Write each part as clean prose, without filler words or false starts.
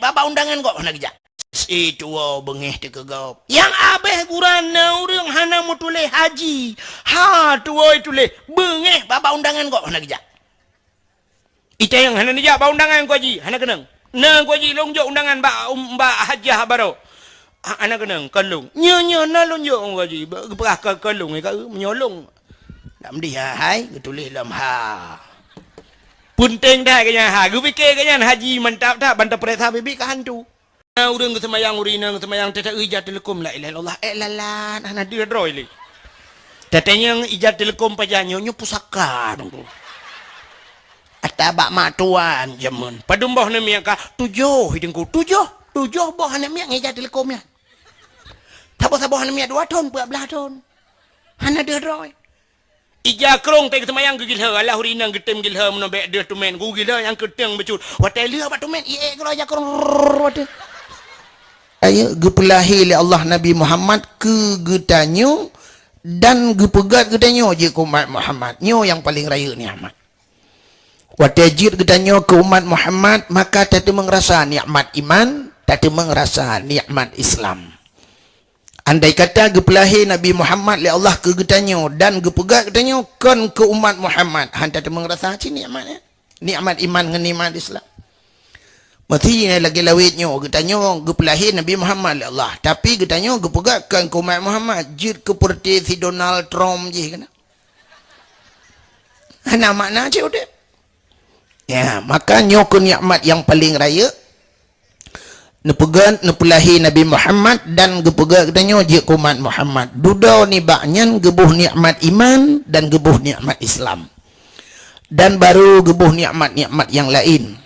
baba undangan kok nak kerja. Itu bengeh te kegau. Yang abeh gurana urang hana mu tulis haji. Ha tuoi tulis bengeh baba undangan kok nak kerja. Ita yang hana nija ba undangan ko haji, hana kenang. Nang ko haji longjok undangan ba hajah baro. Ana kenang kalung. Nya na longjok ko haji. Berah kalung ka menyolong. Nak mendih hai tulis dalam ha. Punting dah kanya ha. Gu fikir kanya haji mantap tak bantap perintah bibi ka hantu. Urang semayang urina semayang tata ijat telekom la ilaha illallah lalan ana dia droi li tatanya ijat telekom pajanyo nyu pusaka dong atabak mak tuan jaman padumbah na miak ka tujuh hidungku tujuh boh na miak ijat telekom ya tabo-tabo na miak 2 ton 14 ton ana dia droi ija krong te semayang gigil ha Allah urina getem gil ha menombe dia tumen gugil ha yang keteng becul hotel dia ba tumen ie kalau aja krong ayo gepelahi oleh Allah Nabi Muhammad ke getanyo dan gepegat getanyo je ke umat Muhammad nyo yang paling raya nikmat watajir getanyo ke umat Muhammad maka tadi mengerasa nikmat iman tadi mengerasa nikmat Islam. Andai kata gepelahi Nabi Muhammad oleh Allah ke getanyo dan gepegat getanyo kan ke umat Muhammad hanta tadi mengerasa nikmatnya nikmat iman dengan nikmat Islam. Mati lagi lawitnya getanyo gepelahi Nabi Muhammad Allah tapi getanyo gepegakkan ke umat Muhammad jid keperti si Donald Trump je kena ana makna je udah ya maka nyo ke nikmat yang paling raya nepegan nepelahi Nabi Muhammad dan gepegak getanyo jid ke umat Muhammad dudau ni baknyan gebuh nikmat iman dan gebuh nikmat Islam dan baru gebuh nikmat-nikmat yang lain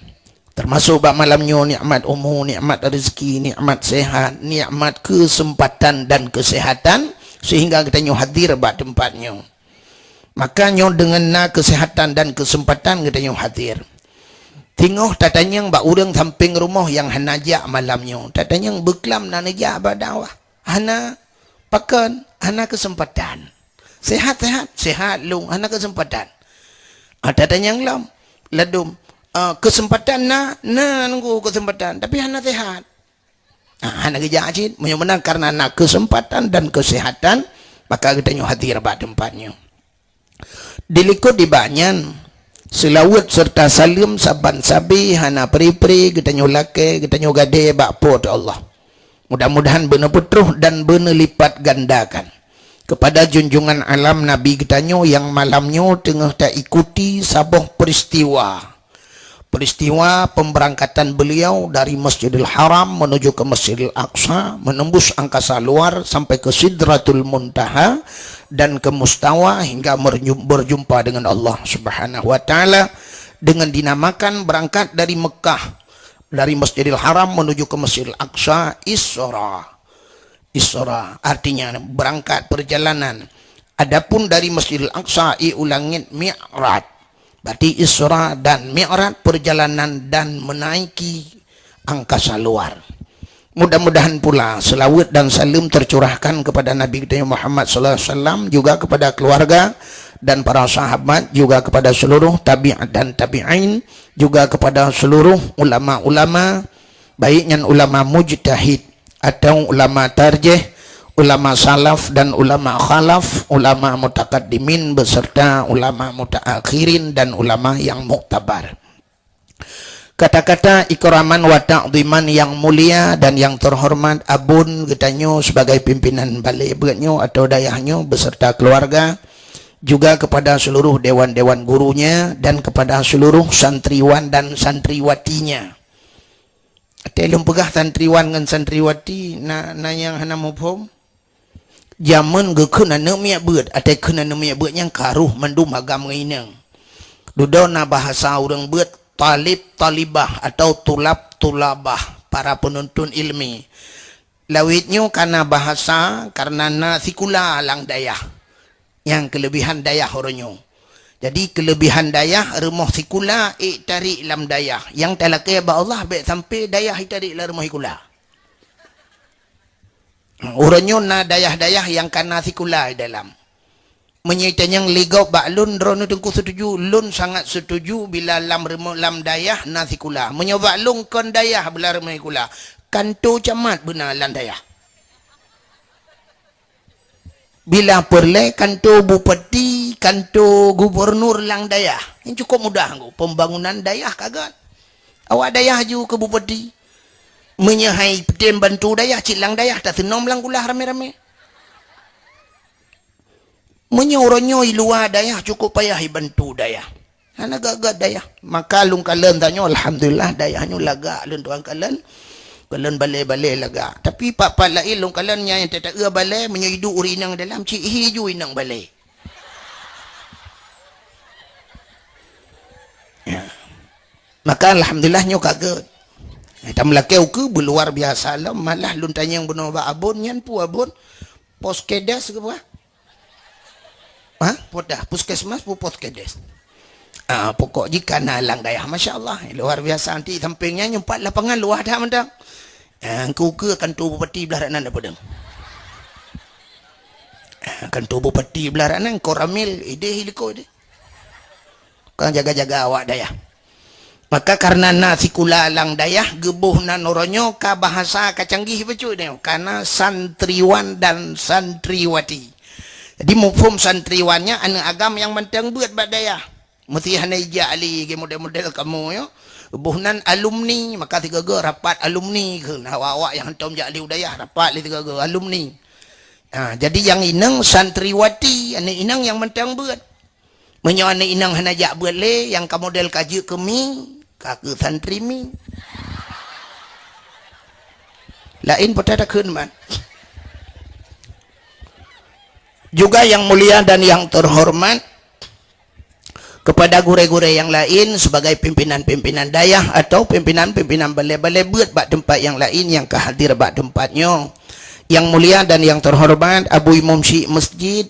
termasuk bab malamnya nikmat umur, nikmat rezeki, nikmat sehat, nikmat kesempatan dan kesehatan sehingga kita nyo hadir bab tempatnya. Maka nyo dengan na kesehatan dan kesempatan kita nyo hadir. Tengok tatanya bab urang samping rumah yang hanajak malamnya. Tatanya beklam na najak bab dakwah. Hana pakan, hana kesempatan. Sehat long, hana kesempatan. Tatanya lam ladum kesempatan nunggu kesempatan tapi hana sehat hana kerja acid menang karena nak kesempatan dan kesehatan maka kita nyu hadir pada tempatnya dilikut di banyan selawat serta salim saban sabi hana peri-peri kita nyu lake kita nyu gade bakpo Allah mudah-mudahan benar petruh dan benar lipat gandakan kepada junjungan alam Nabi kita nyu yang malamnya tengah tak ikuti sabuh peristiwa pemberangkatan beliau dari Masjidil Haram menuju ke Masjidil Aqsa menembus angkasa luar sampai ke Sidratul Muntaha dan ke Mustawa hingga berjumpa dengan Allah Subhanahu wa taala dengan dinamakan berangkat dari Mekah dari Masjidil Haram menuju ke Masjidil Aqsa Isra artinya berangkat perjalanan. Adapun dari Masjidil Aqsa ulangin Mi'raj berarti Isra dan Mi'raj perjalanan dan menaiki angkasa luar. Mudah-mudahan pula selawat dan salam tercurahkan kepada Nabi kita Muhammad sallallahu alaihi wasallam juga kepada keluarga dan para sahabat juga kepada seluruh tabi'at dan tabi'in juga kepada seluruh ulama-ulama baiknya ulama mujtahid atau ulama tarjih ulama salaf dan ulama khalaf, ulama mutakaddimin beserta ulama mutaakhirin dan ulama yang muktabar. Kata-kata ikraman wa ta'ziman yang mulia dan yang terhormat abun getanyo sebagai pimpinan balik beratnyo atau dayahnya beserta keluarga juga kepada seluruh dewan-dewan gurunya dan kepada seluruh santriwan dan santriwatinya. Telung pegah santriwan dengan santriwati na yang hana mufhum zaman ge kena nemia beut ate kena nemia beut yang karuh mendum agam ngeineng dudona bahasa urang beut talibah atau tulabah para penuntun ilmi lawitnya karena bahasa karena sikula lang dayah yang kelebihan dayah oronyo jadi kelebihan dayah rumah sikula tarik lam dayah yang talakai ba Allah baik sampai dayah tarik la rumah sikula uranyo na dayah-dayah yang karena sikula dalam menyitanya ligau baklun drone tengku setuju lun sangat setuju bila lam remo lam dayah nasikula menyoba lung kon dayah bila remai kula kanto camat benar lan dayah bila perle kanto bupati kanto gubernur lang dayah yang cukup mudah nggu pembangunan dayah kagak awak dayah ju ke bupati menyahai petem bantu dayah cilang dayah tak senom lang kula rame-rame menyoronyoi luar dayah cukup payah bantu dayah anak gagak dayah maka lung kalen tanya alhamdulillah dayahnya laga lun tuan kalen balai laga tapi pak lain lung kalennya yang tak balai menyidu urinang dalam cik hiju inang balai ya. Maka alhamdulillahnya kagak tam lakeu ke luar biasa lah malah lun tanya yang benar abon nyan pu abon poskedes ke apa podah puskesmas pu poskedes pokok jika nalang dayah masya Allah luar biasa nanti sampingnya nyempat lapangan luar dah mendang kau ke kantor bupati belah ranan apa deng kantor bupati belah ranan koramil ide hiliko ide kau jaga-jaga awak dayah maka karena nasikula lang dayah gebuh na noronyo ka bahasa kacanggih becu deh karena santriwan dan santriwati jadi mufhum santriwannya anu agam yang mentang buat bak dayah mesti hanai jali ge model-model kamu yo buhnan alumni maka tiga rapat alumni ke awak yang hantam jali dayah rapat li tiga alumni jadi yang inang santriwati anu inang yang mentang buat menyo anu inang hanajak buat le yang ka model kaji kemi ke santri mi lain pada keun man juga yang mulia dan yang terhormat kepada gure-gure yang lain sebagai pimpinan-pimpinan dayah atau pimpinan-pimpinan balai-balai buat bak tempat yang lain yang kehadir bak tempatnya yang mulia dan yang terhormat Abu Imam Syekh Masjid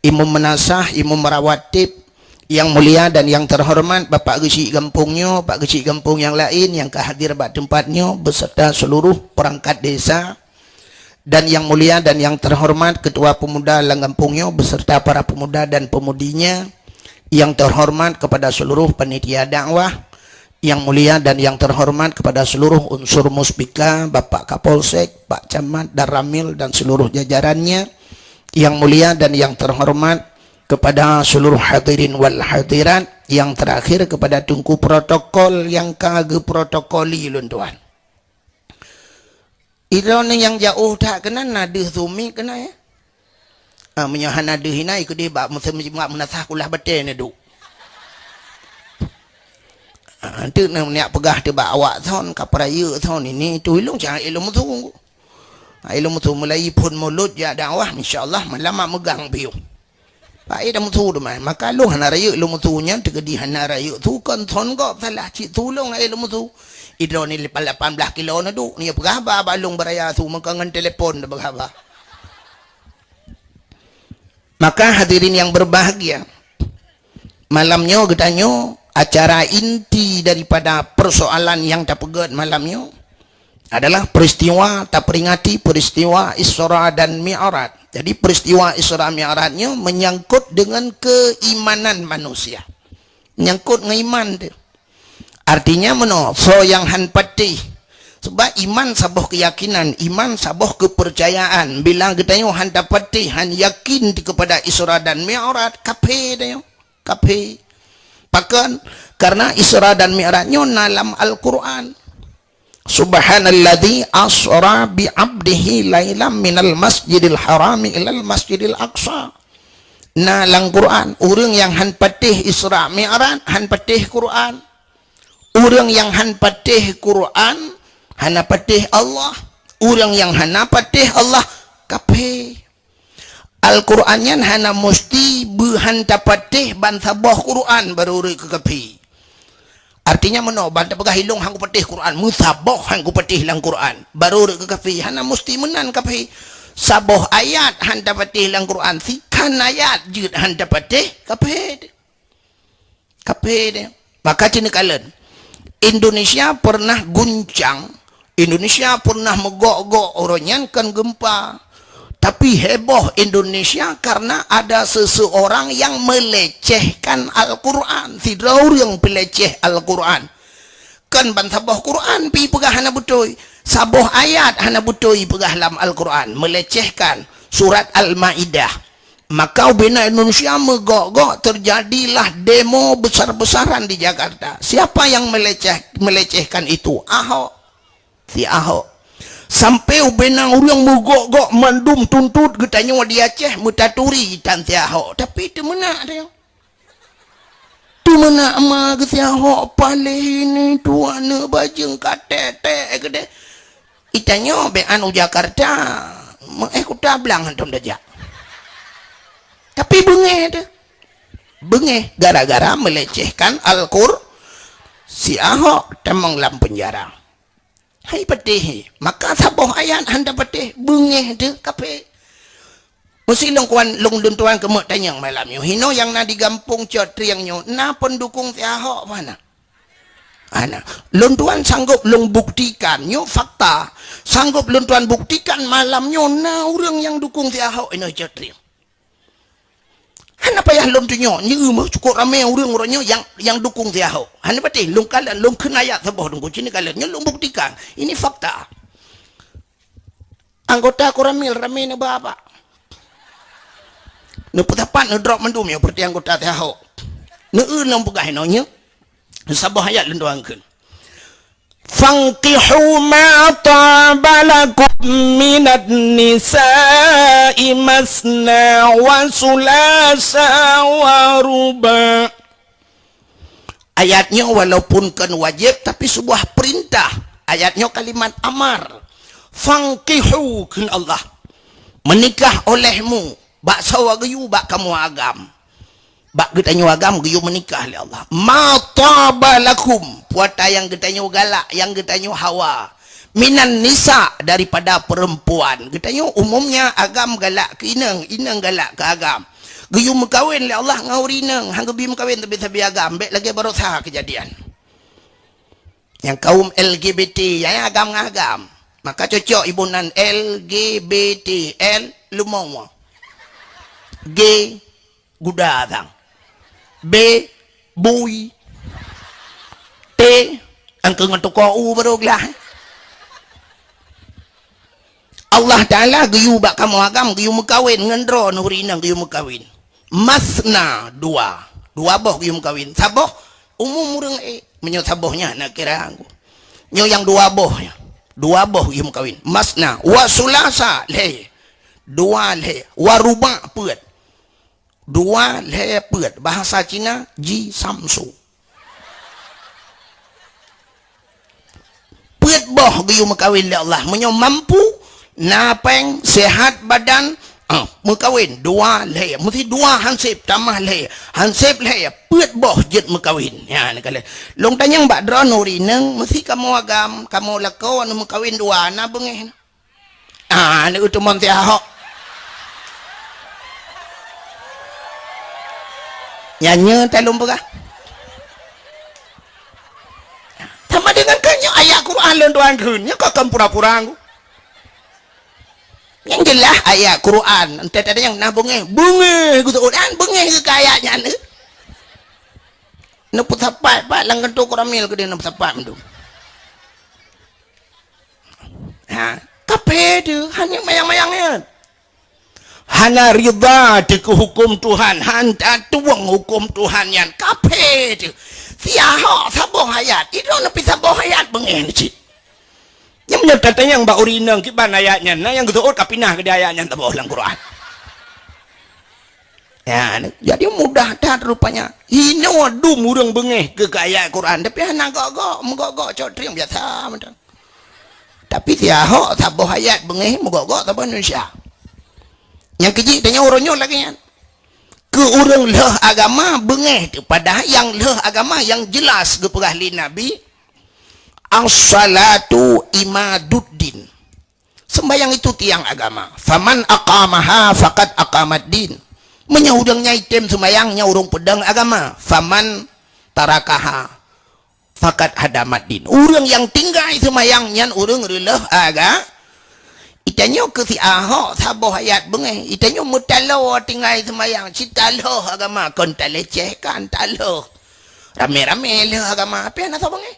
Imam Menasah Imam Merawatib yang mulia dan yang terhormat Bapak Gesi Gampungnya Pak Gesi Gampung yang lain yang kehadir bak tempatnya beserta seluruh perangkat desa dan yang mulia dan yang terhormat Ketua Pemuda Langgampungnya beserta para pemuda dan pemudinya yang terhormat kepada seluruh panitia dakwah yang mulia dan yang terhormat kepada seluruh unsur muspika Bapak Kapolsek, Pak Camat, Daramil dan seluruh jajarannya yang mulia dan yang terhormat kepada seluruh hadirin wal hadirat yang terakhir kepada tungku protokol yang kagak protokoli lun tuan itu yang jauh tak kena nadih sumi kena ya menyahan nadih hina ikut dia bak menasah kulah betul ni duk nanti nak pegah dia bak awak thon kapraya thon ini tu ilung jangan ilmu tu mulai pun mulut ya dakwah insyaallah malam megang biu pak ida mutu tu maka lu hana raya ilmu tu nya tegedi hana raya tu kan thon go salah cik tulung ilmu tu idro ni 18 kilo na du ni pegah balung beraya tu mengangan telepon berhaba maka hadirin yang berbahagia malamnya getanyo acara inti daripada persoalan yang tak pegat malamnya adalah peristiwa tak peringati peristiwa Isra dan Mi'raj jadi peristiwa Isra Mi'rajnya menyangkut dengan keimanan manusia menyangkut dengan iman dia artinya meno so yang han patih sebab iman sabuh keyakinan iman sabuh kepercayaan bila kita han dapati han yakin kepada Isra dan Mi'raj kape dia kape pakan karena Isra dan Mi'rajnya dalam Al-Qur'an subhanalladzi asra bi 'abdihi lailam minal masjidil harami ilal masjidil aqsa dalam Quran orang yang han patih Isra Mi'raj han patih Quran orang yang han patih Quran hana patih Allah orang yang hana patih Allah kape Al-Qurannya hana mesti buhan tapatih ban sabah Quran baru ke kape artinya meno ban tapagah hilong hang patih Quran musabah hang patih lang Quran baru ke kape hana mesti menan kape sabah ayat han tapatih lang Quran sikan ayat jud han tapatih kape dia maka cina kalen Indonesia pernah guncang Indonesia pernah megok-gok orangnya kan gempa Tapi heboh Indonesia karena ada seseorang yang melecehkan Al-Quran. Tidak yang peleceh Al-Quran. Kan ban sabah Quran pi pegah hana butoi. Sabah ayat hana butoi pegah dalam Al-Quran. Melecehkan surat Al-Ma'idah. Maka bina Indonesia megok-gok, terjadilah demo besar-besaran di Jakarta. Siapa yang melecehkan itu? Ahok. Si Ahok. Sampai benang orang megok-gok mandum tuntut getanya dia Aceh mutaturi tan si Ahok. Tapi itu mana dia? Tu mana ama ke si Ahok palih ini tuana bajeng katete gede. Itanya be anu Jakarta kuta belang hantum dajak. Tapi bengeh dah. Bengeh gara-gara melecehkan Al-Qur si Ahok temang dalam penjara. Hai patih, maka sabah ayat handa patih bengeh de kape. Mesti long kuan long duntuan kemek tanyang malam nyo. Hino yang na digampung cotriang nyo, na pendukung si Ahok mana? Ana, long tuan sanggup long buktikan nyo fakta. Sanggup long tuan buktikan malam nyo na orang yang dukung si Ahok ino cotriang. Hana payah long tu nyo, mah cukup ramai orang-orangnya yang dukung si Ahok. Hana patih long kalan long kenayat sabah dong kucing kalan nyo long buktikan. Ini fakta. Anggota Koramil ramai na bapa. Ne putapan ne drop mendum ya seperti anggota si Ahok. Ne nang pegah ino sabah ayat lenduangkeun. Fanqihu ma taba lakum minat nisa'i masna wa sulasa wa ruba. Ayatnya walaupun kan wajib tapi sebuah perintah. Ayatnya kalimat amar. Fanqihu kan Allah. Menikah olehmu. Bak sawa geyu bak kamu agam. Bak getanyo agam geyu menikah oleh Allah. Ma taba lakum. Puata yang getanyo galak, yang getanyo hawa. Minan nisa daripada perempuan. Getanyo umumnya agam galak ke inang, inang galak ke agam. Geyu mekawin oleh Allah ngawri inang, hang gebi mekawin tapi sabi agam, bek lagi baru sah kejadian. Yang kaum LGBT yang agam-agam. Maka cocok ibunan LGBT, L lumong. G gudadang. B bui. T angka ngantuk kau baru gelah. Allah Ta'ala geyu bak kamu agam geyu mekawin ngendro nurinang geyu mekawin. Masna dua boh geyu mekawin. Saboh umum urang menyo sabohnya nak kira aku. Nyo yang dua boh geyu mekawin. Masna wa sulasa le. Dua le wa ruba peut. Dua le peut bahasa Cina ji samsu. Peut boh geyu mekawin le Allah menyo mampu napeng sehat badan mekawin dua le mesti dua hansip tamah le hansip le peut boh jet mekawin ya nak kale long tanyang bak dron uri neng mesti kamu agam kamu lako anu mekawin dua na bengeh ni utu mon ti Ahok nyanyi telum pegah sama dengan kanyo ayat Quran lenduan keunnya kok kan pura-pura aku yang jelas ayat Quran ente tadi yang nah bengeh gitu kan bengeh ke kayaknya ne putapat pak langgan tu Koramil ke dia ne putapat tu kape tu hanya mayang-mayangnya hana ridha dengan hukum Tuhan hanta tuang hukum Tuhan yang kape tu si Ahok sabong ayat itu nepi sabong ayat bengeh ni cik yang menyertai yang mbak urinang kiban ayatnya nah yang gitu kapinah ke ayatnya tabah dalam Quran ya jadi mudah dah rupanya ini waduh murang bengeh ke ayat Quran tapi hana gok-gok megok-gok cotri yang biasa macam tapi si Ahok sabah ayat bengeh megok-gok tabah Indonesia yang kecil tanya orangnya lagi kan ke orang leh agama bengeh tu padahal yang leh agama yang jelas ke perahli Nabi as-salatu imaduddin sembayang itu tiang agama faman aqamaha faqad aqamaddin menyaudangnya item sembayangnya urung pedang agama faman tarakaha faqad hadamaddin urang yang tinggal sembayangnya urang releh aga Itanyo ke si ahok saboh ayat bengeh. Itanyo mutalo tinggal semayang. Citalo agama kon tak lecehkan talo. Rame-rame le agama apa yang nak bengeh.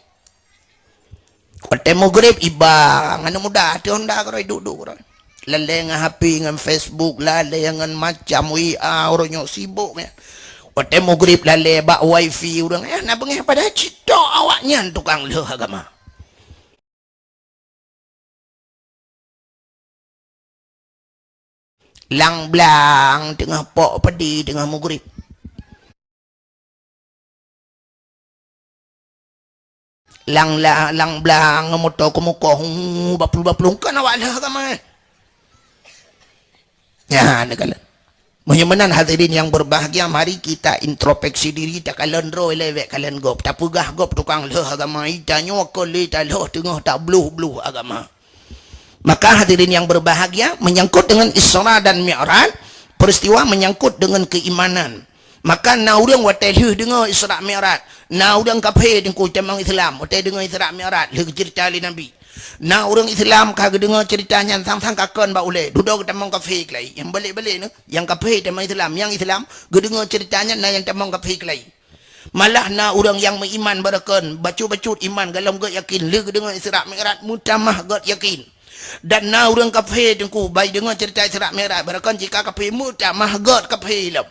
Kote maghrib ibang anu muda ti honda karo duduk karo. Lale ngan HP ngan Facebook lale ngan macam WA orangnya sibuk ya. Kote maghrib lale bak wifi urang nak bengeh pada cita awaknya tukang le agama. Lang blang tengah pok pedi tengah maghrib. Lang blang motor ke muka bapul kan awak lah agama. Ya nak kala. Menyemenan hadirin yang berbahagia, mari kita introspeksi diri tak kalen ro lewek kalen gop. Tak pegah gop tukang le agama itanyo ko le taloh tengah tak bluh agama. Maka hadirin yang berbahagia, menyangkut dengan Isra dan Mi'raj, peristiwa menyangkut dengan keimanan. Maka na urang watai leh dengar Isra Mi'raj, na urang kafir dengku temang Islam watai dengar Isra Mi'raj leh cerita li Nabi. Na urang Islam kagak dengar ceritanya sang-sang kakon ba ule duduk temang kafir kelai. Yang balik-balik ni yang kafir temang Islam, yang Islam ge dengar ceritanya na yang temang kafir kelai. Malah na urang yang beriman berakon bacut-bacut iman galam ge yakin leh dengar Isra Mi'raj mutamah ge yakin. Dan na urang kafir dengku bai dengar cerita Isra Mi'raj berakon jika kafir mutamah ge kafir lam.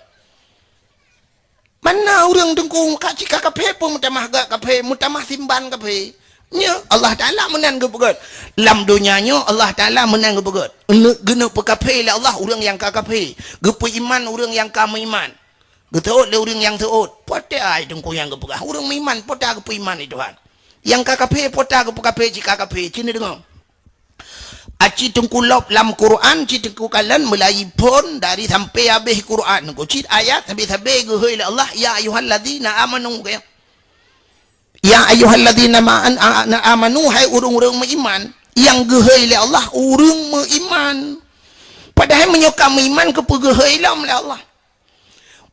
Mana orang dengkung kak cika kape pun mutamah gak kape mutamah simban kape nya Allah Taala menang gebegot lam dunianya Allah Taala menang gebegot gena pekape la Allah orang yang kape gepe iman orang yang kamu iman geteut le orang yang teut pote ai dengkung yang gebegah orang iman pote gepe iman itu Tuhan yang kape pote gepe cika kape cina dengar aci tengkulop lam Quran ci tengkukalan mulai pun dari sampai habis Quran ko ci ayat sampai gehoi Allah ya ayyuhalladzina amanu ya ayyuhalladzina amanu hai urung-urung beriman yang gehoi Allah urung beriman padahal menyokam iman ke pegehoi lam Allah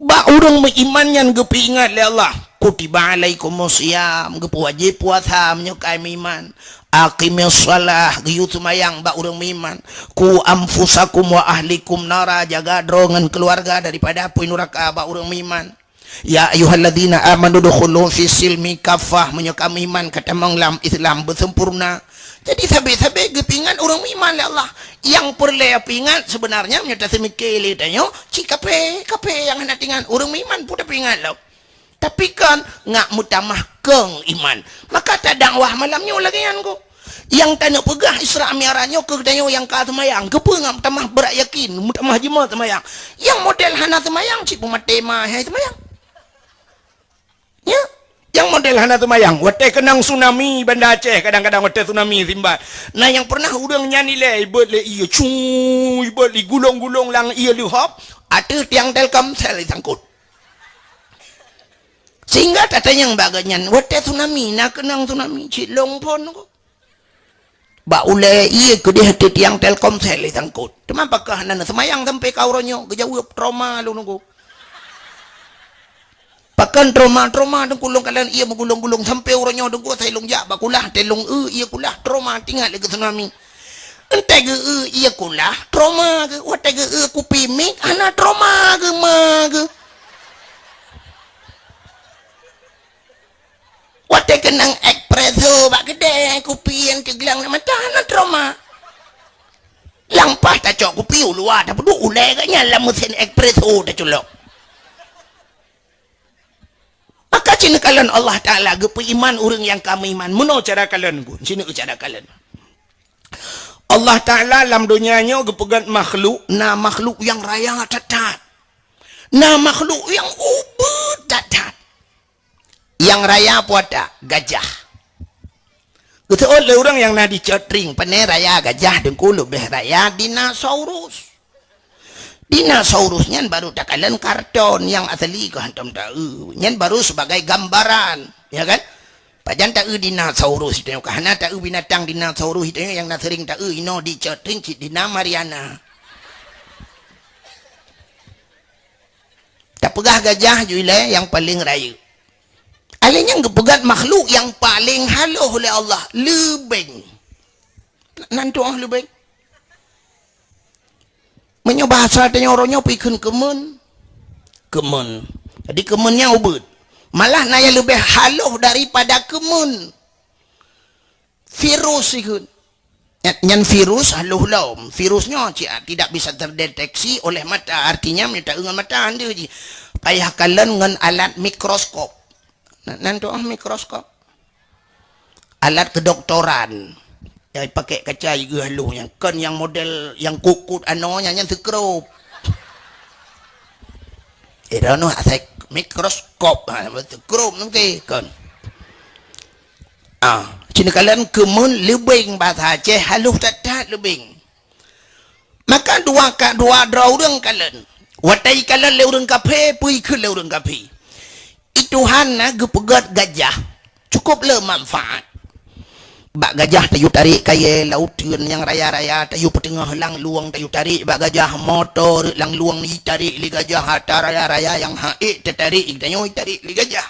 ba urung beriman yang gepingat le Allah kutiba alaikumusiyam gepu wajib puasa menyukai iman aqimis shalah geyut semayang ba urang iman ku anfusakum wa ahlikum nara jaga drongan keluarga daripada api neraka ba urang iman ya ayyuhalladzina amanu dukhulu fi silmi kafah menyukam iman kata manglam Islam bersempurna jadi sabe-sabe gepingan urang iman le Allah yang perle pingat sebenarnya menyata semikele tanyo cikape yang hendak tingan urang iman pun pingat lo tapi kan ngak mutamah keng iman maka tak dakwah malamnya lagi kan ko yang tanya pegah Isra Mi'rajnya ke tanyo yang ka semayang ke ngak mutamah berak yakin mutamah jemaah semayang yang model hana semayang cik pematema hai semayang ya yang model hana semayang wate kenang tsunami Banda Aceh kadang-kadang wate tsunami simbat nah yang pernah urang nyanyi le ibet le iya cuy ibet li gulung-gulung lang iya li hop ada tiang Telkomsel sangkut sehingga tatanya yang baganyan wate tsunami nak kenang tsunami cilong pon ko ba ule iya ke dia tiang Telkomsel sangkut teman pakah nana semayang sampai kauronyo gejauh trauma lu nunggu pakan trauma dan kulung kalian iya menggulung-gulung sampai orangnya dengku saya lungjak bakulah telung iya kulah trauma tinggal lagi tsunami ente ge iya kulah trauma ge wate ge kupi mik ana trauma ge mag wate kenang espresso bak gede kopi yang kegelang nama tahan trauma lampah tak cok kopi luar tak perlu ulai kanya lah mesin espresso tak colok maka cina kalian Allah Ta'ala gepe iman orang yang kami iman menurut cara kalian pun cina cara kalian Allah Ta'ala dalam dunianya gepegat makhluk na makhluk yang raya tatat na makhluk yang ubud tatat yang raya puata gajah betul le orang yang nadi cetring pane raya gajah dengku lebih raya dinosaurus dinosaurusnya baru takalan karton yang asli ke hantam tahu nyen baru sebagai gambaran ya kan pajan tahu dinosaurus itu karena tahu binatang dinosaurus itu yang sering tahu ino di cetring dina Mariana tak pegah gajah juga yang paling raya alenya gepegat makhluk yang paling haluh oleh Allah lebeng nanti lebeng Menyo bahasa tanya orangnya pikun kemen. Jadi kemennya ubud. Malah naya lebih haluh daripada kemen. Virus ikut. Yang virus haluh laum. Virusnya tidak bisa terdeteksi oleh mata. Artinya minta dengan mata anda je. Payah kalian dengan alat mikroskop. Nanti mikroskop. Alat kedoktoran. Yang pakai kaca juga haluh. Yang kan yang model yang kukut anonya yang sekrup. Itu asik mikroskop. Sekrup nanti kan. Cina kalian kemun lebing bahasa Aceh halus tak lebing. Maka dua orang kalian. Watai kalian leurang kafe, pui ke leurang kafe. Itu hana gepegat gajah. Cukup le manfaat. Bak gajah tayu tarik kaya lautan yang raya-raya tayu petengah lang luang tayu tarik bak gajah motor lang luang ni tarik li gajah hata raya-raya yang haik tertarik tayu tarik li gajah.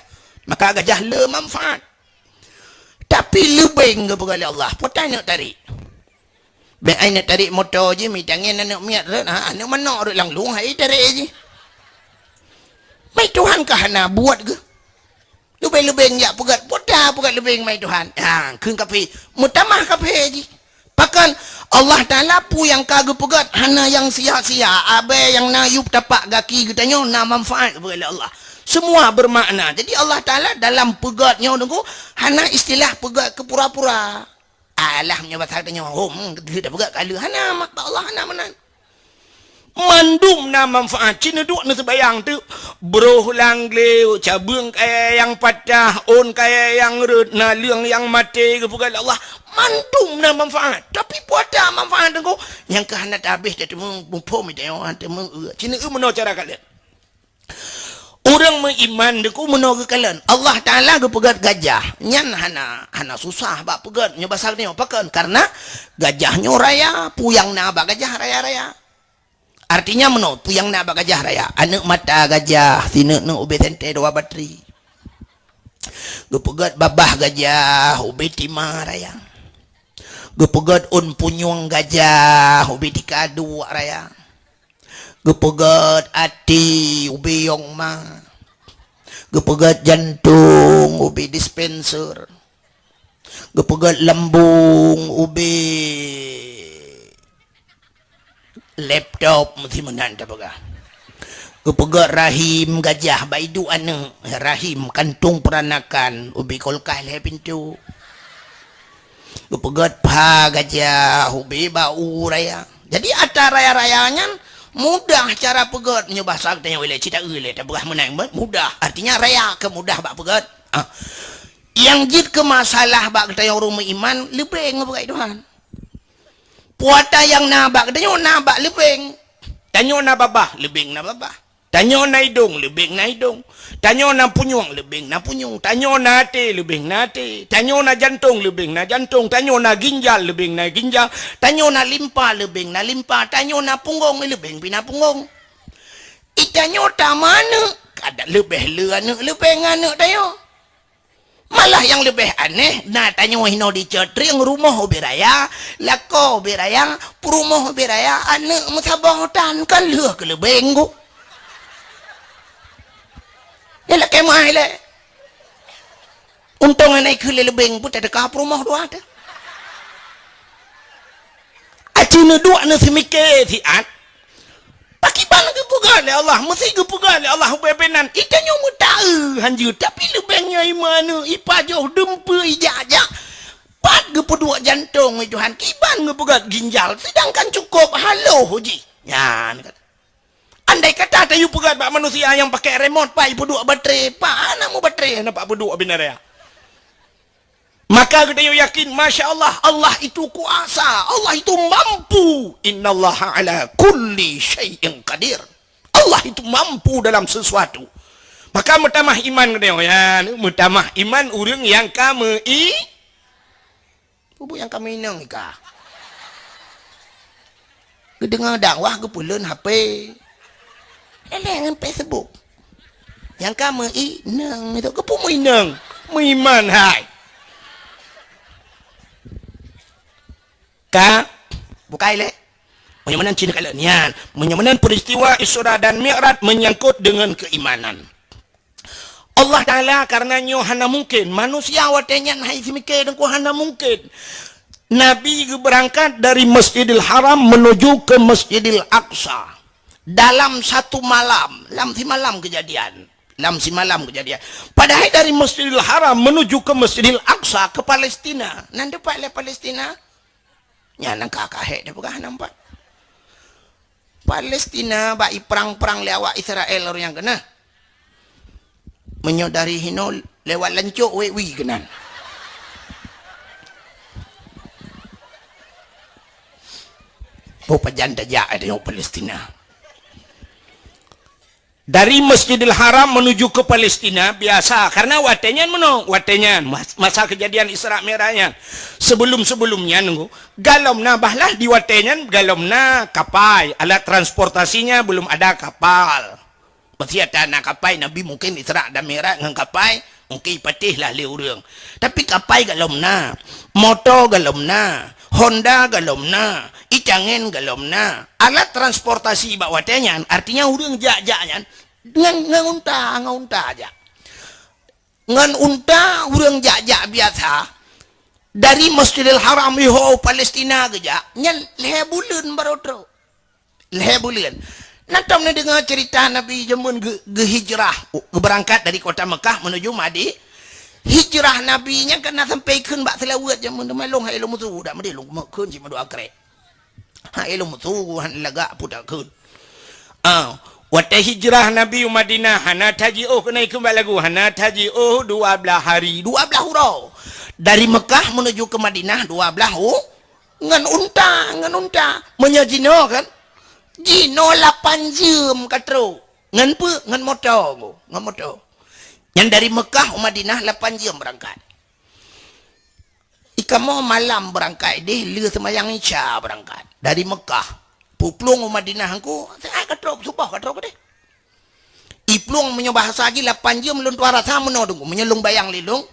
Maka gajah le manfaat. Tapi lebih ke perkara Allah. Potong nak tarik. Baik nak tarik motor je. Mitangin nak miat. Anak mana orang lang luang. Hai tarik je. Mai Tuhan kah nak buat ke? Lebih-lebih jak pegat. Potong pegat lebih mai Tuhan. Kena kafe. Mutamah kafe je. Bahkan Allah Ta'ala pu yang kagak pegat. Hana yang sia-sia. Abai yang nayup tapak gaki. Katanya nak manfaat kepada Allah. Semua bermakna. Jadi Allah Ta'ala dalam pegatnya tunggu, hana istilah pegat ke pura-pura. Alah punya bahasa katanya, kita pegat kala. Hana mak Allah hana menan. Mandum na manfaat. Cina duk na sebayang tu. Broh lang leo, cabung kaya yang patah, on kaya yang red, na liang yang mati ke pegat Allah. Mandum na manfaat. Tapi puata manfaat tunggu. Yang ke hana habis dia temu mumpum dia temu. Cina mana cara kalian? Orang beriman deku menolak kalian. Allah Ta'ala ke pegat gajah. Nyan hana susah bak pegat. Nya basar ni apakan? Karena gajahnya raya. Puyang na bak gajah raya-raya. Artinya menolak. Puyang na bak gajah raya. Anak mata gajah. Sina na ubi sente dua bateri. Ke pegat babah gajah. Ubi timah raya. Ke pegat un punyung gajah. Ubi tika dua raya. Gepegat hati ubi yong ma. Gepegat jantung ubi dispenser. Gepegat lambung ubi laptop mesti menanda baga. Gepegat rahim gajah baidu ane rahim kantung peranakan ubi kolkah le pintu. Gepegat pa gajah ubi bau raya. Jadi ada raya-rayanya mudah cara pegat nya bahasa katanya wilayah cita ile tak berah menang mudah artinya raya ke mudah bak pegat yang jid ke masalah bak katanya orang iman lebih ngapakai Tuhan puata yang nabak katanya nabak lebih tanya na babah lebih na babah tanya na hidung lebih na hidung tanya na punyung lebih na punyung tanya na hati lebih na hati tanya na jantung lebih na jantung tanya na ginjal lebih na ginjal tanya na limpa lebih na limpa tanya na punggung lebih na punggung itanya tak mana kada lebih anak lebih anak tanya malah yang lebih aneh nah tanya hino di cetring rumah beraya lako beraya rumah beraya anak musabahatan kan leh ke lebih nggu ya lah kemah le. Untung anak ke lebeng pun tak ada kahap rumah dua ada. Acina dua na semike siat. Pakiban ke pugan le Allah, mesti ke pugan le Allah bebenan. Ikannya mutai hanjur tapi lebengnya imana ipa jauh dempe ijajak. Pat ke pedua jantung Tuhan kiban ke pugat ginjal sedangkan cukup halo hoji. Ya kata. Andai kata tayu pegat bak manusia yang pakai remote pak ibu dua baterai pak anak mu baterai nampak berdua benar ya maka kita yakin Masya Allah Allah itu kuasa Allah itu mampu innallaha ala kulli syai'in qadir Allah itu mampu dalam sesuatu maka mutamah iman kita ya mutamah iman urang yang kami bubu yang kami inang kah kedengar dakwah ke pulen HP dengan Facebook yang kamu inang itu kepumu inang iman hai ka bukai le Menyamanan Cina kalanian, menyamanan peristiwa Isra dan Mi'raj menyangkut dengan keimanan. Allah Ta'ala karenanya hana mungkin manusia watenya hai simike dengku hana mungkin Nabi berangkat dari Masjidil Haram menuju ke Masjidil Aqsa dalam satu malam, dalam si malam kejadian. Padahal dari Masjidil Haram menuju ke Masjidil Aqsa ke Palestina. Nan depan le Palestina. Nya nang kakak dia bukan nampak. Palestina bai perang-perang lewat Israel orang yang kena. Menyodari hino lewat lancuk wewi kenan. Bapak janda ja ada yang Palestina. Dari Masjidil Haram menuju ke Palestina biasa karena watenyan masa kejadian Isra Mi'rajnya sebelumnya nunggu galomna bahlah di watenyan galomna kapal alat transportasinya belum ada kapal masih ada kapal Nabi mungkin Isra dan Mi'raj dengan kapal mungkin patih lah leurang tapi kapal galomna motor galomna Honda galomna, icangen galomna, alat transportasi bak watenyan, artinya urang jak-jaknya, ngan unta aja. Ngan unta urang jak-jak biasa, dari Masjidil Haram iho Palestina geja, nyan lehe bulan barotro. Lehe bulan. Nanti dengar cerita Nabi jaman hijrah, berangkat dari kota Mekah menuju Madinah. Hijrah nabinya kena sampai kun bak selawat jaman melong hai lu mutu dak mede lu kun si madu akre hai lu mutu han laga pudak kun wata hijrah nabi Madinah hana taji kena ikut lagu hana taji 12 hari 12 hurau dari Mekah menuju ke Madinah 12 ngan unta menyajino kan jino 8 jam katro ngan pu ngan motor yang dari Mekah ke Madinah 8 jam berangkat. Ikamo malam berangkat deh, lihat semayang Isya berangkat dari Mekah. Puplung ke Madinah aku, saya katrok subah katrok deh. Iplung menyobah lagi 8 jam lun tuara sama menodong, menyelung bayang lilung.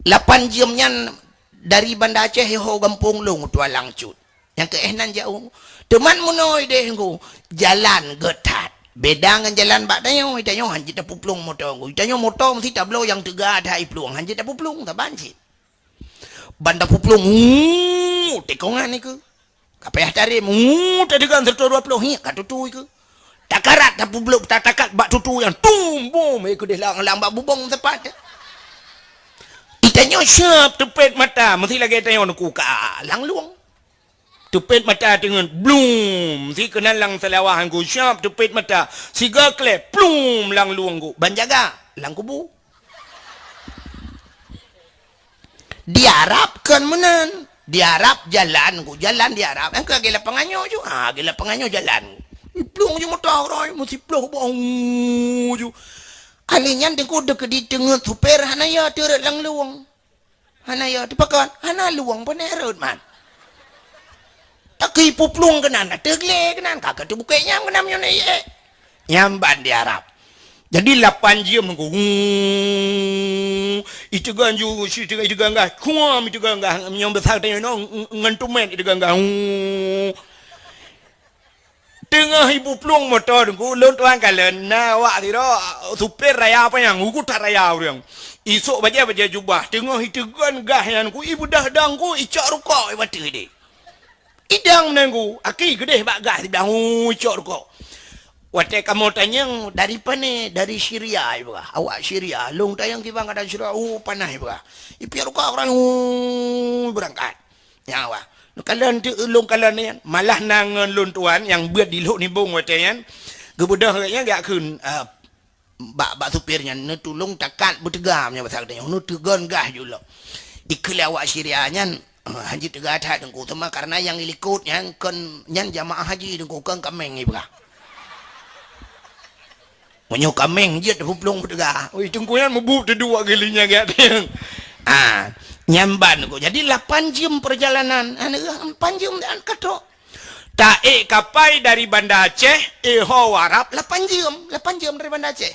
8 jamnya dari Banda Aceh ho gampung lung tua langcut. Yang keenan jauh. Teman menoi deh aku, jalan getat. Beda dengan jalan bak dayo hanjit dah puplung motor itanyo motor mesti tablo yang tegak ada iplung hanjit dah puplung tak banjit banda puplung tekongan iku kapeh tarim tadi kan serta 20 hi katutu iku takarat dah puplung tatakat bak tutu yang tum bom iku deh lang bak bubong tepat itanyo siap tepet mata mesti lagi itanyo nuku ka lang luang tupit mata dengan blum si kenal lang salawahan ko siap tupit mata si gakle plum lang luang ko banjaga lang kubu diarap kan menan diarap jalan ko jalan diarap ang kagila panganyo ju gila panganyo jalan plum ju motor roy mesti plum bong ju alinyan de ko de di tengah super hanaya teureut lang luang hanaya dipakan hana luang panerut man tak puplung kenan tegle kenan kakak tu bukanya kenam nyon nyamban di Arab jadi 8 jam nunggu itu ganju si itu gangga kuam itu gangga nyom besar tanya no ngentumen itu gangga tengah ibu plung motor nunggu lon tuan kalen na wak tiro super raya apa yang uku taraya orang isok baca jubah tengah itu gangga yang ku ibu dah dangku icak rukok iwati deh idang nenggu aki gede bak gas biang ucok kok wate kamu tanya dari pane dari Syria ibu awak Syria long tayang kibang ada Syria panah ibu ipiar kok orang berangkat nyawa kalian tu long kalian malah nangan lon tuan yang buat di lok ni bong wate yan gebudah nya gak kun bak supirnya netulung takat bertegamnya pasal dia nutugon gah julo ikli awak Syria nya haji tegak ada dengku tema karena yang ilikut yang kan yang jamaah haji dengku kan kameng ibu Menyo kameng je puplung pedega. Oi tungkuan mebub tu dua gilinya gak dia. Nyamban ko. Jadi 8 jam perjalanan. 8 jam dan kato. Tae kapai dari Banda Aceh ho warap 8 jam dari Banda Aceh.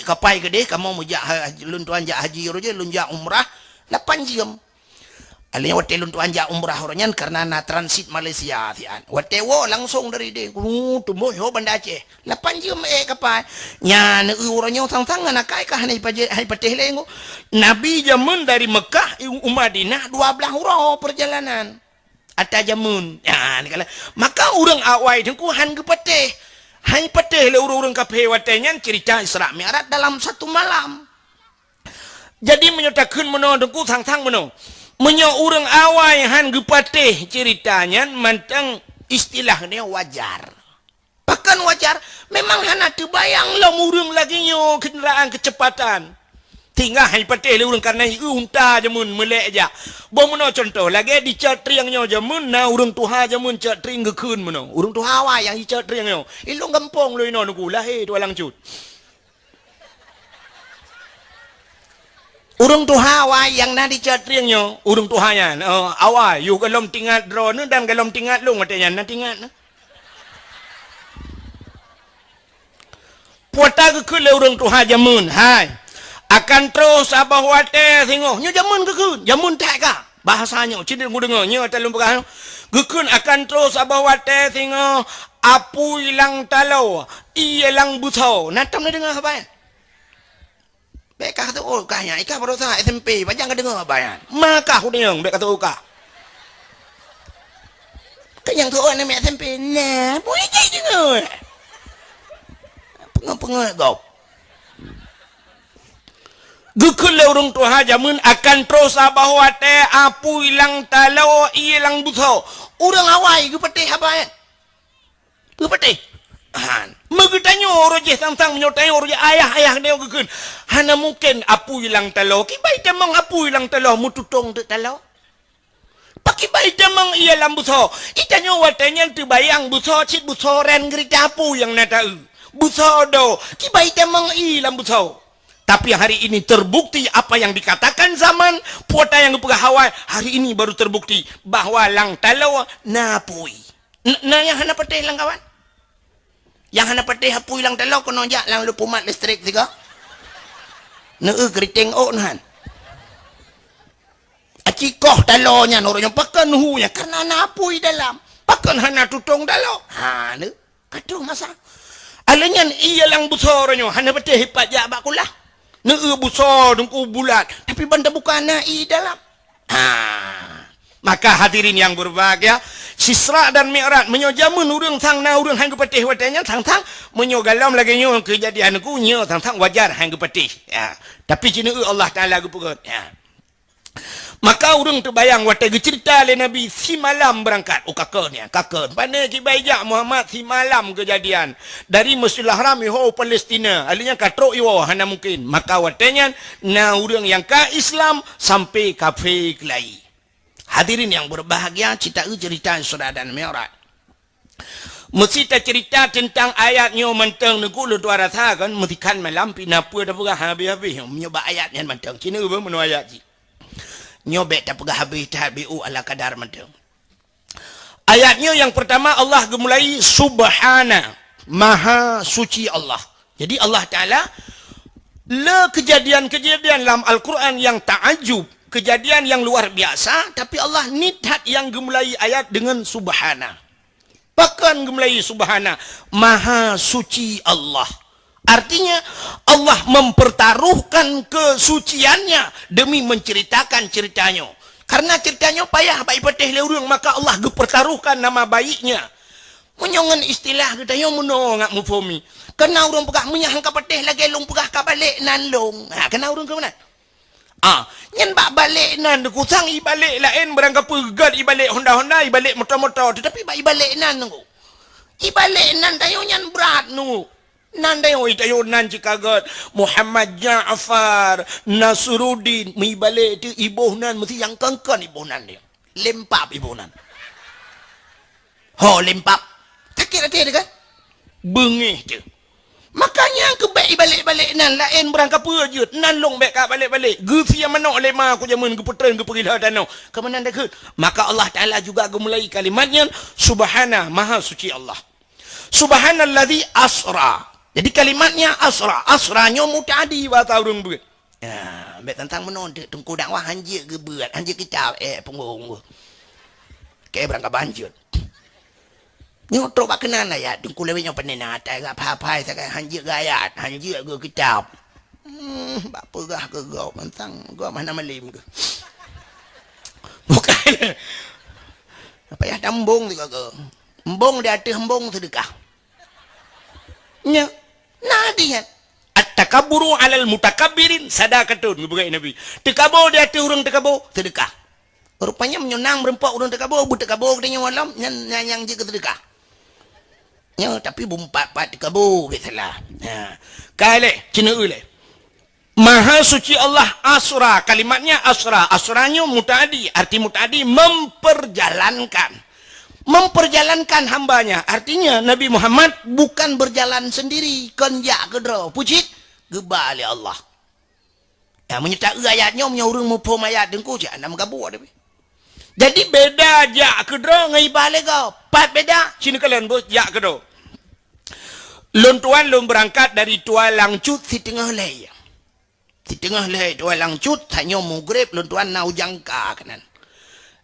Kapai gede kamu mujak luntuan jak haji roje lunjak umrah 8 jam. Alnya wate luntu anja umrah oranyan karena na transit Malaysia tian. Wate wo langsung dari de. Tumbuh yo banda Aceh. 8 jam kapal. Nya ne uranyo tang-tang na kai ka hanai pateh lengo. Nabi jamun dari Mekah Madinah 12 uro perjalanan. Ata jamun. Ya ni kala. Maka urang awai dengku han ke pateh. Han pateh le urang kape watenyan cerita Isra Mi'raj dalam satu malam. Jadi menyatakan meno dengku tang-tang meno. Menyo urang awai han gepateh ceritanya mantang istilahnya wajar. Bahkan wajar memang hana terbayang lah urang lagi nyo kenderaan kecepatan. Tinggal hai pateh le urang karena unta jamun melek aja. Bo meno contoh lagi di cat triang nyo jamun na urang tuha jamun cat triang gekeun meno. Urang tuha awai yang di cat triang nyo. Ilung gampong lo ino nuku lah tualang cut. Urung tuha awai yang nadi cat riangnya, urung tuhanya, awai, you galom tingat drone dan galom tingat lu matanya na tingat na. Puata ke le urung tuha jamun, hai. Akan terus abah wate tengok, nyo jamun ke jamun tak ka. Bahasanya, cina dengar nyo talung pegah. Gekun akan terus abah wate tengok, apu ilang talau, ilang butau. Natam na dengar apa ya? Baik kata ukahnya, ikah baru sah SMP, banyak nggak dengar bayan. Maka aku dengar, baik kata ukah. Kan yang tu orang nama SMP, nah, boleh jadi dengar. Pengah kau. Gekul urung tuha jamun akan terus bahawa teh apu ilang talau, ilang butau. Urang awai, gepetih apa ya? Gepetih. Magtanya orang je tang-tang menyertai orang je ayah dia gekun. Hana mungkin apu hilang talo. Kibai temang apu hilang talo mututong tu talo. Pakibai temang ia lambuso. Itanya watanya tu bayang buso cit buso ren gerita apu yang nata buso do. Kibai temang i lambuso. Tapi hari ini terbukti apa yang dikatakan zaman puata yang pegawai hari ini baru terbukti bahwa lang talo napui. Nah yang hana pateh lang kawan. Yang hana pateh hapu hilang talo kono jak lang lupa mat listrik juga. Neu keriting on han. Acikoh talonya nornya pakan hunya karena napui dalam. Pakan hana tutong talo. Ha ne. Katuh masa. Alanya iya lang busornya hana pateh hipat jak bakulah. Neu busor dengku bulat tapi banda bukana i dalam. Ha. Maka hadirin yang berbahagia, Isra dan Mi'raj menyojamun urang tang na urang hang patih watanya tang-tang menyogalam lagi nyo kejadian ku nyo tang-tang wajar hang patih. Ya. Tapi cina Allah Taala gepukut. Ya. Maka urang terbayang wate cerita le Nabi si malam berangkat. Oh kakaknya, kakak. Pana kibaijak Muhammad si malam kejadian dari Masjidil Haram ho Palestina. Alinya katrok yo hana mungkin. Maka watenya na urang yang ka Islam sampai kafe kelai. Hadirin yang berbahagia, cerita Isra dan Mi'raj. Mesti cerita tentang ayatnya mentang negulu dua rasa kan mesti kan malam pinapua dah pegah habis-habis menyoba ayatnya mentang Cina apa menu ayat ji. Nyobek dah pegah habis tabiu ala kadar mentang. Ayatnya yang pertama Allah gemulai subhana, maha suci Allah. Jadi Allah Taala le kejadian-kejadian dalam Al-Quran yang ta'ajub, kejadian yang luar biasa, tapi Allah nidhat yang gemulai ayat dengan subhana. Bahkan gemulai subhana, maha suci Allah. Artinya Allah mempertaruhkan kesuciannya demi menceritakan ceritanya. Karena ceritanya payah baik patih leurung, maka Allah pertaruhkan nama baiknya. Menyongan istilah kita yang menongak mufumi. Kena orang pegah menyahang kapatih lagi long pegah kabalik nan long. Ha, kena orang ke mana? Nyen bak balik nan kusang ibalik lain berangkat pegat ibalik Honda ibalik motor-motor tetapi bak ibalik nan tu. Ibalik nan tayo nyan berat nu. Nan tayo nan cikagat Muhammad Ja'far Nasruddin ibalik tu ibuh nan mesti yang kengkan ibuh nan dia. Lempap ibuh nan. Ho lempap. Sakit hati dia kan? Bengih tu. Makanya kebaik balik-balik nan lain berangkat pejut nan long baik balik-balik gefi yang manok lema aku jaman ke putran ke pergi dah danau ke mana dah ke maka Allah Taala juga gemulai kalimatnya subhana maha suci Allah subhanallazi asra jadi kalimatnya asranya mutaaddi bahasa urang begitu ya bet tentang menonde tengku dakwah hanjir geberat hanjir kicap penggung kayak berangkat banjir nyoto pak kenan ya tengku lewenya penena tak apa-apa saya hanjir gayat hanjir ge kicap bapa gah ke gau tentang gua mana malim ke bukan apa ya dambung juga ke embong dia ada embong sedekah nya nadihan at-takaburu 'alal mutakabbirin sadaqatun ngebugai Nabi tekabo dia ada urang tekabo sedekah rupanya menyonang berempat urang tekabo bu tekabo katanya malam yang je sedekah nya tapi bumpat pat tekabo bisalah ha kale cina ule Maha suci Allah asra kalimatnya asranya mutaadi arti mutaadi memperjalankan hambanya artinya Nabi Muhammad bukan berjalan sendiri kenjak kedro puji gebali Allah ya menyertai ayatnya menyuruh mupom ayat dengku je anda mengabu ada jadi beda jak kedro ngai balik kau pat beda sini kalian bos jak kedro lun tuan lun berangkat dari Tua Langcut si tengah lay Tua Langcut hanya mugrib lun tuan nau jangka kanan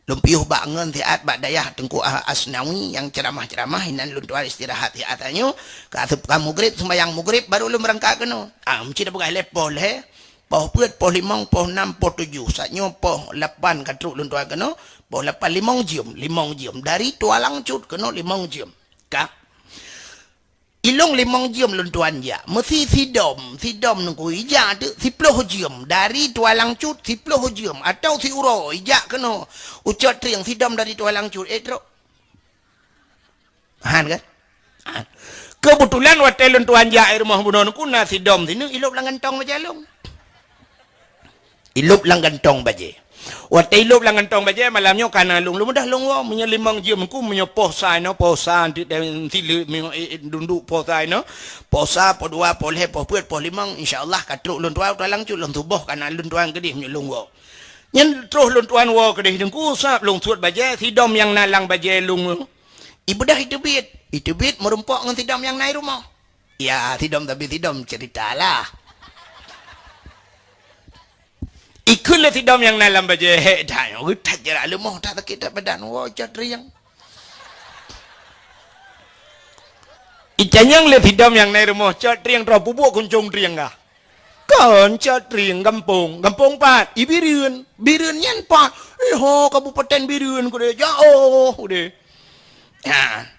lumpiuh bangun tiat bak dayah tengku Asnawi yang ceramah-ceramah hinan lun tuan istirahat tiatannya ke asup ka mugrib sembahyang mugrib baru lu merangkak kena mesti dah pakai lepoh le poh peut poh 5 poh 6 poh 7 satnya poh 8 katruk lun tuan kena poh 8 5 jam dari Tua Langcut kena 5 jam ka ilong 5 jam lun tuan ja mesti sidom nunggu ija tu 10 jam dari Tua Langcut 10 jam atau si uro ija kena ucat yang sidom dari Tua Langcut etro han kan kebetulan waktu lun tuan ja air rumah bunon kuna sidom sini ilup lang gantong bajalong ilup lang gantong baje waktu ilup lang gantong baje malamnya kana lung mudah lung wo punya 5 jam ku punya posa no posa di silu dunduk posa no posa po 2 po le po peut po 5 insyaallah katruk lun tuan Langcut lun tubuh kana lun tuan gede punya lung wo nyen terus lun tuan wo gede dengku sap lung suat baje sidom yang nalang baje lung ibu dah itu bit merempok dengan sidom yang naik rumah ya sidom tapi sidom ceritalah ikulah sidom yang nalang baje dah tak jarak lemah tak sakit tak badan wajah riang icanyang le sidom yang naik rumah cat riang terus bubuk kuncung riang kah kan cat riang kampung pat ibireun nyan pat ho kabupaten bireun ku de jauh de ha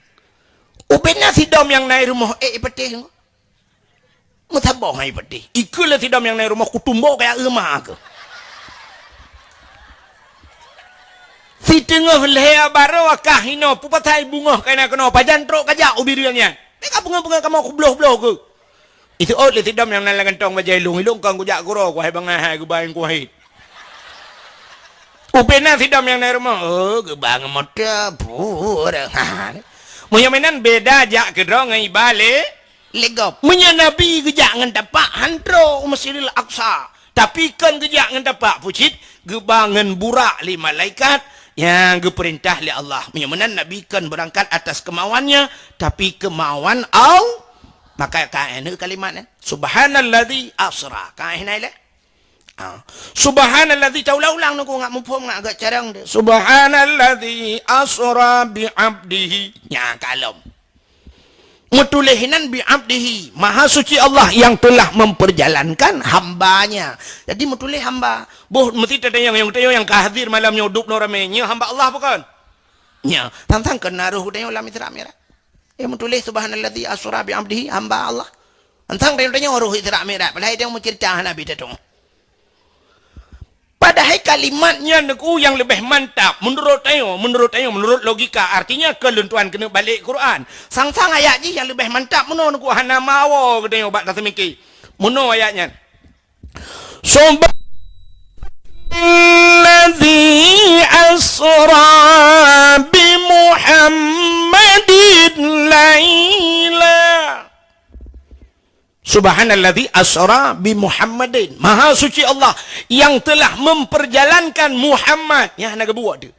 ubena sidom yang naik rumah petih mutabah hai petih ikulah sidom yang naik rumah kutumbo kayak emak ke si tengah leher baru kahino pupatai bunga kena pajan trok kajak ubiriannya mereka bunga-bunga kamu aku beloh-beloh ke itu le sidom yang nalang gantong bajai ilung kang kujak guro ku hai bangah ku bain ku hai upena sidom yang naik rumah gebang motor pura munyamenan beda jak kedro ngai bale legop munya nabi gejak ngan tapak hantro Masjidil Aqsa tapi kan gejak ngan tapak pucit gebangan burak li malaikat yang diperintah oleh Allah. Menyemenan Nabi kan berangkat atas kemauannya, tapi kemauan Allah. Maka kain kalimatnya subhanalladzi asra. Kain ile. Subhanalladzi ulang nunggu ngak mumpung ngak agak carang dia. Subhanalladzi asra bi 'abdihi. Ya kalom. Mutulihinan bi 'abdihi. Maha suci Allah yang telah memperjalankan hambanya. Jadi mutulih hamba. Boh mesti ada yang kahdir malam nyudup no ramenya hamba Allah bukan? Nya, tantang kena ruh dia ulam Isra Mi'raj. Mutulih subhanalladzi asra bi 'abdihi hamba Allah. Tantang dia ruh Isra Mi'raj. Padahal dia mau cerita Nabi itu. Padahal kalimatnya neku yang lebih mantap menurut logika artinya keluntuan kena balik Quran. Sang-sang ayatnya yang lebih mantap menurut neku hana mawo katanya obat kata mikir. Menurut ayatnya. Alladzi asra bi Muhammadin laila. Subhanalladzi asra bi Muhammadin. Maha suci Allah yang telah memperjalankan Muhammad. Yang nak buat dia.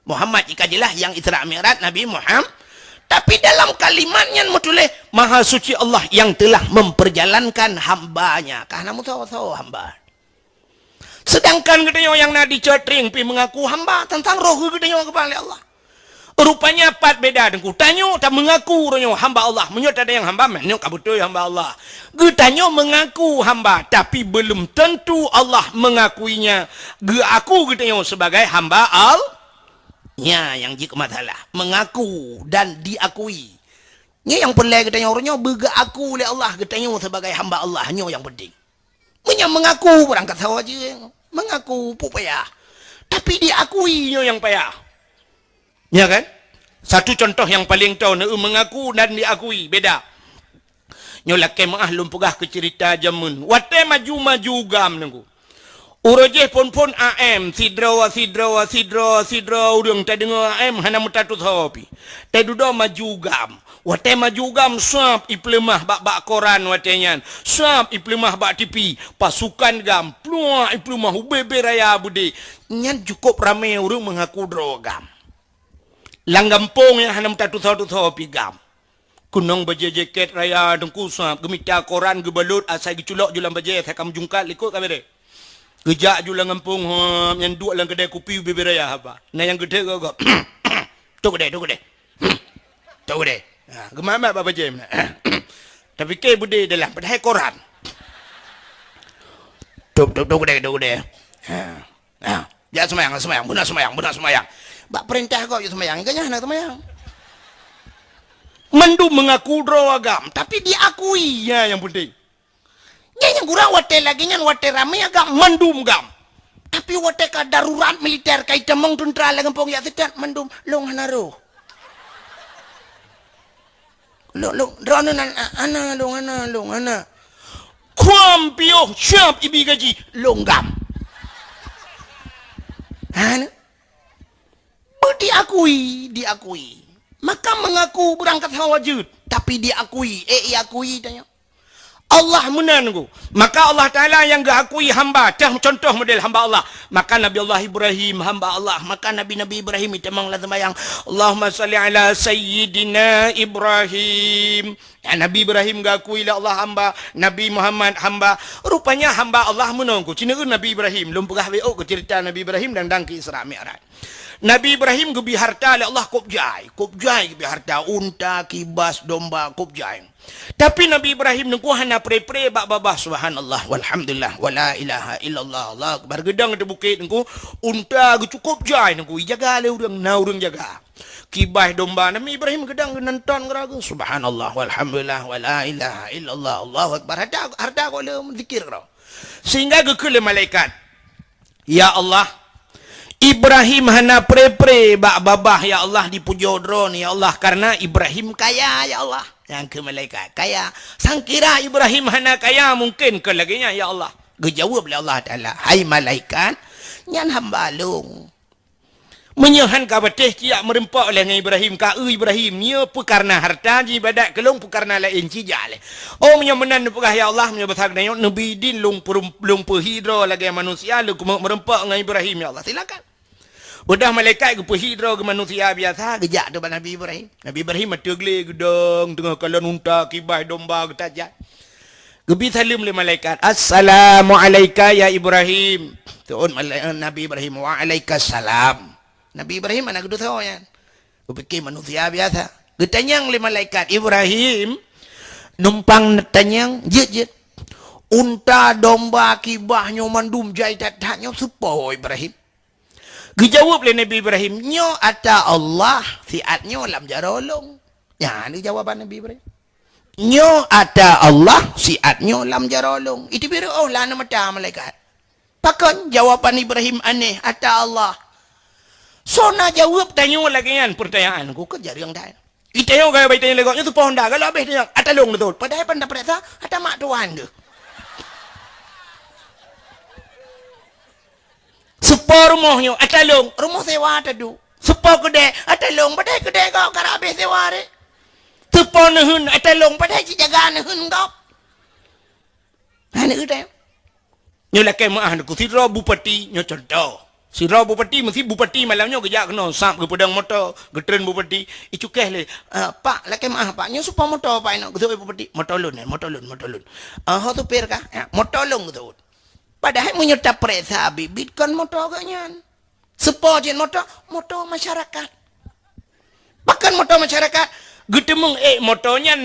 Muhammad jika jelas yang Isra Mi'raj Nabi Muhammad. Tapi dalam kalimatnya menulis Maha suci Allah yang telah memperjalankan hambanya. Karena tahu hamba. Sedangkan katanya yang nadi cetring pi mengaku hamba tentang roh katanya kepada Allah. Rupanya pat beda dengan kutanyo tak mengaku ronyo hamba Allah. Menyo tak ada yang hamba menyo kabutoy hamba Allah. Gutanyo mengaku hamba tapi belum tentu Allah mengakuinya. Ge aku gutanyo sebagai hamba Allah. Nya yang jika masalah mengaku dan diakui. Nya yang pelai gutanyo ronyo bega aku oleh Allah gutanyo sebagai hamba Allah nyo yang penting. Menyo mengaku berangkat sawa je. Mengaku payah. Tapi diakui nyo yang payah. Ya kan? Satu contoh yang paling tahu mengaku dan diakui beda. Nyolake maah lum pegah ke cerita jamun. Wate maju-maju gam nunggu. Urojeh pon-pon AM sidra urang ta dengar AM hana mutatu thopi. Ta dudo maju gam. Wate maju gam suap iplemah bak koran watenyan. Suap iplemah bak TV. Pasukan gam plua iplemah ubebe raya bude. Nyan cukup ramai urang mengaku drogam. Langgampong yang hanam tatu pigam. Kunong baje jaket raya dengku sap gemita koran gebalut asai geculok julang baje sakam jungkat likut kamere. Gejak julang ngampung yang dua lang kedai kopi bebe raya apa. Nah yang gede kok. Tu gede. Tu gede. Gemama apa baje mana. Tapi ke bude dalam padahal koran. Tu gede. Ya semayang, benar semayang. Bak perintah kau ya semayang, ikanya nak semayang. Mandu mengaku agam, tapi diakui ya yang penting. Yang kurang wate lagi nyan wate ramai agam mandum gam. Tapi wate ka darurat militer kai temong tentara lagampong ya sedat mandum long hanaro. Long drone ana. Kuam pio siap ibi gaji longgam. Hana diakui. Maka mengaku berangkat hawajud. Tapi diakui. Iakui tanya. Allah menangu. Maka Allah Ta'ala yang diakui hamba. Contoh model hamba Allah. Maka Nabi Allah Ibrahim hamba Allah. Maka Nabi Ibrahim itu memang lazim yang Allahumma salli ala Sayyidina Ibrahim. Ya, Nabi Ibrahim diakui oleh Allah hamba. Nabi Muhammad hamba. Rupanya hamba Allah menunggu. Cina Nabi Ibrahim. Belum pegah WO ke cerita Nabi Ibrahim dan ke Isra Mi'raj. Nabi Ibrahim gebi harta oleh Allah kopjai gebi harta unta, kibas, domba, kopjai. Tapi Nabi Ibrahim nunggu hana pre-pre bak babah subhanallah walhamdulillah wala ilaha illallah Allah akbar gedang di bukit nunggu unta ge cukup jai nunggu jaga le urang jaga. Kibas domba Nabi Ibrahim gedang nonton geraga subhanallah walhamdulillah wala ilaha illallah Allah akbar harta ko le zikir kau. Sehingga ge ke malaikat. Ya Allah Ibrahim hana pre-pre bak babah ya Allah dipujo drone ya Allah karena Ibrahim kaya ya Allah yang ke malaikat kaya sangkira Ibrahim hana kaya mungkin ke laginya ya Allah gejawab oleh Allah Ta'ala hai malaikat nyan hamba long menyahan ka beteh kiak merempak oleh Ibrahim ka Ibrahim nya pu karena harta ji badak kelong pu karena lain ci jale oh menyemenan pegah ya Allah nya besar nayo nabi din long perhidro lagi manusia lu merempak dengan Ibrahim ya Allah silakan. Udah malaikat ke perhidro ke manusia biasa gejak tu Nabi Ibrahim. Nabi Ibrahim tegle gedong tengah kalan unta kibas domba getajat. Gebi salim le malaikat. Assalamualaikum ya Ibrahim. Tuan Nabi Ibrahim wa alaikassalam. Nabi Ibrahim anak kedua tahu ya. Kupikir manusia biasa. Getanyang le malaikat Ibrahim numpang netanyang jet. Unta domba kibah nyo mandum jai tatanya supo Ibrahim. Dijawab oleh Nabi Ibrahim, nyo ata Allah siatnyo lam jarolong. Ya, ini jawaban Nabi Ibrahim. Nyo ata Allah siatnyo lam jarolong. Itu biru oh lah nama ta malaikat. Pakon jawaban Ibrahim aneh ata Allah. Sona jawab tanyo lagi kan pertanyaan ku ke jari yang dah. Itu yang gaya baitanya legoknya tu pohon dah kalau habis dia atalong betul. Padahal pandai perasa ada mak tuan ke. Sepor rumahnya, atalong, rumah sewa tadu. Sepor kedai, atalong, padahal kedai kau karabe sewa re. Sepor nehun, atalong, padahal si jaga nehun kau. Hanya kedai. Nyolah kemah aku si bupati, nyo contoh. Si bupati, mesti bupati malamnya kerja kena sap ke pedang motor, getren bupati. Itu keh le, Pak, lah kemah Pak, nyo supaya motor Pak nak, betul bupati, motor lun. Hau tu per kah? Motor lun betul. Padahal menyerta peresa bibit kan motor ganyan. Sepo je motor masyarakat. Bahkan motor masyarakat getemung motornya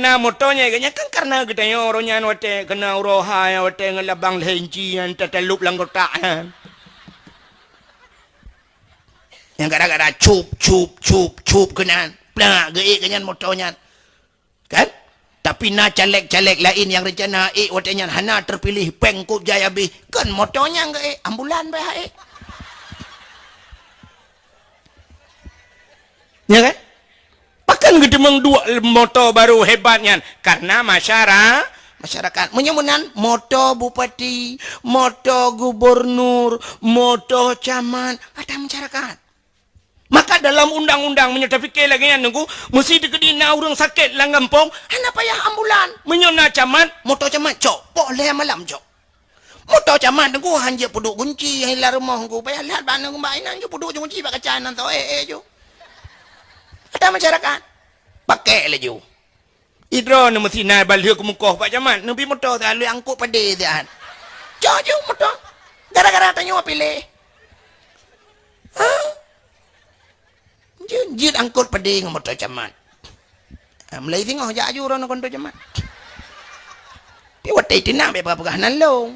ganyan kan karena getanya orangnya wate kena uroha ya wate ngelabang lenci yang tatalup lang kotaan. Yang gara-gara cup kenan. Plang ganyan motornya. Kan? Tapi caleg-caleg lain yang rencana watenya hana terpilih pengkup jaya bi kan motornya enggak ambulan bah ya kan? Bahkan gedemeng dua motor baru hebatnya karena masyarakat menyemunan motor bupati, motor gubernur, motor camat ada masyarakat. Maka dalam undang-undang menyerta fikir lagi yang nunggu mesti dikedina orang sakit lang gampong hana payah ambulan menyona camat motor camat cok boleh malam cok motor camat nunggu hanja puduk kunci hilang rumah nunggu payah lihat bana nunggu mainan jo puduk kunci bak kacanan tau jo ada masyarakat pakai le jo idro nu mesti na balik ke muka pak camat nabi motor lalu angkut pada dia cok jo motor gara-gara tanya pilih jid angkut pada dengan motor camat. Mulai tengok jaju orang nak motor camat. Dia watai tenang berapa nalong.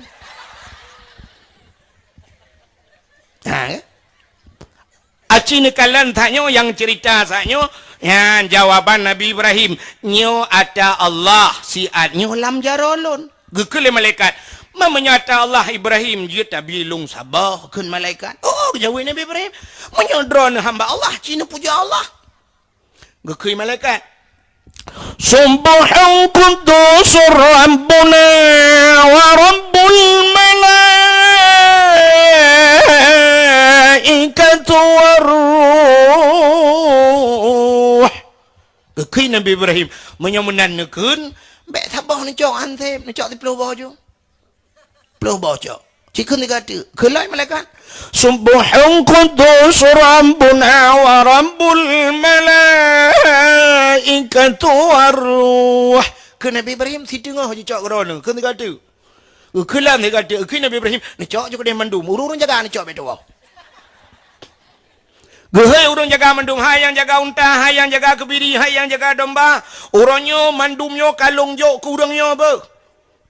Aci nekalan tanya yang cerita sanyo yang jawaban Nabi Ibrahim nyo ada Allah siat nyo lam jarolon. Gekele malaikat menyata Allah Ibrahim dia tabilung sabah kun malaikat. Oh jawab Nabi Ibrahim menyodron hamba Allah cina puja Allah. Gekui malaikat. Subhan qudus rabbuna wa rabbul malaikatu waruh. Gekui Nabi Ibrahim menyamunan nekun bek sabah ni cok antep ni cok di pulau bawah jo. Pulau bawah jika ni kata kelai malaikat subhan qudus rabbuna wa rabbul malaikatu waruh ke Nabi Ibrahim si tengah je cak kerana ke ni kata kelam ni kata ke Nabi Ibrahim ni cak je kedai mandum urung jaga ni cak betul Gehai urang jaga mandum, hai yang jaga unta, hai yang jaga kebiri, hai yang jaga domba. Orangnya mandumnya kalung jo ke urangnya apa?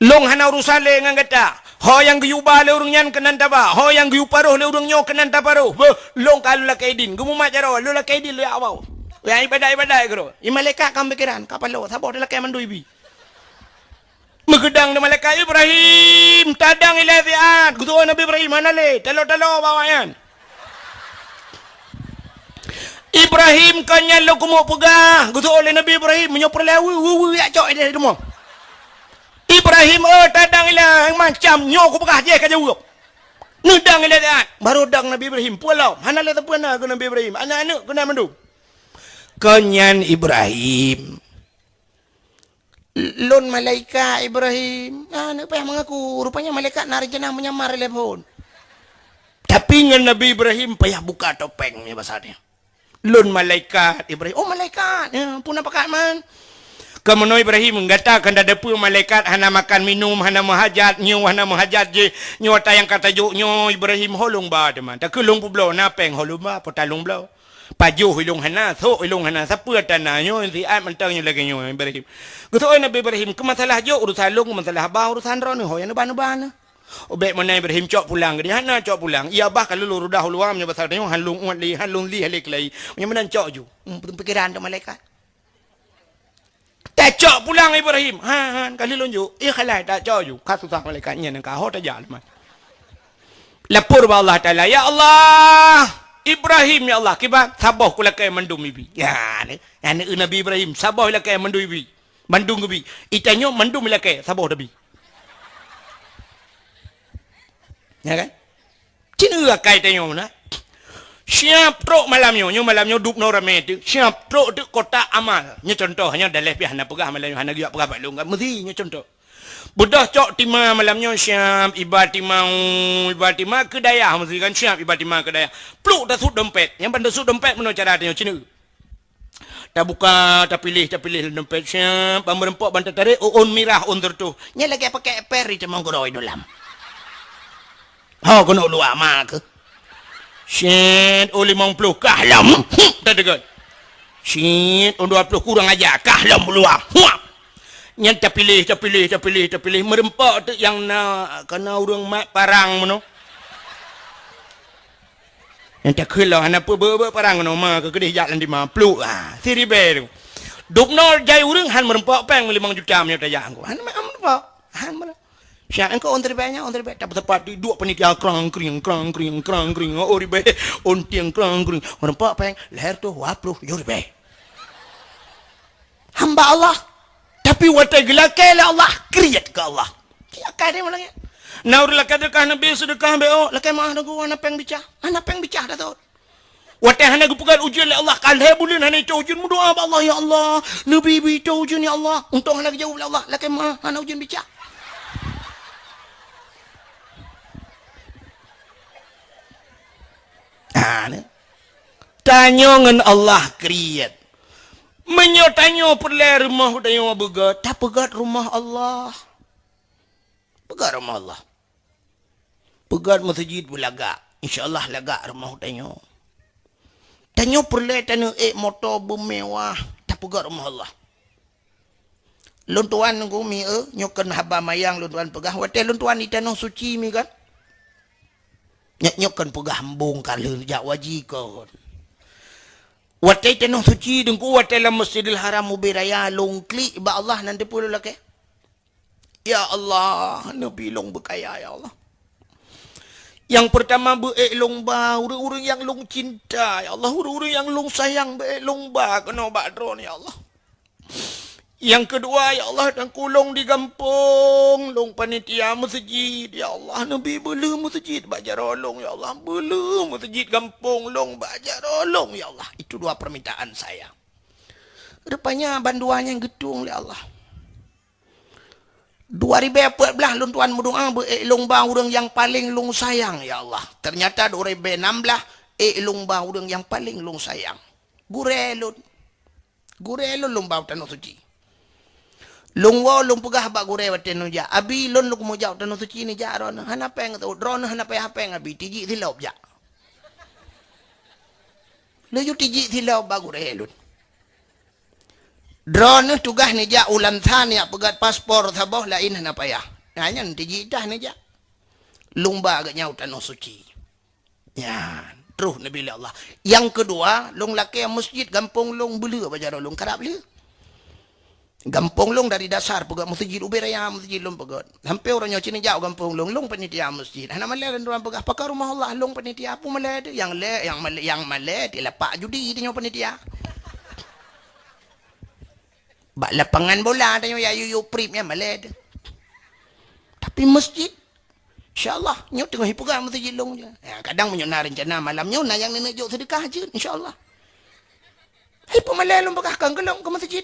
Long hana urusan le ngan kata. Ho yang guyuba le urangnya kenan taba. Ho yang guyuparuh le urangnya kenan taparuh. Long kalau la kaidin, gumu macaro, lu la kaidin lu awau. Ya ibadah kero. I malaikat kam pikiran, kapan lo sabo de la kay mandu ibi. Megedang de malaikat Ibrahim, tadang ilaziat. Gutu Nabi Ibrahim mana le? Talo bawayan. Ibrahim kanya lo kumo pegah gutu oleh Nabi Ibrahim menyoperlewi ya cok dia demo Ibrahim tadang ila macam nyo ku pegah je ka jauh nudang ila baru dang Nabi Ibrahim pulau hana le tapana ke Nabi Ibrahim anak-anak kena mandu kanyan Ibrahim lon malaikat Ibrahim anak payah mengaku rupanya malaikat narjana menyamar telepon tapi dengan Nabi Ibrahim payah buka topengnya bahasanya lun malaikat Ibrahim. Oh malaikat. Ya, pun apa kat man? Kemudian Ibrahim mengatakan ada pun malaikat hana makan minum hana mahajat nyu hana mahajat je nyu tayang kata juk nyu Ibrahim holong ba teman. Tak kelong publo na peng holong ba potalong blau. Paju hilung hana so hilung hana siapa tanah nyu si ai mentang nyu lagi nyu Ibrahim. Gutoi Nabi Ibrahim ke masalah juk urusan long masalah ba urusan ron ho yang ban-ban. Obek mana Ibrahim cok pulang ke dia hana cok pulang ia bah kalau lu dah luar punya pasal dia halung uat li halung li halik lai yang mana cok ju pikiran tu malaikat tak cok pulang Ibrahim kali lunjuk ia khalai tak cok ju ka susah malaikatnya nang ka ho ta ja man lapor ba Allah taala ya Allah Ibrahim ya Allah kiba sabah kula kay mandum ibi ya ni Nabi Ibrahim sabah la kay mandum ibi mandung ibi itanyo mandum la kay sabah dabi ya kan? Cina kai tanya mana? Siap truk malamnya duk no rame tu. Siap truk tu kota amal. Nya contoh hanya dalam pihak hana pegah malamnya hana giak pegah balung kan mesti nya contoh. Budah cok tima malamnya siap ibatima ke daya mesti kan siap ibatima ke daya. Pluk dah sud dompet. Yang pandai sud dompet mana cara tanya Cina? Tak buka, tak pilih dompet siap. Pemberempok bantu tarik on mirah on tertu. Nya lagi pakai peri cemang goroi dalam. Ha kena luar mak ke. Shit, 50 kahlam. Tak dengar. Shit, 20 kurang aja kahlam luar. Nyata pilih merempak tu yang nak kena orang mak parang mano. Yang tak kelah anak apa parang mano mak ke kedih jalan di mapluk ah. Siri ber. Dukno jai urang han merempak peng 5 juta nya daya aku. Han merempak. Han mana? Siap engkau on terbaiknya dapat tepat di dua penitia krang kring oh ribe on tiang krang kring merempak peng leher tu 20 yo ribe. Hamba Allah tapi watai gelake Allah create ke Allah. Ya kade malangnya. Naur lakadakah nabi sedekah beo lakai mah dagu anak peng bicah dah tu. Watai hana gupukan ujian le Allah kalhe bulan hana ujian mu doa Allah ya Allah nabi bi ujian ya Allah untung hana jawab le Allah lakai mah hana ujian bicah. Tanya ngan Allah create. Menyo tanya perle rumah tanya begat, tak pegat rumah Allah. Pegat rumah Allah. Pegat masjid bulaga. Insya-Allah laga rumah tanya. Tanya perle tanya motor bermewah, tak pegat rumah Allah. Luntuan ngku mi nyokan haba mayang luntuan pegah. Wate luntuan di tanah suci mi kan. Nyokan pegah bongkar jak waji kon. Watai tanah suci dengku watai dalam Masjidil Haram ubiraya longkli ba Allah nanti puluh laki. Ya Allah, nabi long berkaya ya Allah. Yang pertama long ba urang yang long cinta ya Allah, urang yang long sayang long ba kena ba drone ya Allah. Yang kedua ya Allah dan kulong di kampung long panitia masjid ya Allah nabi belum masjid baca rolong ya Allah belum masjid kampung long baca rolong ya Allah itu dua permintaan saya. Rupanya banduannya gedung ya Allah 2014 luntuan mudoa long ba urang yang paling long sayang ya Allah ternyata 2016 long ba urang yang paling long sayang gurelun long ba tanah suci. Lungwo lung pegah bak gure waten ja abi lon luk mo jaw tanu suci ni ja ron hana peng tu dron hana pe hapeng abi tiji thilop ja le yu tiji thilop bak gure lun dron tugah ni ja ulan than ya pegat paspor saboh lain hana payah hanya tiji dah ni ja lungba ga nyau tanu suci ya terus nabi Allah. Yang kedua lung laki masjid kampung lung belu baca lung karap le Gampong long dari dasar pegat masjid ubiraya masjid long pegat. Hampir orangnya cini jauh gampong long panitia masjid. Hana malai dan orang pegat pakar rumah Allah long panitia apa malai yang malai dilapak judi dia panitia. Bak lapangan bola tanya ya yu pripnya malai. Tapi masjid insya-Allah nyok tengah hipuga masjid long je. Ya, kadang menyona rencana malam nyona yang nenek jok sedekah je insya-Allah. Hipu malai long pegat kan kelong ke masjid.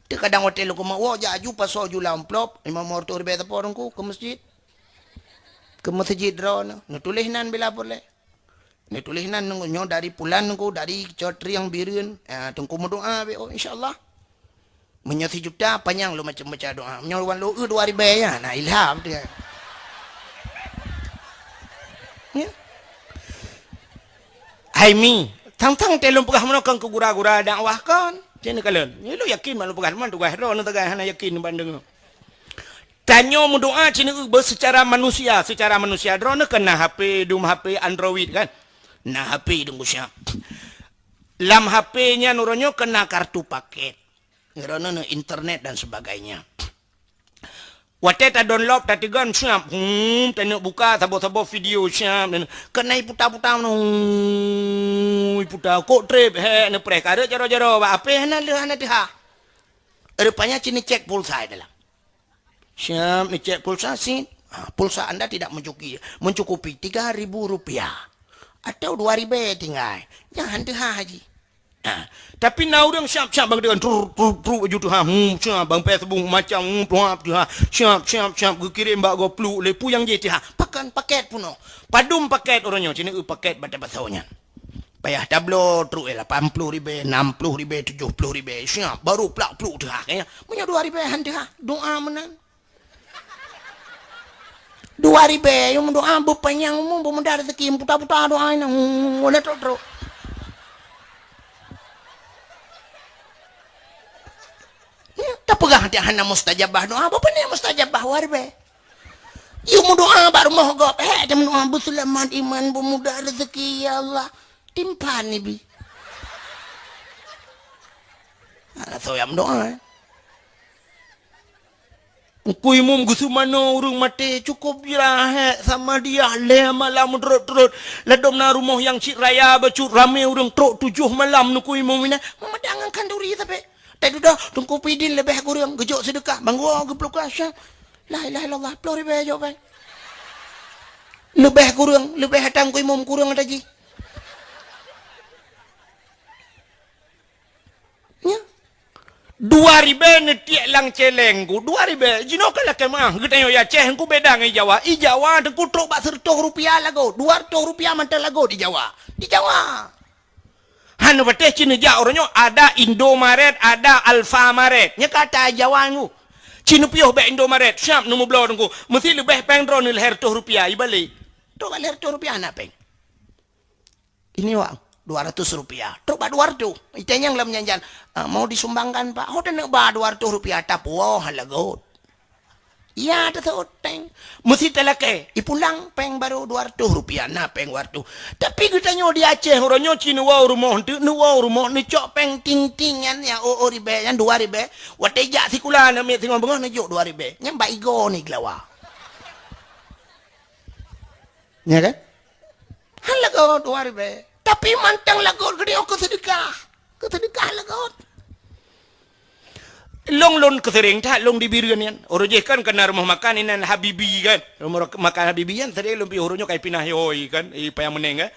Dia kadang hotel ko mau jaju paso ju lamplop imam mortor be tapor ko ke masjid drone no tulisnan bila boleh ni tulisnan nyo dari pulan ko dari cotri yang bireun tungku doa be insyaallah menyati juta panjang lo macam-macam doa nyawan lo 2000 ya nah ilham dia ya Haimi tang-tang telung pegah menokang ke gura-gura dakwah kan Jangan kalian, ni lu yakin malu pegang man tugas ro nak hana yakin bandeng. Tanyo mendoa cina secara manusia drone kena HP dum HP Android kan. Nah HP dum sia. Lam HP-nya nuronyo kena kartu paket. Ngerono internet dan sebagainya. Wate ta download ta tigan siap. Tanya buka sabo-sabo video siap. Kena putar-putar putar kok trip he ne perkara jaro-jaro ba apa hana dia. Rupanya cini cek pulsa dalam. Siap ni cek pulsa sih. Pulsa Anda tidak mencukupi 3.000 rupiah atau 2.000 tinggal. Jangan deh haji. Tapi now orang siap-siap bang dengan tru jutu siap bang Facebook macam siap kirim bak go plu lepu yang je pakan paket puno padum paket orangnya cini paket pada pasaunya payah tablo tru 80.000 60.000 70.000 siap baru plak plu dah kayaknya punya 2.000 han dah doa menang 2000 yung doa bupanyang mo bumundar rezeki puta-puta doa nang wala tro. Tapagah tiahan na mustajabah doa apa ni mustajabah warbe. Yung doa baru mau gop jam doa busulaman iman bumudar rezeki ya Allah timpan ni bi. So yang doa. Kui mum gusu mano urung mati cukup jirahe sama dia le malam terut ledom na rumah yang cik raya bacut rame urung truk 7 malam nu kui mum ina memedangan kanduri tapi tadi dah tungku pidin lebih kurang gejok sedekah banggu geblok asya la ilaha illallah pelori be jawaban lebih kurang lebih hatang kui mum kurang tadi nya 2000 netiak lang celengku 2000 jino kala kemah gedayo ya ceh ku beda ngai Jawa i Jawa ku truk bak 100 rupiah lago 200 rupiah mantel lago di Jawa hanu pateh cina ja oronyo ada Indomaret ada Alfamaret nya kata Jawa nu cina piuh be Indomaret siap nu mublo ku mesti lebih peng dron leher 100 rupiah i balik tu leher 100 rupiah nak peng ini wang 200 rupiah. Truk ba 200. Itanya yang lam nyanjan. Mau disumbangkan pak. Ho nak ba 200 rupiah. Tapu halagot. Ya ada teng. Mesti telake. Ipulang peng baru 200 rupiah. Nah peng wartu. Tapi kita nyo di Aceh. Orangnya cina wow rumah. Nuwau rumah. Ni cok peng ting-tingan. Yang ribe. Yang 2 ribe. Watejak sikula. Namanya tinggal bengah. Ni cok 2 ribe. Yang ba igo ni gelawa. Ya kan? Halagot 2 ribe. Tapi mantang lagot gede ke sedekah lagot long kesering tak long di birian yan oroje kan kena rumah makan inan habibi kan rumah makan habibi yan tadi lumpi horonya kai pinah yoi kan payang meneng kan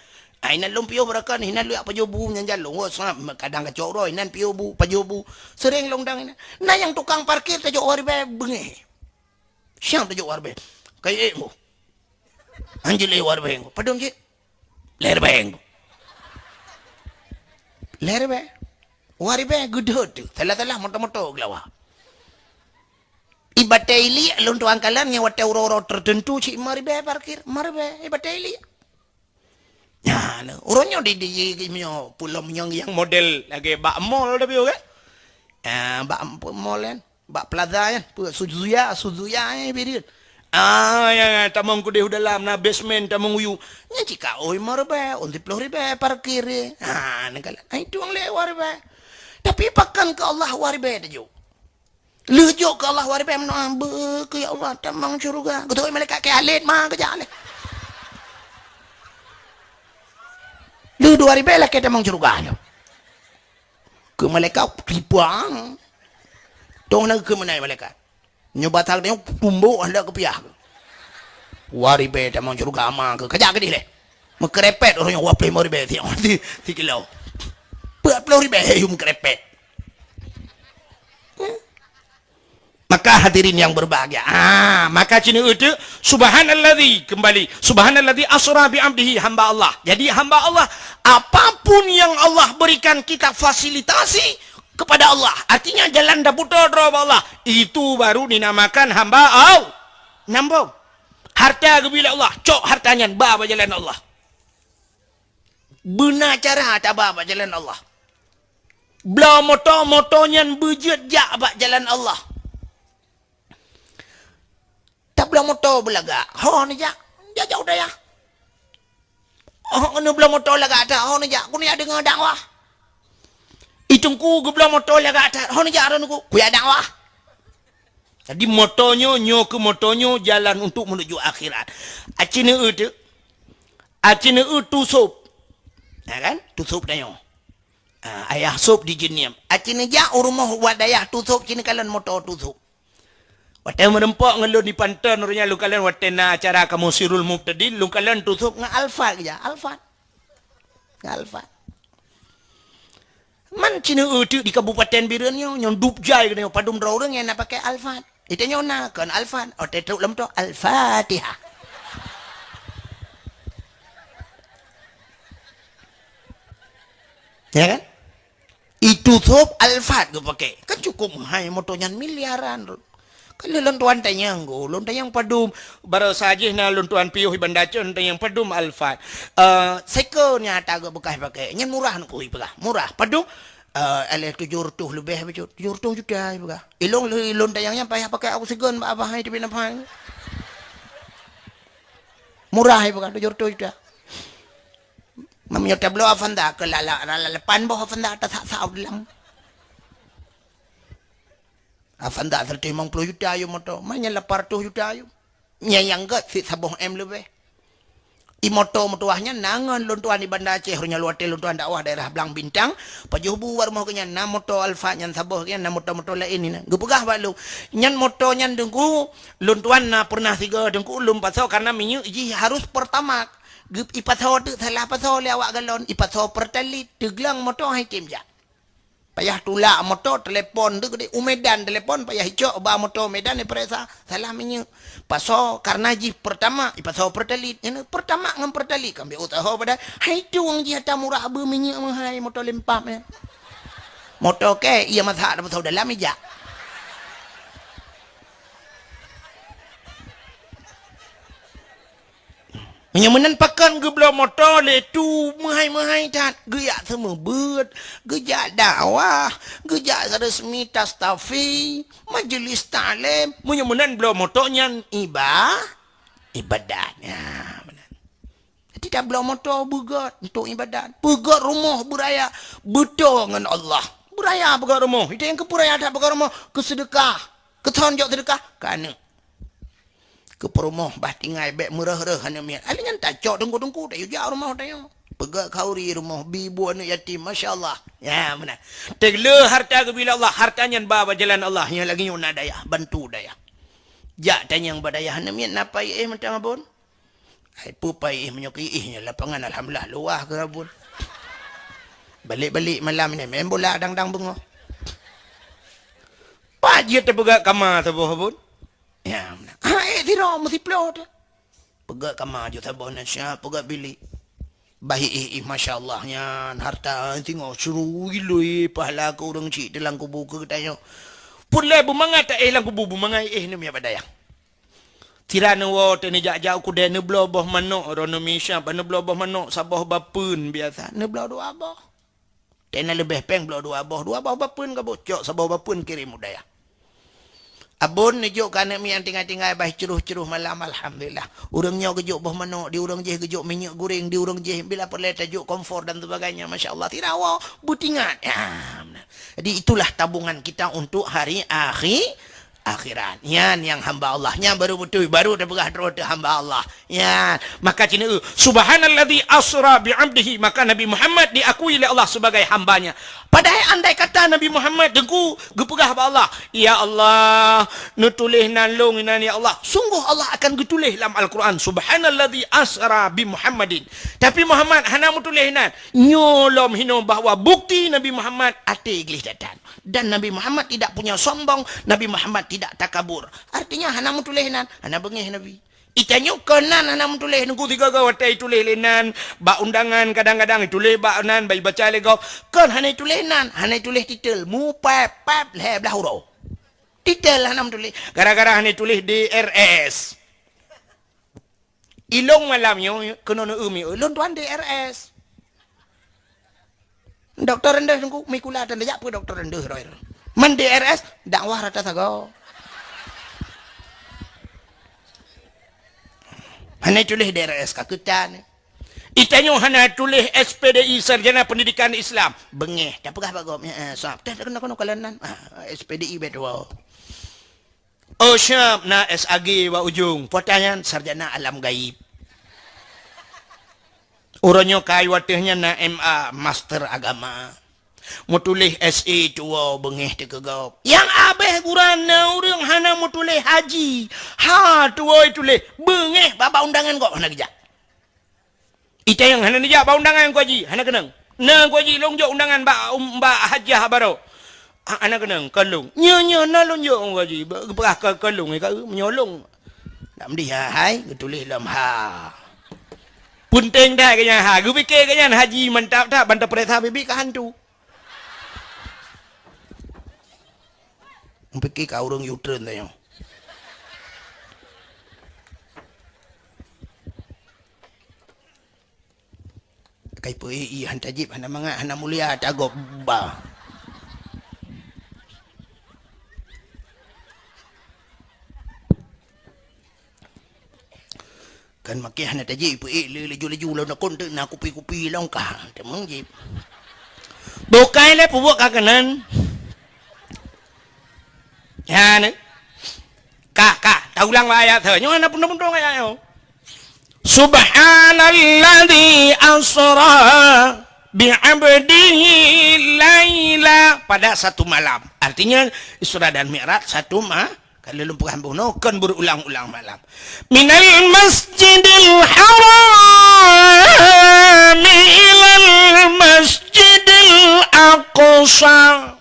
inan lumpi berakan inan lu apa jobu nyanjal long kadang kacok roy inan piobu pajobu sering long dang inan nah yang tukang parkir tajuk warbe bengeh siang tajuk warbe kayak mo anjile warbe padong je ler beng lerbe waribe gudhut telah moto-moto glawa ibataili luntu angkalan yang wate uro tertentu ci maribe parkir maribe ibataili ya uronyo di mio pulau yang model lagi bak mall dah bio kan bak mall kan bak plaza kan Suzuya birin ya tamang ku deh dalam na basement tamang uyu nya cika oi marbe on 10 ribu parkir nengkalan itu ang lewar be tapi pakan ke Allah warbe dejo lejo ke Allah warbe menambe ke ya Allah tamang surga gotoi malaikat ke alit mah ke jale lu 2000 lah ke tamang surga ke malaikat tipuang tong nak ke mana malaikat nyobatak dia tumbuh anda ke piah waribe tamang surga ama ke kajak ke dile mekrepet orangnya waplay waribe ti kilo 40 ribu yung krepet maka hadirin yang berbahagia maka cini itu subhanalladzi kembali subhanalladzi asra bi abdihi hamba Allah jadi hamba Allah apapun yang Allah berikan kita fasilitasi kepada Allah artinya jalan daputor Allah itu baru dinamakan hamba Allah nambung harta bila Allah cok hartanya baba jalan Allah benar cara tak baba jalan Allah bela motonya bejut jak bak jalan Allah tak bela motor belaga ho ni jak dia jauh dah ya oh ni bela motor laga ada ho ni jak ku ni ada dengar dakwah itungku gebla motor laga ada ho ni jak anu ku ya dakwah jadi motonya nyo ke motonya jalan untuk menuju akhirat acine tusuk ya kan tusuk dayo ayah sup di jeniam acine ja rumah wadayah tusuk cine kalian motor tusuk wate merempok ngelun di pantan orangnya lu kalian wate na acara kamu sirul mubtadi lu kalian tusuk nga alfa ya alfa man cine di kabupaten Birenyo nyon dupjai kene padum draureng yang nak pakai alfa itu nyona kan alfa ote truk lem to al-fatihah ya kan itu top alfat gue pakai kan cukup hai motonya miliaran Kalau lontuan tayang go, lontayang padum baru saja na lontuan piuh bandacon tayang padum alfat. Seko nya tago bekas pakai. Nyan murah nak kui pegah. Murah. Padum ale 700 lebih betul. 700 juta pegah. Ilong lontayangnya payah pakai aku segon apa hai tapi apa. Murah pegah 700 juta. Mamnya tablo afanda ke lala lepan boh afanda atas sa ulang. Afanda 30 juta ayo moto. Manya 800 juta ayo. Nyayang gat si saboh lebih. Imoto motoahnya nangan lontuan di Banda Aceh runya luar lontuan dakwah daerah Belang Bintang. Pajuh buar mau kenya na moto alfa nyan saboh kenya na moto lain ni na. Gepegah balu. Nyan moto nyan dengku lontuan na pernah tiga dengku ulum pasau karena minyu ji harus pertama. Gep ipasau tu salah pasau le awak galon ipasau pertali teglang moto hai kimja. Payah tulak motor telepon tu gede umedan telepon payah hicok ba motor medan ni peresa salah minyak paso karena ji pertama ipaso pertalit ini pertama ngam pertalit kami utaho pada hai tu wang ji hata murah be minyak mahai motor lempap ya motor ke ia mazhab ada pasau dalam ija Menyemenan pakan ge bela motor le tu mahai tat geyak semua bet gejak dakwah gejak resmi tastafi majlis talim menyemenan bela motornya ibadatnya benar tidak bela motor begat untuk ibadat begat rumah beraya betul dengan Allah beraya begat rumah itu yang kepuraya ada begat rumah kesedekah ketonjok sedekah kana ke perumah bah tinggal bek murah-murah hanya mian alingan tak cok dengku-dengku tak jauh rumah tayo pegak kauri rumah bibu anak yatim masya-Allah ya benar tegle harta ke bila Allah hartanya bawa jalan Allah yang lagi nyuna daya bantu daya jak tanya yang badaya hanya mian napai macam abon ai pupai menyoki nya lapangan alhamdulillah luah ke abon balik-balik malam ni main bola dang-dang bengoh pajit terpegak kamar tu abon ya benar tidak mesti pelot pegak kamar je sabon nasya pegak bilik baik masya Allah nya harta tengok suruh gilo pahala ke orang cik dalam kubur ke tanya pulai bumangat tak lang kubur bumangai ni mi badaya tirana wo teni jak-jak ku de ne bloboh manok rono misya pa ne bloboh manok sabah bapun biasa ne blo dua abah tena lebih peng blo dua abah bapun ka bocok sabah bapun kirim budaya abon nejuk kana mi yang tinggal-tinggal bah ceruh-ceruh malam alhamdulillah. Urangnya gejuk bah manok, di urang je gejuk minyak goreng, di urang je bila perlu tajuk komfor dan sebagainya. Masya-Allah tirawa butingan. Ya, benar. Jadi itulah tabungan kita untuk hari akhirat. Yan yang hamba Allah. Yan baru betul baru dah berah terus hamba Allah. Yan. Maka cina subhanalladzi asra bi 'abdihi maka Nabi Muhammad diakui oleh Allah sebagai hambanya. Padahal andai kata Nabi Muhammad dengku gepegah ba Allah, ya Allah, nutulih nalung nan ya Allah. Sungguh Allah akan getulih dalam Al-Quran subhanalladzi asra bi Muhammadin. Tapi Muhammad hana mutulih nan nyolom hino bahawa bukti Nabi Muhammad ate iglis datan. Dan Nabi Muhammad tidak punya sombong, Nabi Muhammad tidak takabur. Artinya hana mutulih nan, hana bengih Nabi. Itanyo kenan hana mutulih nunggu tiga gawatai tulis lenan ba undangan kadang-kadang tulis ba nan bai baca lego kan hana tulis nan hana tulis titel mu pap le belah huruf titel hana tulis gara-gara hana tulis DRS ilong malamnya kena umi ulun tuan DRS doktor rendah nunggu mikula dan jak apa doktor rendah roy man DRS dakwah rata sago hana tulis DRS kakutan itanyo hana tulis SPDI Sarjana Pendidikan Islam bengeh tak pegah bagom sap dah kena kalanan SPDI betul oh syap na SAG wa ujung pertanyaan sarjana alam gaib uronyo kai watehnya na MA master agama mau tulis SE tua bengeh tekegau yang abeh gurana urang hana mau tulis haji ha tua tulis bengeh baba undangan kok hana gejak ita yang hana gejak ba undangan ko haji hana kenang na ko haji longjok undangan ba hajah baro hana kenang kalung nya na longjok ko haji berah ka kalung ka menyolong nak mdi hai tulis dalam ha punting dah kanya ha gu fikir kanya haji mantap tak bantap perintah bibi ka hantu fikir kau orang U-turn tanya. kai po han tajib hana manga hana mulia tagop ba kan makai hana tajib po leju la nakon na kupi long ka temang jib bukai le pubuak kakanan ya ne ka ta ulang ayat thơ nhưng mà nó ayat yo Subhanalladzi asra bi'abdihi laila pada satu malam. Artinya Isra dan Mi'raj satu kalau lumpuh hambuno kan berulang-ulang malam. Minal masjidil haram ilal masjidil aqsa.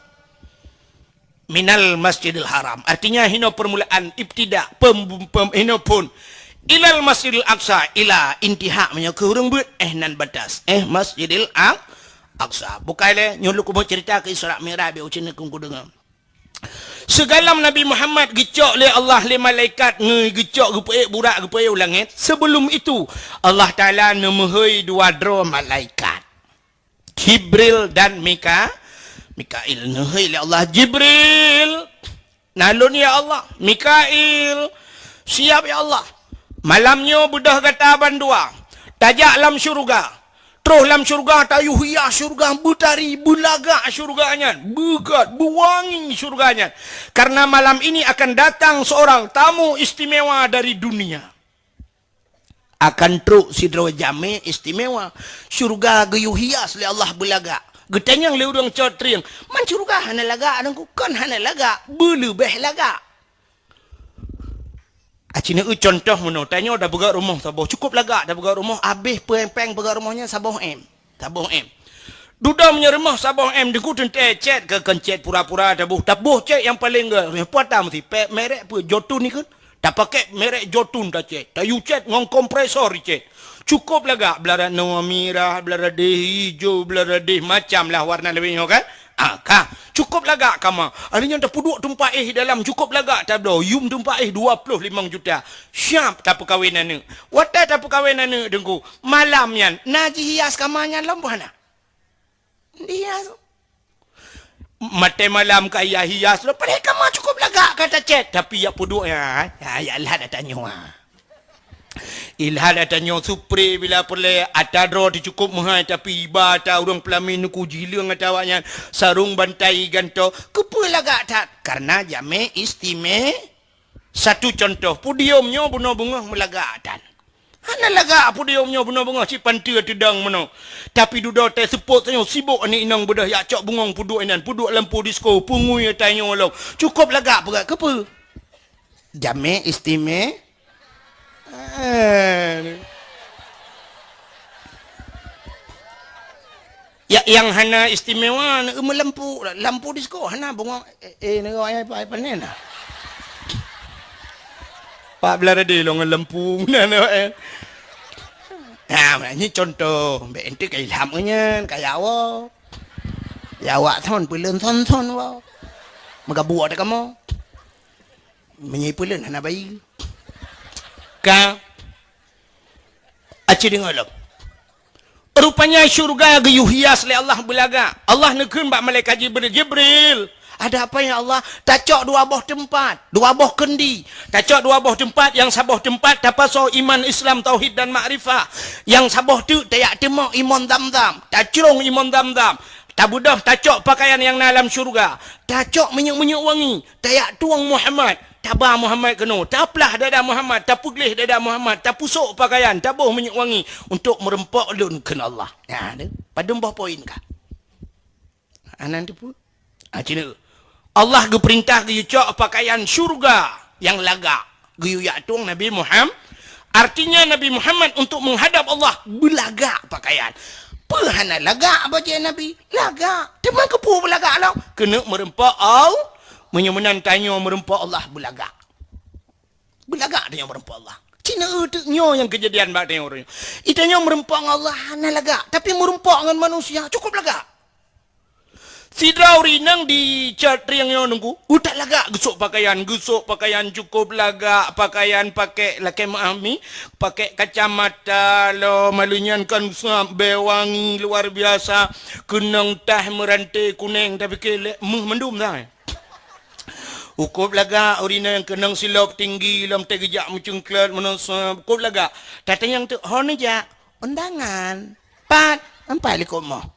Minal masjidil haram. Artinya hino permulaan ibtida hino pun ilal masjidil aqsa ila intiha nya ke urang beut nan batas masjidil aqsa bukaile nyulu ku mau cerita ke Isra Mi'raj be ucin ku dengar segalam Nabi Muhammad gecok le Allah le malaikat ngai gecok gepe burak gepe langit sebelum itu Allah Taala nemehoi dua dro malaikat Jibril dan Mikail nehoi le Allah Jibril nalun ya Allah Mikail siap ya Allah malamnya budah kata bandua tajak lam syurga terus lam syurga tayu hias syurga butari bulaga syurganya begat buwangi syurganya karena malam ini akan datang seorang tamu istimewa dari dunia akan truk sidro jame istimewa syurga gayu hias le Allah bulaga getanyang le urang cotring man syurga hana laga adangku kan hana laga belu beh laga Acina contoh meno tanya dah begat rumah saboh cukup lagak dah begat rumah habis peng begat rumahnya saboh m duda punya rumah saboh m deku tente chat ke kencet pura-pura tabuh chat yang paling ge puata mesti merek apa jotun ni kan tak pakai merek jotun dah chat tayu chat ngong kompresor chat cukup lagak belara no merah belara hijau belara macam lah warna lebih kan cukup lagak kama artinya dah puduk tumpah dalam cukup lagak tak do yum tumpah 25 juta siap tak perkahwinan ni wata tak perkahwinan ni dengku malam yan naji hias kamanya lampuhana hias mate malam kaya hias lo pada kama cukup lagak kata chat tapi ya puduk ya Allah dah tanya Ilhad atanya supre bila perle atadro dicukup mahal tapi iba ta urang pelamin ku jileung atawanya sarung bantai ganto kepula gak tak karena jame satu contoh pudiumnya bunuh bunga melagatan ana laga pudiumnya bunuh bunga si pantia tedang meno tapi duda teh sepot tanya sibuk ani inang bedah yak cok bungong puduk inan puduk lampu disko pungui tanya long cukup laga pegat kepe jame ya yang hana istimewa lampu disko hana bunga nego apa panena pak belara de long lampu nana ini contoh mbak ente kayak ilhamnya kayak awak thon pulen thon wow magabuat kamu menyipulen hana bayi ka aci dengar rupanya syurga gayu hias le Allah belaga Allah nekeun bak malaikat Jibril ada apa ya Allah tacok dua boh kendi tacok dua boh tempat yang saboh tempat tapaso iman Islam tauhid dan makrifah yang saboh tu tayak temo iman dam-dam tacrong iman dam-dam tabudah tacok pakaian yang dalam syurga tacok minyak-minyak wangi tayak tuang Muhammad tabah Muhammad kena taplah dada Muhammad tapuglih dada Muhammad tapusuk pakaian tabuh minyak wangi untuk merempak lun kena Allah ya ada pada mbah poin kah anan tipu cina Allah ge perintah ge cok pakaian syurga yang laga ge tuang Nabi Muhammad artinya Nabi Muhammad untuk menghadap Allah belaga pakaian perhana laga baca Nabi laga teman kepu belaga lah kena merempak Allah menyemenan tanya merempak Allah belaga tanya merempak Allah Cina itu yang kejadian bak tanya orang itanya merempak Allah hana laga tapi merempak dengan manusia cukup laga Si Drauri nang di catri yang nunggu. Udah laga gusuk pakaian cukup laga pakaian pakai laki mami, pakai kacamata lo malunyan kan bewangi luar biasa, kenang tah merantai kuning tapi ke mendum dah. Ukup laga orina yang kenang silap tinggi lam tegejak mencungklat menasa ukup laga. Tatang yang tu hon aja undangan. Pat ampai likut mo.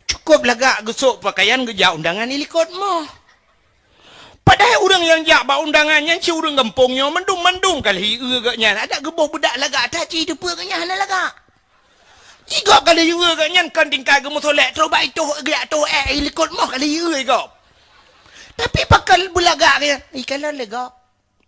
Cukup lagak gesuk pakaian geja undangan ilikot mo. Padahal orang yang jak ba undangannya si orang kampungnya mendung kali gaknya ada geboh budak lagak taci depa gaknya hana lagak. Jika kali gaknya kan tingkal gemo solek terbaik tu gak tu ilikot mo kali gak. Tapi pakal bulagak dia ikalah lagak.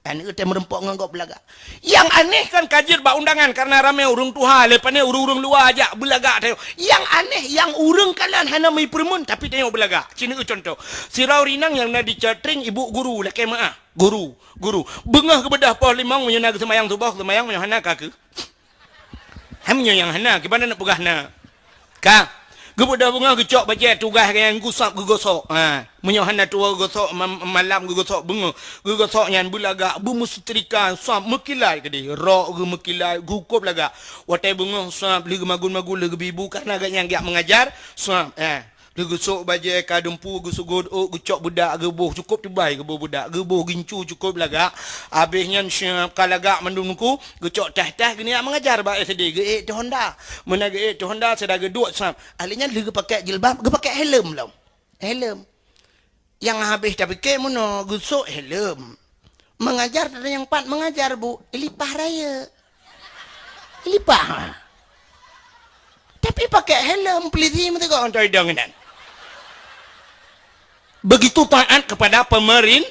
Kan kita merempok ngangkau belaga. Yang aneh kan kajir ba undangan karena ramai urung tuha lepane urung luar aja belaga tengok. Yang aneh yang urung kalian hana mai permun tapi tengok belaga. Cina contoh. Si Raurinang yang nak dicatring ibu guru laki maah. Guru. Bengah ke bedah pah limang menyana ke semayang subah semayang menyana kaki. Hamnya yang hana gimana nak pegah na. Ka gebudak bunga gecok baca tugas yang gosok. Menyohana tua gosok malam gosok bunga. Gosok yang bulaga bumustrika sam mekilai ke dia. Rok ge mekilai gukup laga. Watai bunga sam lagi magun lagi bibu karena agak yang mengajar sam gosok baca kadempu gosok godok gecok budak gebuh cukup tibai gebuh budak gebuh gincu cukup laga. Habisnya kalaga mendungku gecok tah gini mengajar ba SD ge tu Honda. Mana ge tu Honda sedang geduk sam. Ahlinya lagi pakai jilbab, ge pakai helm lah. Helm. Yang habis tapi ke mono gusuk helm. Mengajar ada yang pat mengajar bu, ilipah raya. Ilipah. Tapi pakai helm peliti mesti kau antai dengan. Begitu taat kepada pemerintah.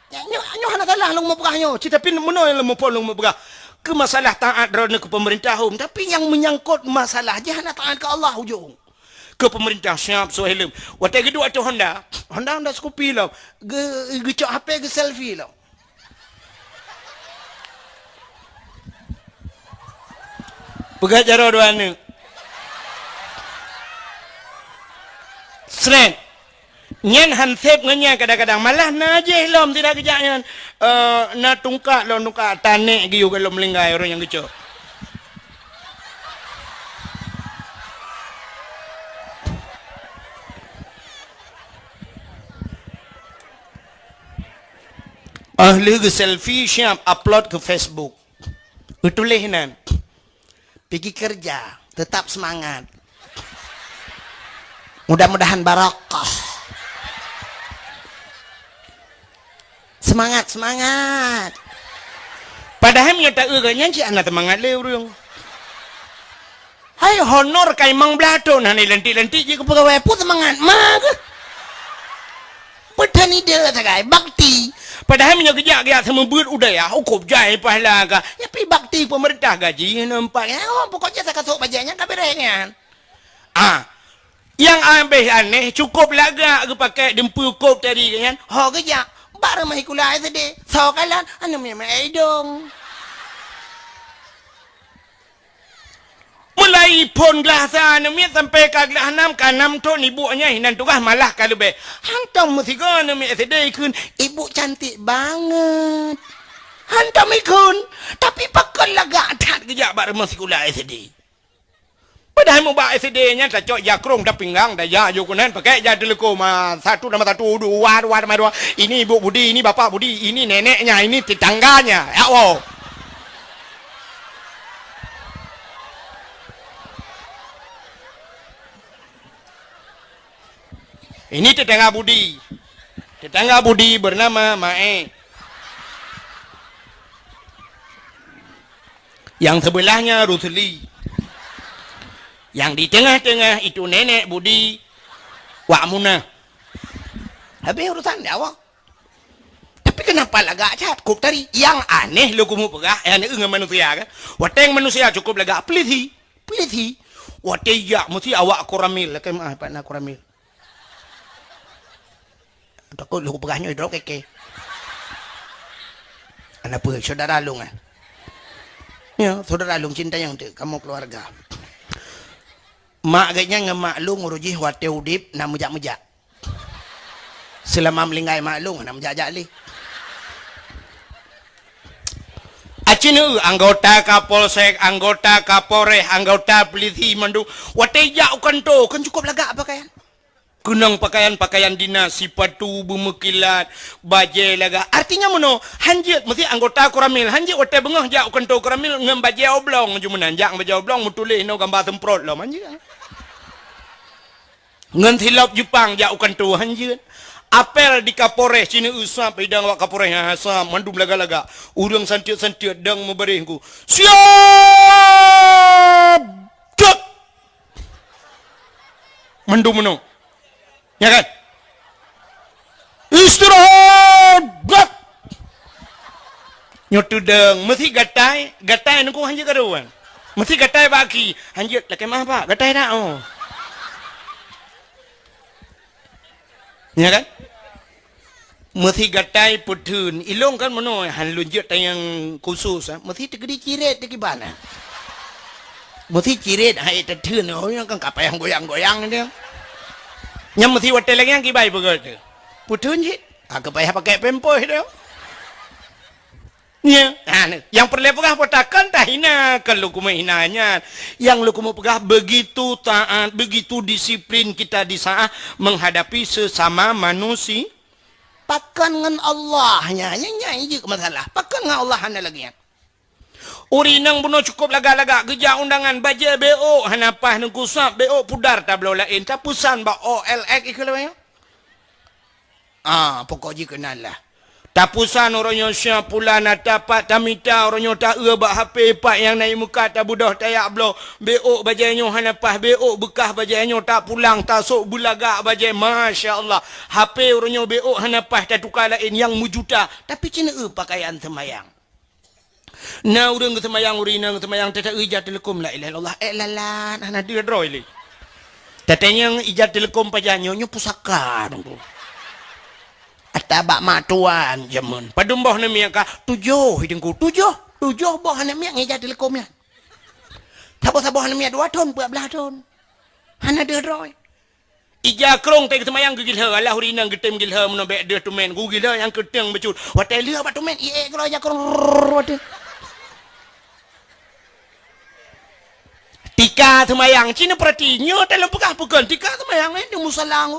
Nyo hana salah long mapegahnya. Tapi mono yang lemopol long mapegah. Ke masalah taat kerana ke pemerintah tapi yang menyangkut masalah je hana taat ke Allah hujung. Ke pemerintah siap so helm. Watai kedua tu Honda Scoopy lah. Gecok HP ke selfie lah. Pegat jaro dua ni. Sren. Nyen hansep ngenya kadang-kadang malah najih lom tidak kejaknya. Na tungkak lom tungkak tanek giu kalau melinggai orang yang gecok. Ahli ke selfie siap upload ke Facebook. Betulis nan. Pergi kerja, tetap semangat. Mudah-mudahan barakah. Semangat. Padahal nyata eganya si anak semangat le urang. Hai honor kai mang blato nah ni lenti-lenti je ke pegawai pun semangat mag. Petani dia sagai bakti. Padahal minyak kejak sama buat udah ya hukum jai pahala ka. Ya pi bakti pemerintah gaji nampak ya. Oh pokoknya saya kasuk bajaknya kaberenya. Yang aneh cukup laga ke pakai dempu kop tadi kan. Ho kejak bara mai kulai tadi. So kalan anu mai dong. Mulai pon gelasa anu sampai ke gelas 6 ka 6 ton ibunya hinan tugas malah kalau be. Hantam mesti kan mi SD kun ibu cantik banget. Hantam ikun tapi pakal laga tat kejak bara mesti kulai SD. Padahal mau bawa SD-nya tak cok jakrong dah pinggang dah ya jokunan pakai ja telekom satu nama satu dua ini ibu Budi ini bapak Budi ini neneknya ini tetangganya ya wow. Ini tetangga Budi bernama Mae. Yang sebelahnya Rusli. Yang di tengah-tengah itu nenek Budi Wak Munah. Habis urusan dia awak. Tapi kenapa lagak cat kop tadi? Yang aneh lu kumu pegah, aneh dengan manusia kan? Wateng manusia cukup lagak peliti. Wateng ya mesti awak koramil, kan apa nak koramil? Takut lu pegahnya hidrok keke. Anak apa? Saudara Alung Ya, saudara Alung cinta yang tu, kamu keluarga. mak gaknya ngemaklung uruji wate udip na mejak-mejak selama melinggai maklung na mejak-jak li Acinu anggota Kapolsek, anggota Kapolres, anggota polisi mandu. Watejak kanto kan cukup lagak pakaian. Kunang pakaian dinas, sipatu, bumekilat, baju laga. Artinya mono, hanjit mesti anggota koramil, hanjit wate bengah jak kanto koramil ngem baju oblong jumanan jak baju oblong mutulih no gambar semprot lo hanjit. Ngan hilap Jepang jak kanto hanjit. Apel di Kapolres cina usap bidang wak Kapolres asam mandum laga-laga urang santiut-santiut dang memberihku siap cek mandum menu ya kan istirahat gak nyotu dang mesti gatai nunggu hanjit karuan mesti gatai bagi hanjit laki mah pak gatai dah oh ya kan mesti gatai putun ilong kan mono han lunjut yang khusus mesti tegedi ciret tegi bana mesti ciret hai tetun oh yang kan kapa yang goyang-goyang dia nyam mesti hotel lagi yang kibai begitu putun je agak payah pakai pempoh dia ya yang perlu pegah potakan tak hina kalau kumu hinanya yang lu kumu pegah begitu taat begitu disiplin kita di saat menghadapi sesama manusia pakan dengan Allahnya nyanyi je masalah pakan dengan Allah hana lagi urinang bunuh cukup laga-laga geja undangan baja BO hanapah nengkusap BO pudar tablo lain tapusan ba OLX ikut lah pokok je kenal lah tapusan orangnya syah pula nak dapat tamita orangnya tak bak HP pak yang naik muka tak budah tayak bloh BO bajanya hanapah BO bekah bajanya tak pulang tak sok bulaga bajai Masya Allah HP orangnya BO hanapah tak tukar lain yang mujuta tapi cina pakaian semayang na urang ke semayang urina ke semayang tak ijat telekom la ilaha illallah lalan hana dia droi li tatanya ijat telekom pajanyo nyo pusaka dong Atabak matuan jamun. Padum boh na miya ka tujuh hidungku tujuh boh na miya ngejat telekomnya. Tabo na miya 2 ton 14 ton. Hana de roy. Ija krong te kemayang gigil ha Allah hurinang getem gil ha mun be de tumen gugil ha yang keteng becul. Hotel dia ba tumen ie kalau ja krong wate. Tika semayang cina perhatinya dalam pegah-pegan tika semayang ni musalang.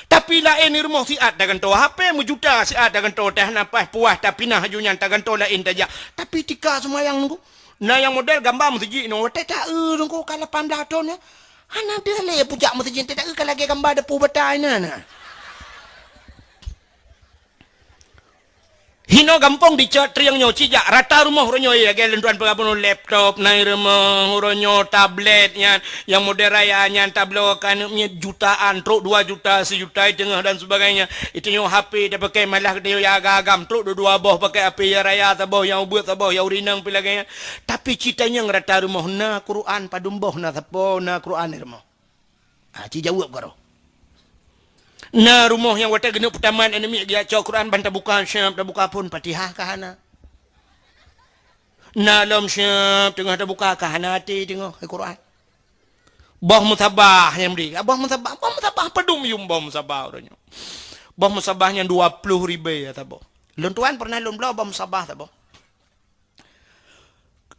Tapi lain ni rumah siat dagan to HP mujuta siat dagan to teh napas puas tapi nah hajunya dagan to lain tajak tapi tika semayang nunggu nah yang model gambar mesti no teh tak nunggu kalau 18 ton ya hana dia le pujak mesti teh tak kalau lagi gambar depu betai nah hino gampang dicat triang nyo cijak rata rumah ronyo ya gelen tuan pegabun laptop nai rumah ronyo tablet yang model raya nya tablo kan jutaan truk 2 juta sejuta tengah dan sebagainya itu nyo HP dia pakai malah dia ya agam truk 2 boh pakai HP ya raya taboh yang ubut taboh ya urinang pilaganya tapi citanya rata rumah na Quran padum boh na tapo na Quran rumah ci jawab karo na rumah yang wata genuk pertamaan enemi dia cak Quran banta buka syam dah buka pun Fatihah kahana na lam syam tengah dah buka kahana hati tengok Quran bah musabah yang beri bah musabah pedum yum bah musabah orangnya bah musabahnya 20,000 ya tabo lun tuan pernah lun blau bah musabah tabo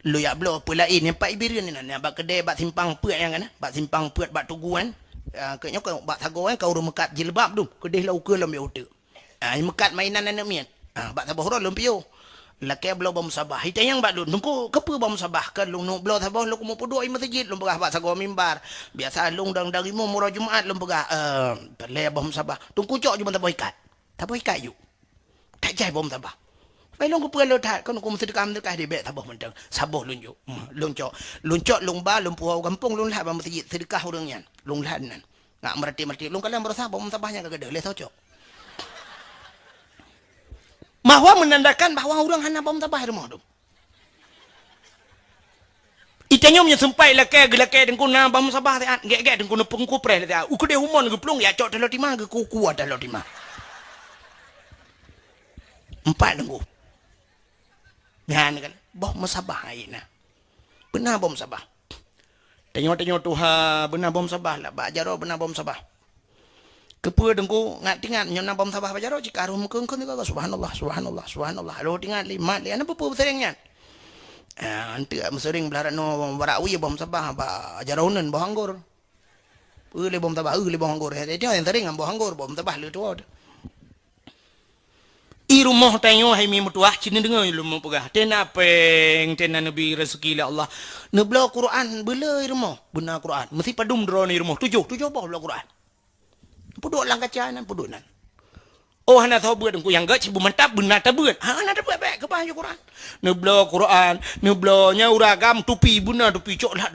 lu ya blau pulain yang pak ibirin ni nak bak kedai bak simpang puat yang kan bak simpang puat bak tuguan kayaknya kau bak sago kau ru mekat jilbab tu kedih lau ke lam ya uta mekat mainan anak mian bak sabah ro lam pio laki blau bam sabah hitayang bak dun nungku kepe bam sabah kan lung no blau sabah lu mo podoi masjid lum pegah bak sago mimbar biasa lung dang dari mo murah Jumaat lum pegah le bam sabah tungku cok cuma taboi ikat yu tak jai bam sabah pai long ko perlu tak kan ko mesti dekam dekat di bet sabah mentang sabah lunjuk luncok lung ba lung puau kampung lung lah bam masjid sedekah urangnya lung lah nan ngak merati lung kalian berasa bam sabahnya kagak le socok bahwa menandakan bahwa orang hana bam sabah rumah tu itanya punya sempai lake dengku na bam sabah te gek dengku na pengku pre te u kede humon ge plung ya cok telo timah ge kuat telo timah 4 dengku Ngan kan, boh musabah aina. Benar boh musabah. Tengok-tengok Tuhan benar bom sabah lah. Bak jaro benar bom sabah. Kepa dengku ngat tingat nyona bom sabah ba jaro jika arum keung keung subhanallah subhanallah subhanallah. Lo tingat lima li ana pupu beseringnya. Nanti mesering belarat no barawi bom sabah ba jaronen bo hanggur. Le bom sabah le bom hanggur. Dia yang sering bom hanggur bom sabah le tu. I rumah tengok hai mi mutuah cina dengar rumah pegah tena peng tena nabi rezeki la Allah nebla Quran bela i rumah benar Quran mesti padum dro ni rumah tujuh apa bela Quran puduk lang kacanan puduk nan oh hana tahu buat aku yang gak cibu mantap benar tak buat hana tak buat baik ke bahasa Quran nebla Quran neblanya uragam tupi benar tupi cok lah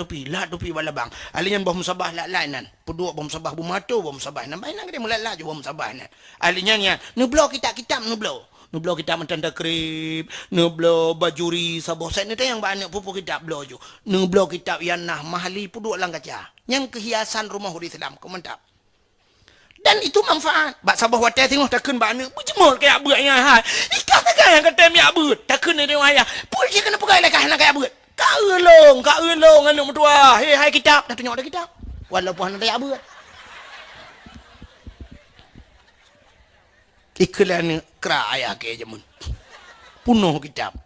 tupi balabang alinya bah musabah la lainan puduk bom sabah bu mato bom sabah nan baik nang dia mulai je bom sabah nan alinya nya nebla kitab neblo kitab mentanda krip neblo bajuri sabah set ni yang banyak pupu kitab blo jo neblo kitab yang nah mahali puduk lang kaca yang kehiasan rumah huri Islam kau mantap dan itu manfaat bak sabah watai tengok takkan banyak berjemur kayak beutnya ha ikan tak yang kata mi abut takkan dia ayah polisi kena pegai lah kah nak kayak beut ka elong anu mertua hai kitab dah tengok dah kitab walaupun ada abut iklan kera ayah ke jamun punuh kitab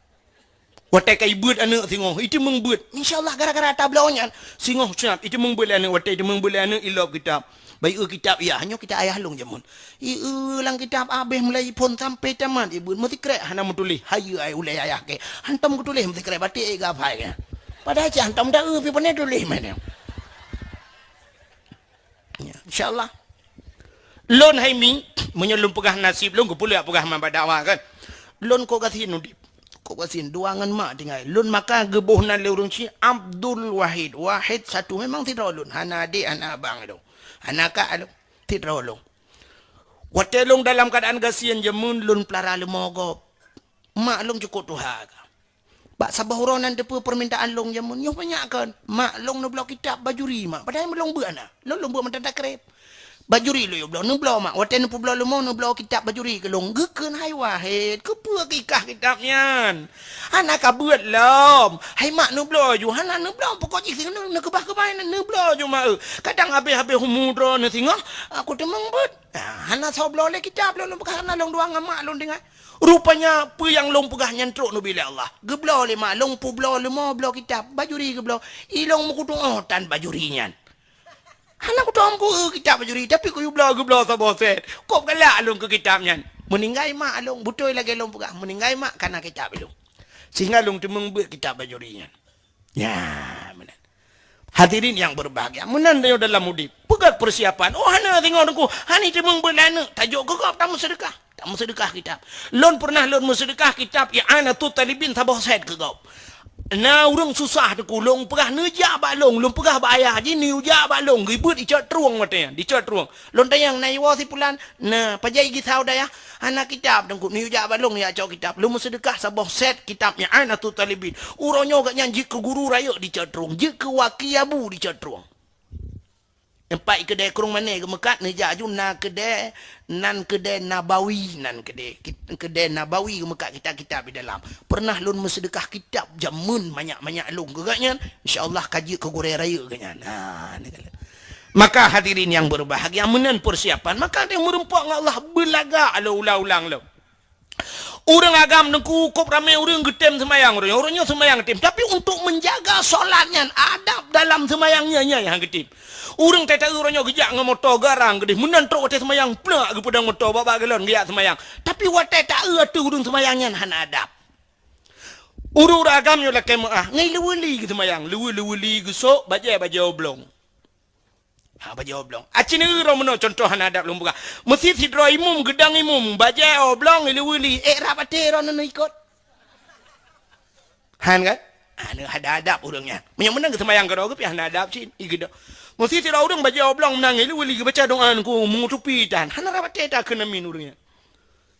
watai kai beut anak tengok itu mengbeut insyaallah gara-gara tablaunya singoh snap itu mengbeut anak watai itu mengbeut anak ilok kitab baik kitab ya hanya kita ayah long jamun lang kitab habis mulai pun sampai tamat ibu mesti krek hana menulis hayu ai ulai ayah ke hantam tulis mesti krek batik gapai ke padahal cak hantam dah pi pun tulis mana ya insyaallah lon hai mi menyelum pegah nasib lon ko pula pegah man dakwah kan lon ko kasin nudip ko kasin duangan mak tinggal lon maka gebuh nan le urang si Abdul Wahid satu memang tidak lon hana adik anak abang tu anak alo tidak rolong watelong dalam keadaan gasian jamun lun pelara lemogop mak long cukup tuha bak sabah uronan depa permintaan long jamun yo banyakkan mak long no blok kitab bajuri mak padahal melong bu ana long bu mentanda krep bajuri lo yo blok no blok mak waten pu blok lemo no blok kitab bajuri ke long geukeun hai wahid ke pu kikah kitabnya anak kabuat lom hai mak no blok ju hana no blok pokok sing no kebah kebain no blok ju mak kadang habis humudro ne tengok aku temang bet hana so blok le kitab lo pekah hana long duang mak long dengar rupanya pu yang long pegah nyantruk no bila Allah geblok le mak long pu blok lemo blok kitab bajuri geblok ilong mukutung otan bajurinya anak tu amku kitab bajuri tapi ku geblah sabah set kok galak alung ke kitabnya meninggai mak alung betul lagi alung pegah meninggai mak karena kitab alung sehingga alung temeng buat kitab bajurinya ya benar hadirin yang berbahagia menandai dalam mudi pegat persiapan oh hana tengok aku hani temeng belana tajuk gegap tak sedekah kitab lon pernah lon sedekah kitab ya ana tu talibin sabah set gegap na urang susah tu long pegah neja balong long pegah bayar je ni uja balong ribut dicat truang matanya dicat truang lon tayang nai wa si pulan na pajai gi tahu daya anak kitab dengku ni uja balong ya cau kitab lu sedekah sabah set kitabnya ana tu talibin uronyo gak nyanji ke guru raya dicat truang je ke waki abu dicat truang empat kedai kurung mana ke Mekat neja juna kedai nan kedai nabawi nan kedai nabawi ke Mekat kitab-kitab di dalam pernah lun bersedekah kitab jamun banyak-banyak lung gegaknya insyaallah kaji ke gore raya ganya nah maka hadirin yang berbahagia menan persiapan maka dia merempak dengan Allah belaga ulang-ulang lo orang agam nengku kop ramai orang getem semayang orangnya semayang getem tapi untuk menjaga solatnya adab dalam semayangnya yang getem urang tak tahu orangnya gejak dengan motor garang gede menantruk watai semayang plak ke pedang motor babak galon giat semayang tapi watai tak tu urang semayangnya hana adab urang agamnya lah kemah ngai leweli ke semayang leweli gesok baju oblong baju oblong acin urang meno contoh hana adab lumbuka mesti sidro imum gedang imum baju oblong leweli rapate rono ikut han kan ada adab urangnya menang ke semayang ke doge pi hana adab sin igeda mesti tidak orang baca oblong menangis lu wili baca doaan ku mengutupi dan hana rapat tak kena minurnya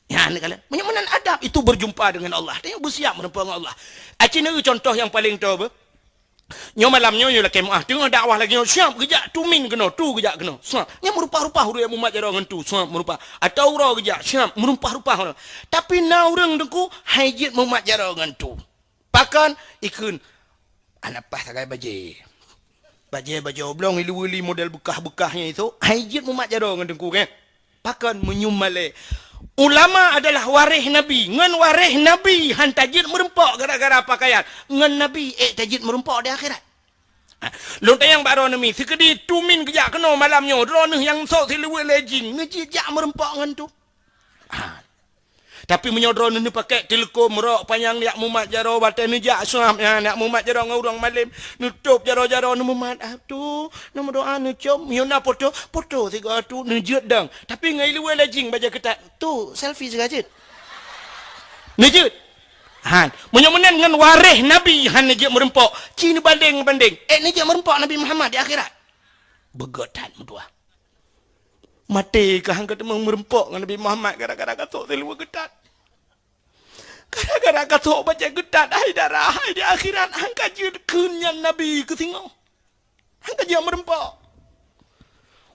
ya anda kalian menyamanan adab itu berjumpa dengan Allah dia bersiap menempuh dengan Allah acina contoh yang paling tahu nyo malam nyo lah kemah tengok dakwah lagi siap gejak tumin kena tu gejak kena siap nya merupa-rupa huru yang mumat jaro ngan tu siap merupa atau ro gejak siap merupa-rupa tapi na urang dengku hajit mumat jaro ngan tu pakan ikun anak pas sagai baje Baca oblong ilu-ili model bekah-bekahnya itu. Haijit mumat jaro dengan dengku kan. Pakan menyumale. Ulama adalah warih Nabi. Ngan warih Nabi. Han tajid merempak gara-gara pakaian. Ngan Nabi tajid merempak di akhirat. Lontar yang baru nami. Sekedi tumin kejak kena malamnya. Drone yang sok siluwe lejing. Ngejijak merempak ngan tu. Tapi menyodron ni pakai telekom rok panjang nak mumat jaro batai ni jak suam nak mumat jaro ngau orang malam nutup jaro-jaro ni mumat tu nama doa ni com miona foto tiga tu ni jedang tapi ngai luwe lajing baca ketat tu selfie segajit ni jed han menyomenan dengan warih nabi han ni je merempok cini banding ni je merempok Nabi Muhammad di akhirat begotan medua mati ke hang ketemu merempok dengan Nabi Muhammad gara-gara katok seluwe getat. Gara-gara katok baca getat hai darah hai di akhirat hang kaji kenyan Nabi ke singau. Hang kaji merempok.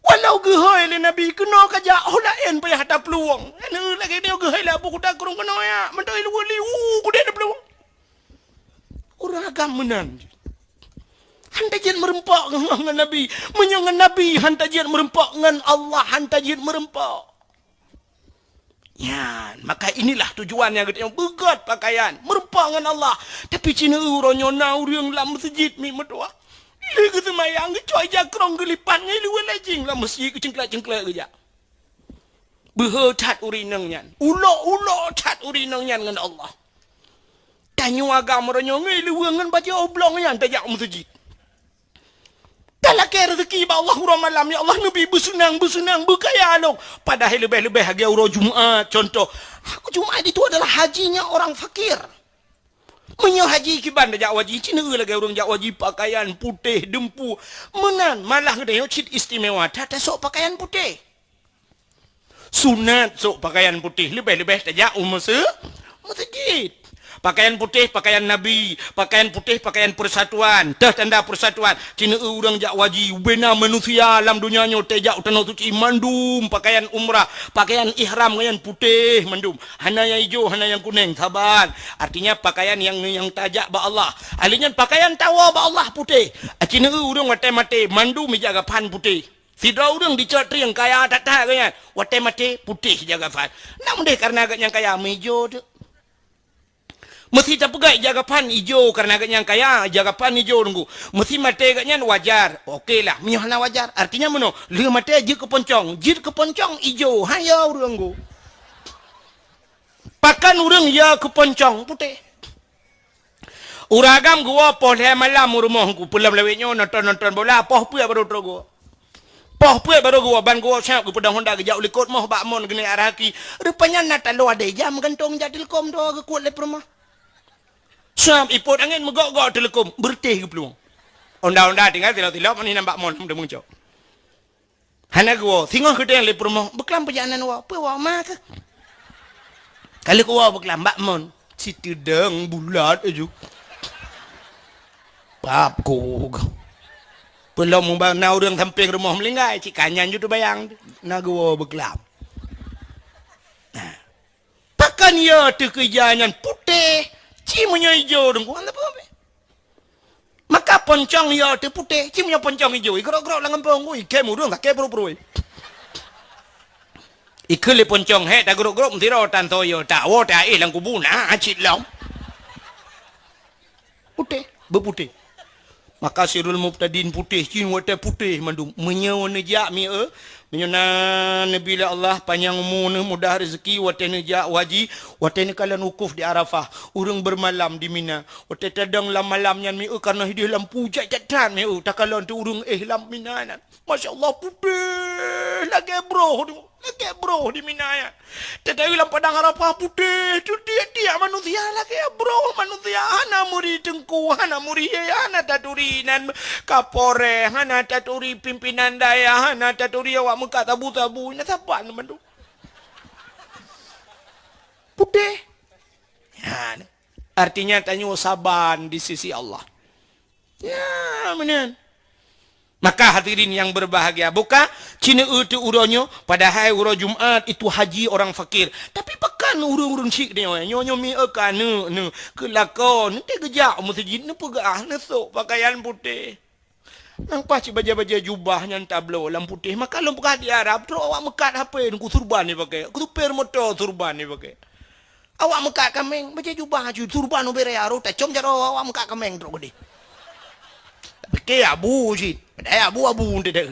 Walau gehoi le Nabi kena kaja holaen payah hata peluang. Anu lagi dia gehoi lah buku tak kurung kena ya. Mentoi lu ku dia ada peluang. Orang agam menan. Hantajian merempak dengan Nabi. Menyangan Nabi. Hantajian merempak dengan Allah. Hantajian merempak. Ya, maka inilah tujuan yang kita begat pakaian. Merempak dengan Allah. Tapi Cina uronyo na uriang dalam masjid mi medua. Ile ke semayang ke coy jakrong gelipan ngai luwe lajing lah masjid ke cengklak-cengklak ke jak. Behe tat urinang nyan. Ulo tat urinang nyan dengan Allah. Tanyo agama ronyo ngai luwe ngan baca oblong nyan tajak masjid. Dalam rezeki Allah urang malam ya Allah Nabi bersenang berkaya long. Padahal lebih-lebih hari urang Jumaat contoh. Aku Jumaat itu adalah hajinya orang fakir. Menyo haji kiban dak wajib Cina lagi urang jak wajib pakaian putih dempu. Menan malah ngedeo cit istimewa tata sok pakaian putih. Sunat sok pakaian putih lebih-lebih tajak masjid. Pakaian putih, pakaian Nabi. Pakaian putih, pakaian persatuan. Tanda persatuan. Cina orang jak wajib. Bina manusia alam dunianya. Tejak tanah suci mandum. Pakaian umrah. Pakaian ihram yang putih mandum. Hana yang hijau, hana yang kuning. Sabar. Artinya pakaian yang tajak ba Allah. Alinya pakaian tawa ba Allah putih. Cina orang mati-mati. Mandum jaga pan putih. Sidra orang dicatri yang kaya tak kan. Mati-mati putih jaga pan. Namun deh karena agaknya kaya hijau tu. Mesti tak pegai jagapan hijau karena agaknya kaya jagapan hijau nunggu. Mesti mati agaknya wajar. Okeylah, miohna wajar. Artinya mana? Lu mati je ke poncong, hijau. Haya urang go. Pakan urang ya ke poncong putih. Uragam gua poh le malam rumahku pulang lewetnya nonton bola poh pue baru gua. Poh pue baru gua ban gua siap ke pedang Honda ke jauh likut moh bak mon gini araki. Rupanya natalo ada jam gantung jadil kom do ke kuat le rumah. Sam ipot angin megok-gok telekom bertih ke peluang. Onda-onda tinggal tilau-tilau ni nampak mon dah muncul. Hana gua tengok kedai le rumah beklam perjalanan wa apa wa mak. Kalau gua beklam bak mon situ deng bulat aja. Papku. Belum membang na urang samping rumah melinggai cik kanyan ju tu bayang. Na gua beklam. Nah. Pakan ya tu kejangan putih. Cimunya hijau dong, gua apa? Maka poncong ya tu putih, cimunya poncong hijau. Ikrok-krok lang kampung, gua ikem urang tak kebro-bro. Ikele poncong he, tak grok-grok mesti rotan toyo, tak wo tak lang kubuna, acit long. Putih, berputih. Maka sirul mubtadin putih, cin wate putih mandum. Menyewana jak mi menyana Nabi Allah panjang umur mudah rezeki wate nejak waji wate ni kalan wukuf di Arafah urang bermalam di Mina wate tadang lam malamnya mi karena hidup lampu jatan mi takalan tu urang lam Mina nan masyaallah putih lagi bro di Mina ya tetapi lam padang Arafah putih tu dia manusia lagi bro manusia hana muri tengku hana muri hana taturi nan kapore hana taturi pimpinan daya hana taturi awak muka tabu-tabu ini siapa teman tu putih ya, artinya tanya saban di sisi Allah ya benar. Maka hadirin yang berbahagia buka Cina itu uronyo pada hari urang Jumaat itu haji orang fakir tapi pekan urang-urang syik dia nyonya mi akan kelakon nanti gejak masjid ni pegah nesok pakaian putih Nampak cik baja-baja jubahnya tablo lam putih. Maka lu bukan di Arab tu awak mekat apa ni ku turban ni pakai. Ku tupir motor turban ni pakai. Awak mekat kameng baca jubah cu turban u bere aro ta com jaro awak mekat kameng tu gede. Tapi ke abu cik. Pada abu-abu unde dah.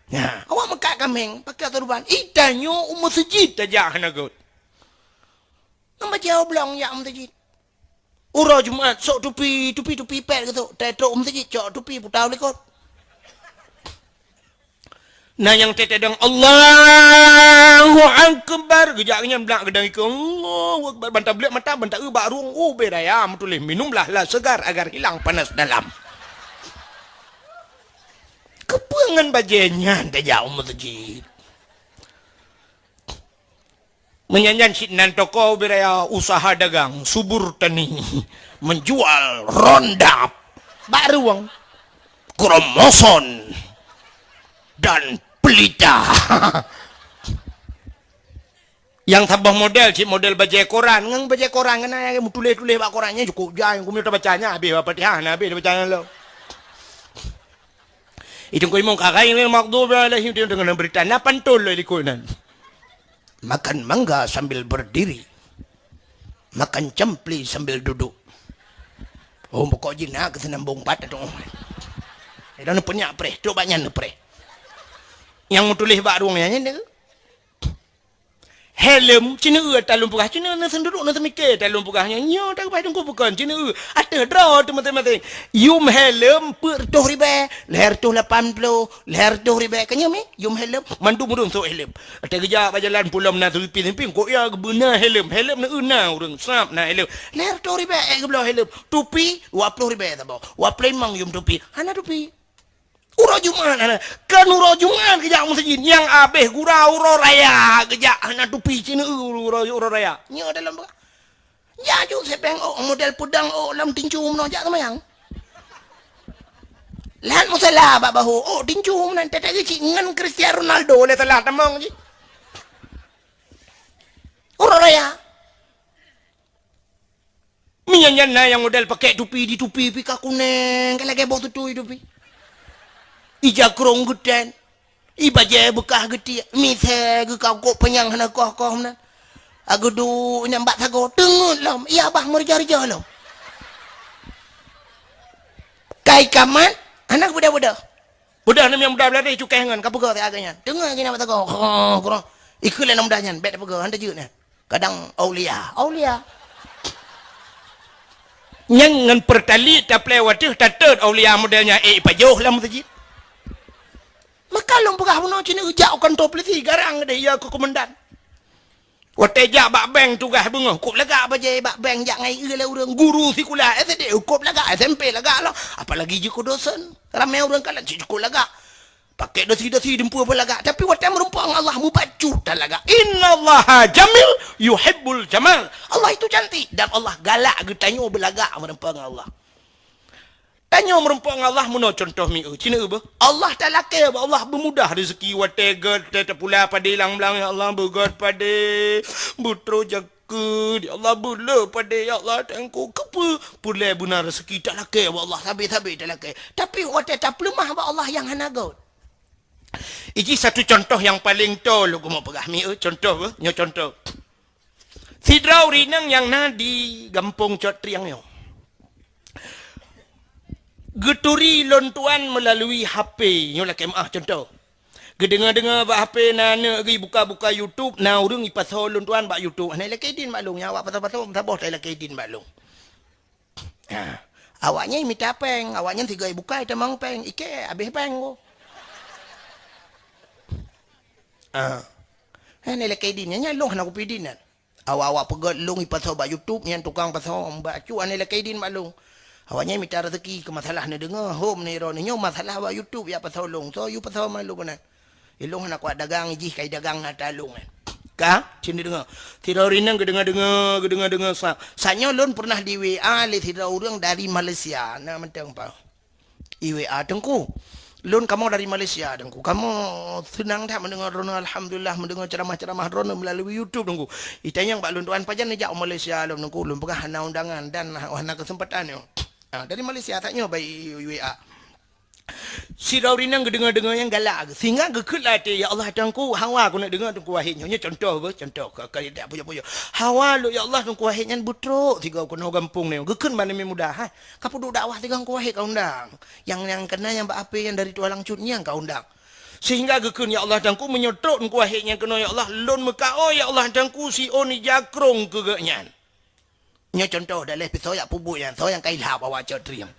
Ya, awak mekat kameng pakai turban. Itanyo masjid aja hanagot. Nampak jauh belang ya masjid. Ura Jumat sok tupi pet gitu. Tetok masjid cok tupi putau lekot. Nah yang tetedang Allahu Akbar gejaknya belak gedang ikan Allahu Akbar bantah belik mata bantah bak ruang beraya mutulih minumlah lah segar agar hilang panas dalam. Kepengan bajenya jauh masjid. Menyanyian sinan toko beraya usaha dagang subur tani menjual rondap baruang kromoson dan pelita. Yang tambah model cik model baca koran ngang baca koran kan ayah tulis bak korannya cukup jauh aku minta bacanya habis Fatihah habis bacanya lo. Itu kau imong kakai ni makdub alaihim dia dengan berita na pantul lah di kunan. Makan mangga sambil berdiri. Makan cempli sambil duduk. Oh, pokok jina ke senambung pat tu. Ida nu penyak pre, tu banyak nu pre. Yang mu tulis bak ruangnya ni. Helm cina talung pugah cina na senduduk na semike talung pugahnya. Nyo tak pai tungku bukan cina ada draw tu mate-mate. Yum helm per 2,000, leher tu 80, leher 2,000 kanya me. Yum helm mandu murung so helm. Ada kerja berjalan pulau na tupi kok ya benar helm na una urang sap na helm. Leher 2,000 ke belah helm. Tupi 20,000 tabo. Wa plemang yum tupi. Hana tupi. Uro Jumat kan uro Jumat kejak masjid yang abeh gurau uro raya kejak anak tupi cina uro raya nya dalam ya ju sepeng model pedang lam tinju mno jak semayang lan musala babahu tinju mno tete ci ngan Cristiano Ronaldo le telah tamong ji uro raya minyan na yang model pakai tupi di tupi pika kuning kalau ke bau tutu tupi ija krong geden ibaje bekah geti mithe ge kau kok penyang hana koh na aku du nyambat sago tengut lam iya bah merja-rja lam kai kamat anak budak-budak budak ni yang budak belade cukai ngan kapega te aganya dengar gini mata kau kurang ikut le nam danyan bet pega handa je ni kadang aulia yang ngan pertali taple watih tatet aulia modelnya pajoh lam masjid. Maka long pegah puno cina ujak kan toplesi garang deh ya ke komandan. Wateja bak bank tugas bunga kop laga baje bak bank jak ngai le urang guru sekolah SD kop laga SMP laga lah apalagi je ko dosen ramai orang kalan cukup laga pakai dosi dempu apa laga tapi watai merumpang Allah mu pacu dan laga innallaha jamil yuhibbul jamal Allah itu cantik dan Allah galak getanyo belaga merumpang Allah. Tanya merumpang Allah muno contoh mi cina ba Allah tak laki Allah bermudah rezeki watega tetap pula pada hilang belang ya Allah bergat pada butro jaga ya Allah bula pada ya Allah tangku kepa pula benar rezeki tak laki Allah habis tak laki tapi watai tak lemah ba Allah yang hanagot. Ini satu contoh yang paling tol aku mau pegah mi contoh ba nyo contoh Sidrau rinang yang na di Gampong Cotriang yo geturi lontuan melalui HP nyolah kemah contoh gedengar-dengar bak HP nana gi buka-buka YouTube na urang ipasol lontuan bak YouTube ana lekidin maklum ya awak pasal-pasal sabah tak lekidin maklum awaknya minta peng awaknya 3 buka itu mang peng ike habis peng go ana lekidin nya long nak pidinan awak-awak pegot long ipasol bak YouTube yang tukang pasal mbak cu ana lekidin maklum. Awaknya minta rezeki ke masalah ni dengar home ni ro ni nyo masalah wa YouTube ya pasal long so you pasal malu kana ilong nak kuat dagang iji kai dagang nak talung ka sini dengar tidak rinang gedengar sanyo lon pernah di WA le tidak orang dari Malaysia na mentang pa WA tengku lon kamu dari Malaysia tengku kamu senang tak mendengar rono alhamdulillah mendengar ceramah-ceramah rono melalui YouTube tengku itanya bak lon tuan pajan ni jak Malaysia lon tengku lon pegah hana undangan dan hana kesempatan yo dari Malaysia taknya by WA Si Raurinang dengar-dengar yang galak. Sehingga gekutlah dia. Ya Allah tangku. Hawa aku nak dengar tungku wahidnya. Contoh apa? Contoh. Kalau tak punya-punya. Hawa lu ya Allah tungku wahidnya butruk. Tiga aku nak gampung ni. Gekut mana memang mudah. Ha? Kau duduk dakwah tiga tungku wahid kau undang. Yang kena yang apa yang dari tualang cutnya kau undang. Sehingga gekun ya Allah tangku menyotrok tungku wahidnya kena ya Allah. Lon mekao ya Allah tangku si oni jakrong kegaknya. Nya contoh dalam episode yang pubuk yang so yang kailap awak codriam.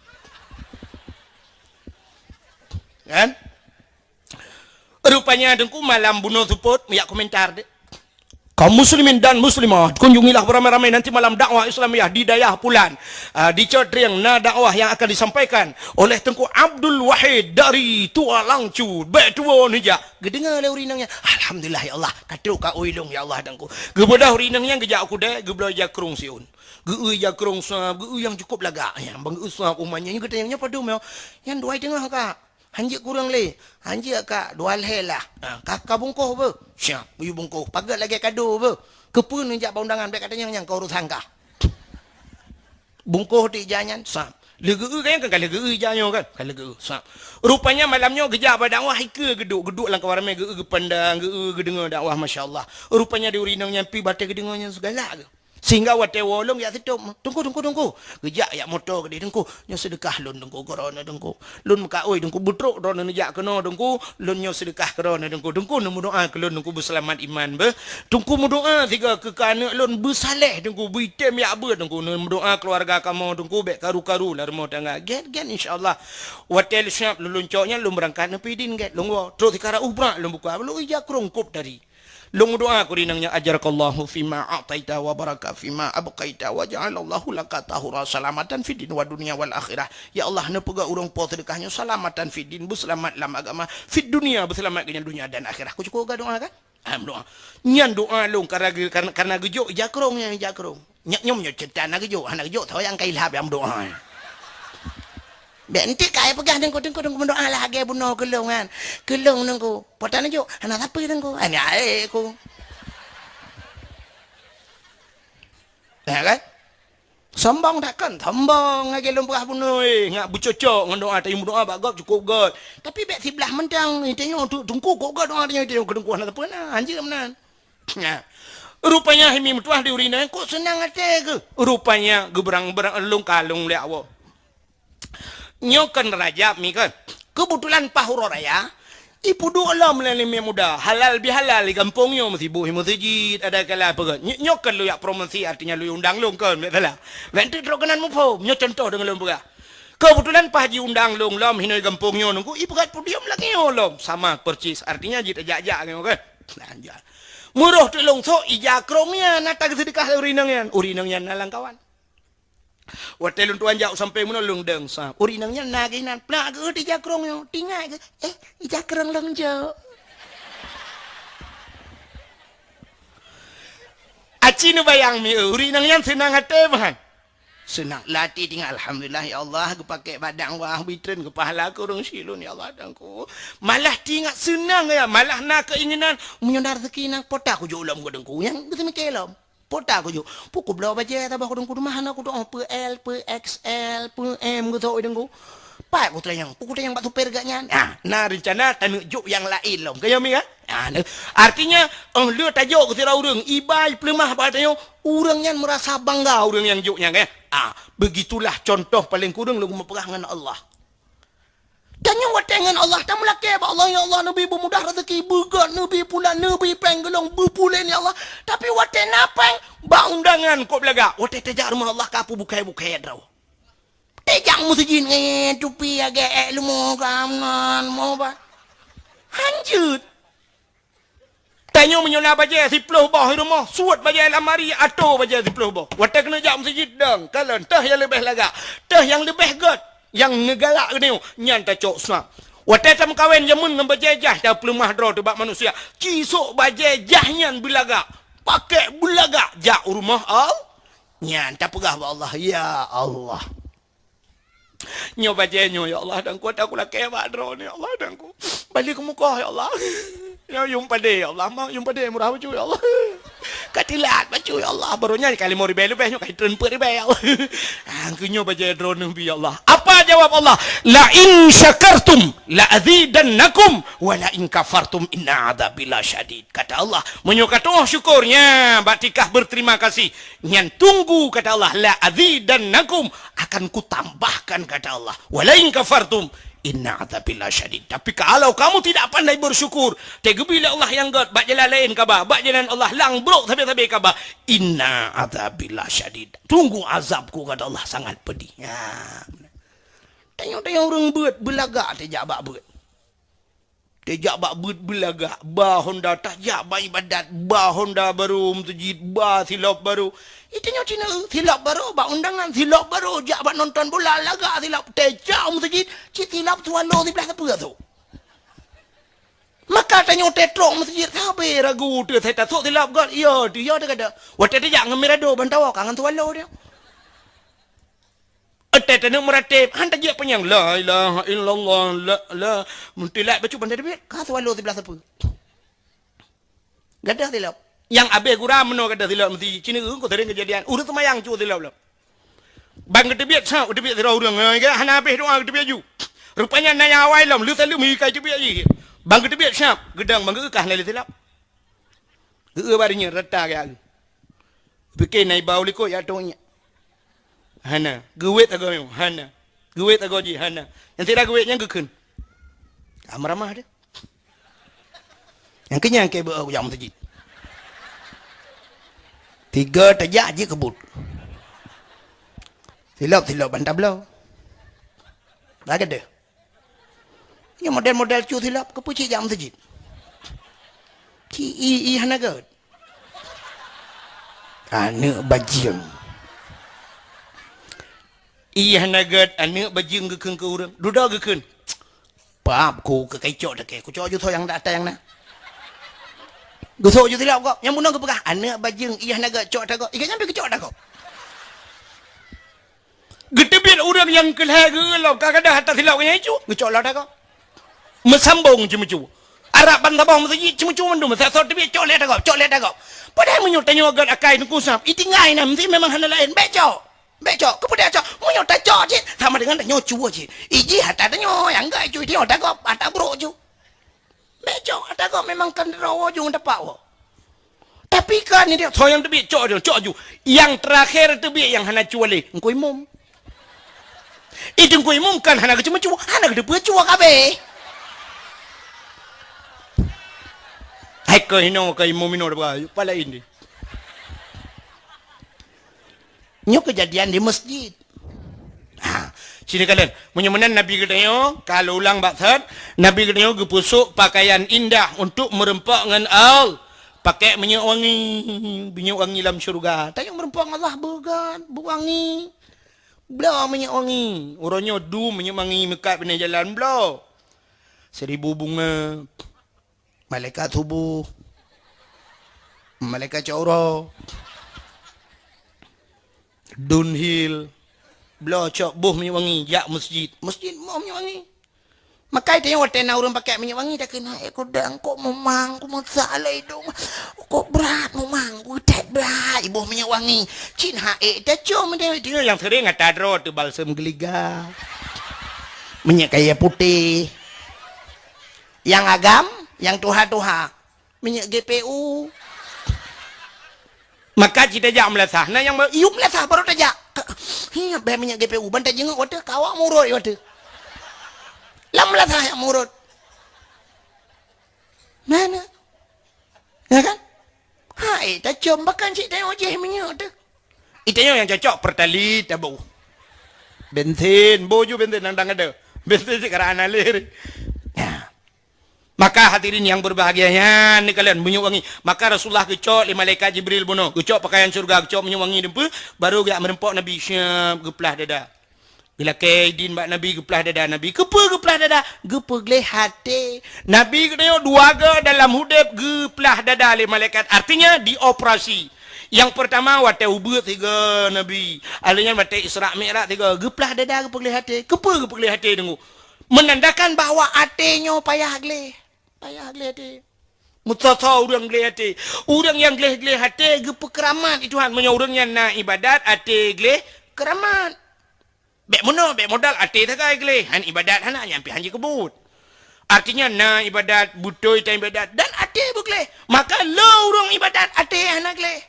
Kan? Rupanya dengku malam bunuh support ya komentar deh. Kaum muslimin dan muslimah kunjungilah beramai-ramai nanti malam dakwah Islamiyah di Dayah Pulan di Codriang dakwah yang akan disampaikan oleh Tengku Abdul Wahid dari Tua Langcu betua nija gedengar le urinangnya alhamdulillah ya Allah katu ka uilung ya Allah dengku gebedah urinangnya gejak aku deh gebedah jakrung siun geu jakrung sa geu yang cukup lagak yang bang usah umanya yang gedenya padu meo yang dua tengah kak hanjik kurang le hanjik kak dua lah kakak bungkuh apa siap you bungkuh pagat lagi kado apa kepun njak undangan baik katanya yang kau urus hangka bungkuh di jangan sap lega kan kalau lega jangan kan kalau lega sap rupanya malamnya gejak pada dakwah ke geduk lang kawarame ge pandang ge dengar dakwah masyaallah rupanya di urinang nyampi batai gedengarnya segala ke sehingga wate wolong ya situ tunggu gejak ya motor ke dia tunggu nyo sedekah lun tunggu korona tunggu lun muka oi tunggu butruk ron nejak kena tunggu lun nyo sedekah korona tunggu nemu doa ke lun tunggu berselamat iman be tunggu doa tiga ke kana lun bersaleh tunggu bitem ya be tunggu nemu doa keluarga kamu tunggu bek karu-karu lah rumah tangga get insyaallah wate syap lun coknya lun berangkat nepi din get lun terus dikara ubra lun buka lu ija krongkop dari Long doa aku rinangnya ajarakallahu fima a'taita wa baraka fima abqaita wa ja'alallahu laka tahura salamatan fid din wa dunia wal akhirah. Ya Allah nepega urang po sedekahnya salamatan fid din berselamat dalam agama fid dunia berselamat dengan dunia dan akhirah. Aku cukup doa kan? Doa. Nyan doa long karena gejo jakrongnya jakrong. Nyak nyom nyo cetan na gejo anak gejo tho yang kailhab yang doa. Nanti kaya pegang tengku mendoa lagi bunuh kelong kan kelong tengku potan aja anak apa tengku ani aku ya kan sombong takkan sombong lagi lumpah bunuh ngak bucocok ngendoa tapi doa bagok cukup god tapi bek sebelah mentang tengok tengku kok god doa dia tengok kedengku anak apa nah anjir menan nah rupanya himi mutuah di urina kok senang hati ke rupanya geberang-berang elung kalung le awo nyokan raja mi kan kebetulan pahuro raya ipu doa melalui muda halal bihalal di kampungnya mesti buhi masjid ada kala apa kan nyokan lu ya promosi artinya lu undang lu kan betul lah nanti terokanan mu pun nyok contoh dengan lu buka kebetulan pahaji undang lu lom hinoi kampungnya nunggu ibu kat podium lagi lom sama percis artinya jita jajak kan lanjut muruh telung so ijakrongnya nata sedekah urinangnya nalang kawan Watelun tuan jauh sampai mana lung deng sa. Urinangnya naginan plak ke di jakrong yo. Tinggal ke jakrong lung jauh. Aci nu bayang mi urinangnya senang hati bahan. Senang latih tinggal alhamdulillah ya Allah aku pakai badang wah bitren ke pahala aku urang silun ya Allah dangku. Malah tinggal senang ya malah nak keinginan menyondar rezeki nak potak aku jualam godengku yang kita mikelom. Pota aku jo pukul belau baca tabah aku dengku rumah aku doa PL PXL PM gitu dengku pak aku tanya pukul yang batu perganya nah rencana tanuk juk yang lain lom kaya mi kan artinya lu tajuk ke tira urang ibai pelemah patanya urangnya merasa bangga urang yang juknya kan begitulah contoh paling kurang lu memperah dengan Allah tanya watengan Allah tak melaki Allah ya Allah Nabi bermudah rezeki begat Nabi pula Nabi penggelong berpulen ya Allah tapi waten apa bak undangan kok belaga waten tejak rumah Allah kapu bukai draw tejak musjid tupi agak lu mau kaman mau apa hanjut tanya menyola baca 10 bah rumah suat baca lamari atau baca 10 bah waten kena jak masjid dang kalau tah yang lebih laga tah yang lebih god yang negalak ni nyan ta cok snap wate tam kawin jamun ngam bajajah dah pelumah dro tebak manusia cisuk bajajah nyan bilaga pakai bulaga jak rumah nyan ta pegah Allah ya Allah nyo bajenyo ya Allah dan kuat aku laki bak dro ni Allah dan ku balik ke muka ya Allah ya yum pade ya Allah mak yum pade murah baju ya Allah Katilat baca ya Allah barunya kali mau ribel lebih kali transfer ribel. Angkunya baca drone nabi ya Allah. Apa jawab Allah? La in syakartum la azidannakum wa la in kafartum inna adzabi lasyadid. Kata Allah, menyokatoh syukurnya, batikah berterima kasih. Nyan tunggu kata Allah, la azidannakum akan kutambahkan kata Allah. Wa la in kafartum inna adzabillah syadid. Tapi kalau kamu tidak pandai bersyukur, tegubila Allah yang god, bak jalan lain kabah, bak jalan Allah lang brok tabi-tabi kabah, inna adzabillah syadid. Tunggu azabku kata Allah sangat pedih. Ya. Tengok-tengok orang buat belagak tejak bak buat. Tejak bak buat belagak, bah Honda tajak bak ibadat, bah Honda baru masjid, bah silap baru. Itanya Cina silap baru, bak undangan silap baru, jak bak nonton bola laga silap tejak masjid, cik silap tualo di belah apa tu. Maka tanya tetrok masjid, sabe ragu tu saya tak sok silap god, iya dia kata. Waktu tejak ngemirado bantawa kangen tualo dia. Atet nak meratib, hantar je penyang la ilaha illallah la muntilat baca bandar dia, ka tualo di belah apa. Gadah silap. Yang abe gura meno kata silap mesti Cina ko sering kejadian urut semayang cu silap lah bang kata biat sa kata biat orang ke hana abe doa kata biat ju rupanya nanya awai lam lu selalu mi kai biat ji bang kata biat sap gedang bang kah lai silap barinya rata ke bikin nai bau liko ya tonya hana gewet ago hana gewet ago ji hana yang tidak gewetnya gekeun amramah dia yang kenyang ke bau yang masjid 3 tajak je kebut. Silap bantab belau. Bagai dia. Ini model-model cu silap kepucik jam masjid. Ci hanagat. Anak bajing. Hanagat anak bajing gekeng ke urang. Duda gekeng. Pap ku ke kecok dak ku cok ju tho yang datang yang na. Gosok je silap kau. Yang munang kepegah. Anak bajing. Iya naga cok tak kau. Ikan nyampe ke cok tak kau. Getebit orang yang kelihar gelap. Kadang-kadang hantar silap kau yang itu. Gecok lah tak kau. Mesambung cuma-cuma. Arab bantabah masjid cuma-cuma mendung. Mesasor tebit cok lihat tak kau. Cok lihat tak kau. Padahal menyutanya agak akai tu kusam. Itingai nam. Mesti memang hana lain. Becok. Becok. Kemudian cok. Menyutai cok je. Sama dengan tanya cua je. Iji hantar tanya. Yang enggak cuy. Tengok tak kau. Hantar buruk je. Becok ada kau memang kan rawa jung dapat wo. Tapi kan ni dia so yang tebik cok ju. Yang terakhir tebik yang hana cuali. Engkau imum. Itu engkau imum kan hana cuma hana ke depan cua kabe. Hai kau hino kau imum hino depan. Pala ini. Nyo kejadian di masjid. Sini kalian, menyemenan Nabi katanya, kalau ulang baksad, Nabi katanya gepusuk pakaian indah untuk merempak dengan al, pakai minyak wangi dalam syurga. Tanya merempak Allah bergan, berwangi, belah minyak wangi. Orangnya minyak wangi mekat pindah jalan belah. 1000 bunga, malaikat subuh, malaikat caura, Dunhill. Belah cok buh minyak wangi jak masjid mau minyak wangi makai tengok tena orang pakai minyak wangi dah kena kodang kok memang ku masalah hidung kok berat memang ku tak berat buh minyak wangi cin hae dah cok dia yang sering ngata dro tu balsam geliga minyak kayu putih yang agam yang tuha minyak GPU maka cita jak melasah nah yang iup melasah baru tajak hiya be minyak GPU bantai jenguk wadah kawak murut wadah lamlah saya murut mana ya kan hai tak jombakan cik tengok je minyak tu itanya yang cocok pertalit tabu bensin boju bensin nandang ada bensin sekarang analir ya. Maka hadirin yang berbahagianya ni kalian minyak wangi. Maka Rasulullah kecok li malaikat Jibril bunuh. Kecok pakaian surga, kecok minyak wangi dempu baru gak merempok Nabi syab geplah dada. Bila kaidin bak Nabi geplah dada Nabi. Kepa geplah dada? Gepa gleh hati. Nabi kena dua ga dalam hudib geplah dada li malaikat. Artinya dioperasi. Yang pertama wate ubud 3 Nabi. Alanya wate Isra Mi'raj 3. Geplah dada gepa gleh hati. Kepa gepa gleh hati dengu. Menandakan bahawa hatinya payah gleh. Payah gleh hati. Mutasa orang geleh hati. Orang yang geleh-geleh hati gepe keramat itu han menyo orang yang nak ibadat hati geleh keramat. Bek modal hati tak kai geleh. Han ibadat han nyampe hanji kebut. Artinya nak ibadat butoi time ibadat dan hati begleh. Maka lo orang ibadat hati han geleh.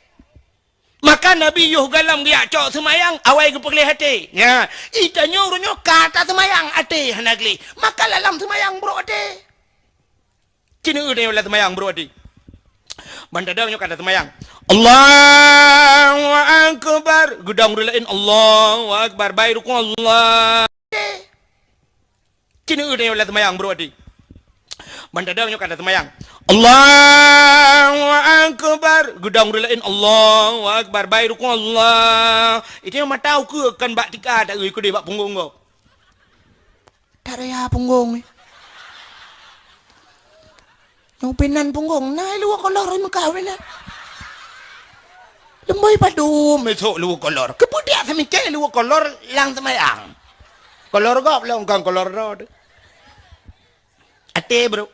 Maka Nabi Yuh galam dia cok semayang awai gepe geleh hati. Ya, itanya orangnya kata semayang hati han geleh. Maka dalam semayang bro hati. Cina dia ulah semayang bro adi. Bandadangnya kata semayang. Allahu Akbar. Gudang relain Allahu Akbar. Baik rukun Allah. Cina dia ulah semayang bro adi. Bandadangnya kata semayang. Allahu Akbar. Gudang relain Allahu Akbar. Baik rukun Allah. Itu yang matau ke kan bak tika tak ikut dia bak punggung kau. Tak ada ya punggung ni. Yang penan punggung naik luar kolor ni kawin lah. Lembai padu mesok luar kolor. Kemudian semikir luar kolor lang semayang. Kolor gop lah kan kolor rod. Ate bro.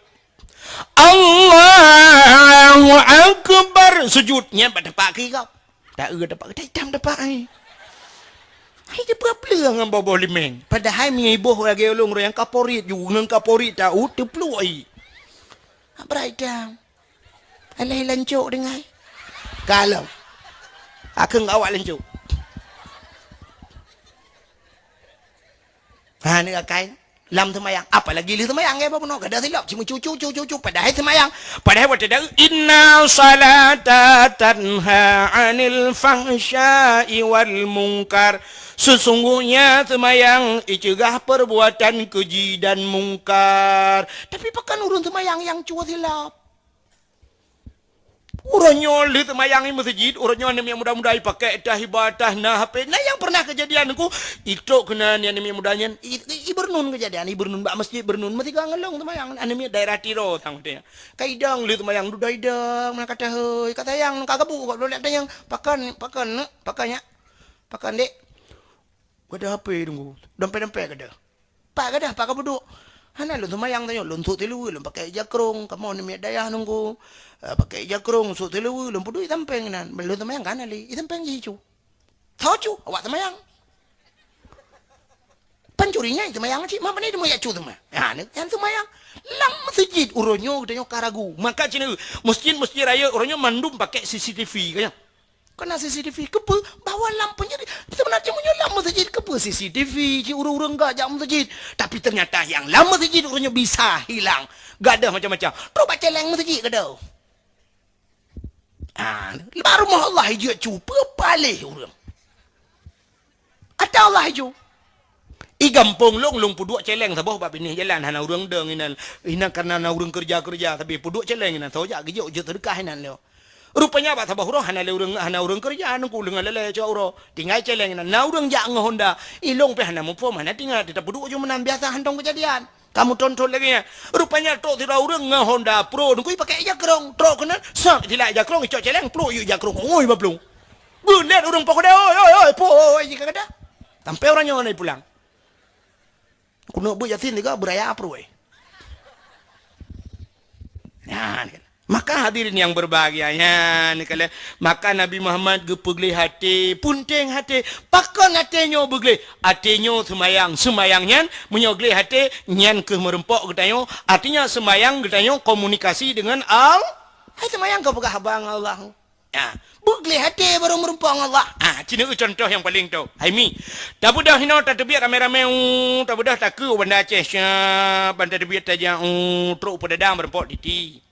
Allahu Akbar. Sujudnya pada pagi kau. Tak dapat kita hitam dapat ai. Hai dia berapa dengan bobo limeng. Padahal mi ibu lagi ulung yang kaporit ju nang kaporit tahu teplu ai. Break down. Alai lancuk dengai. Kalau aku awak lancuk. Ha ni kain lam semayang. Apalagi li semayang apa pun kada silap cuma cucu padahal semayang. Padahal waktu dah inna salata tanha 'anil fahsya'i wal munkar. Sesungguhnya semayang icegah perbuatan keji dan mungkar. Tapi pakan urun semayang yang cua silap. Orangnya li semayang di masjid, orangnya yang mudah-mudah pakai dah ibadah nah HP. Nah yang pernah kejadian aku, itu kena yang mudahnya ibernun kejadian, ibernun bak masjid bernun mesti ngelong semayang. Anemi daerah Tiro tang dia. Kaidang li semayang dudai dang, mana kata heuy, kata yang kagabu kok boleh ada yang pakannya. Pakan dek. Kada HP tunggu. Dompet kada. Pak kada, pak kabuduk. Hana lu semayang tanya, lu untuk tilu, lu pakai jakrong, kamu ni dayah nunggu. Pakai jakrong, untuk tilu, lu pudu itampeng nan. Lu semayang kan ali, itampeng jicu. Tahu cu, awak semayang. Pancurinya itu semayang cik, mana ni dia mau ya cu semua. Ha ni yang semayang. Lam masjid uronyo katanya karagu. Maka cina masjid raya uronyo mandum pakai CCTV kaya. Kena CCTV kepe bawa lampunya sebenarnya punya lama masjid kepe CCTV ci urang-urang gak jam masjid tapi ternyata yang lama masjid urangnya bisa hilang gak ada macam-macam coba celeng masjid kada baru mah Allah dia cuba palih urang ada Allah ju I gampung long puduk celeng sabah bab ini jalan hana urang deng ina karena na urang kerja tapi puduk celeng ina saja gejok je terkah ina leo. Rupanya apa sabah urang hana urang kerja anu kulengan lele cak uro tinggal celeng na urang jak ngehonda ilong pe hana mupo mana tinggal tidak puduk je menan biasa hantong kejadian kamu tonton lagi ya rupanya tok tidak urang ngehonda pro nunggu pakai jakrong trok kena sak tidak jakrong cak celeng pro yu jakrong oi bablung bunet urang pokok dah oi po jika kada sampai orangnya ngai pulang kuno bu yasin juga beraya pro ya maka hadirin yang berbahagianya maka Nabi Muhammad gepegli hati punteng hati pakan hatinya begle hatinya semayangnya menyogli hati nyan ke merempok getanyo artinya semayang getanyo komunikasi dengan hai semayang kau pegah abang Allah ya begle hati baru merempok Allah cina contoh yang paling tu hai mi tak budah hino tak tebiat rame-rame tak budah tak ke benda Aceh benda tebiat saja truk pedadang merempok titi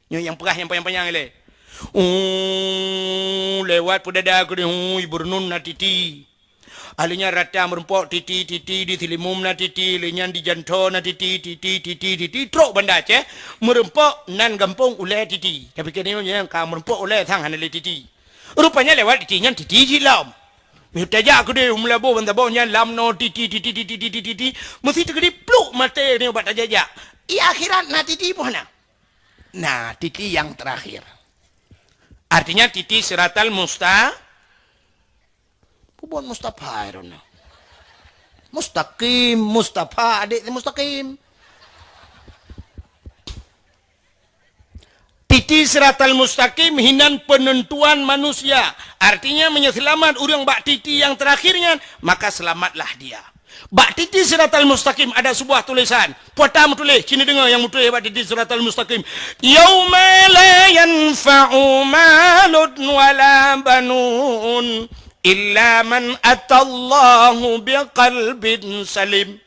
yang perah yang panjang-panjang le. Lewat pedada ke dia bernun na titi. Alinya rata merempok titi di silimum na titi, linya di janto na titi truk benda Aceh merempok nan gampung oleh titi. Tapi kini yang ka merempok oleh thang hanale titi. Rupanya lewat titinya titi jilam. Mitaja aku dia umlabo benda bawnya lam no titi mesti tegedi pluk mate ni obat aja. I akhirat na titi pohna. Nah, titi yang terakhir. Artinya titi siratal bukan Mustafa irona. Mustaqim, Mustafa, adik mustaqim. titi siratal mustaqim hinan penentuan manusia. Artinya menyelamat orang bak titi yang terakhirnya, maka selamatlah dia. Bak titi siratal mustaqim ada sebuah tulisan. Pertama tulis, sini dengar yang mutu bak titi siratal mustaqim. Yauma la yanfa'u malun wala banun illa man atallahu biqalbin salim.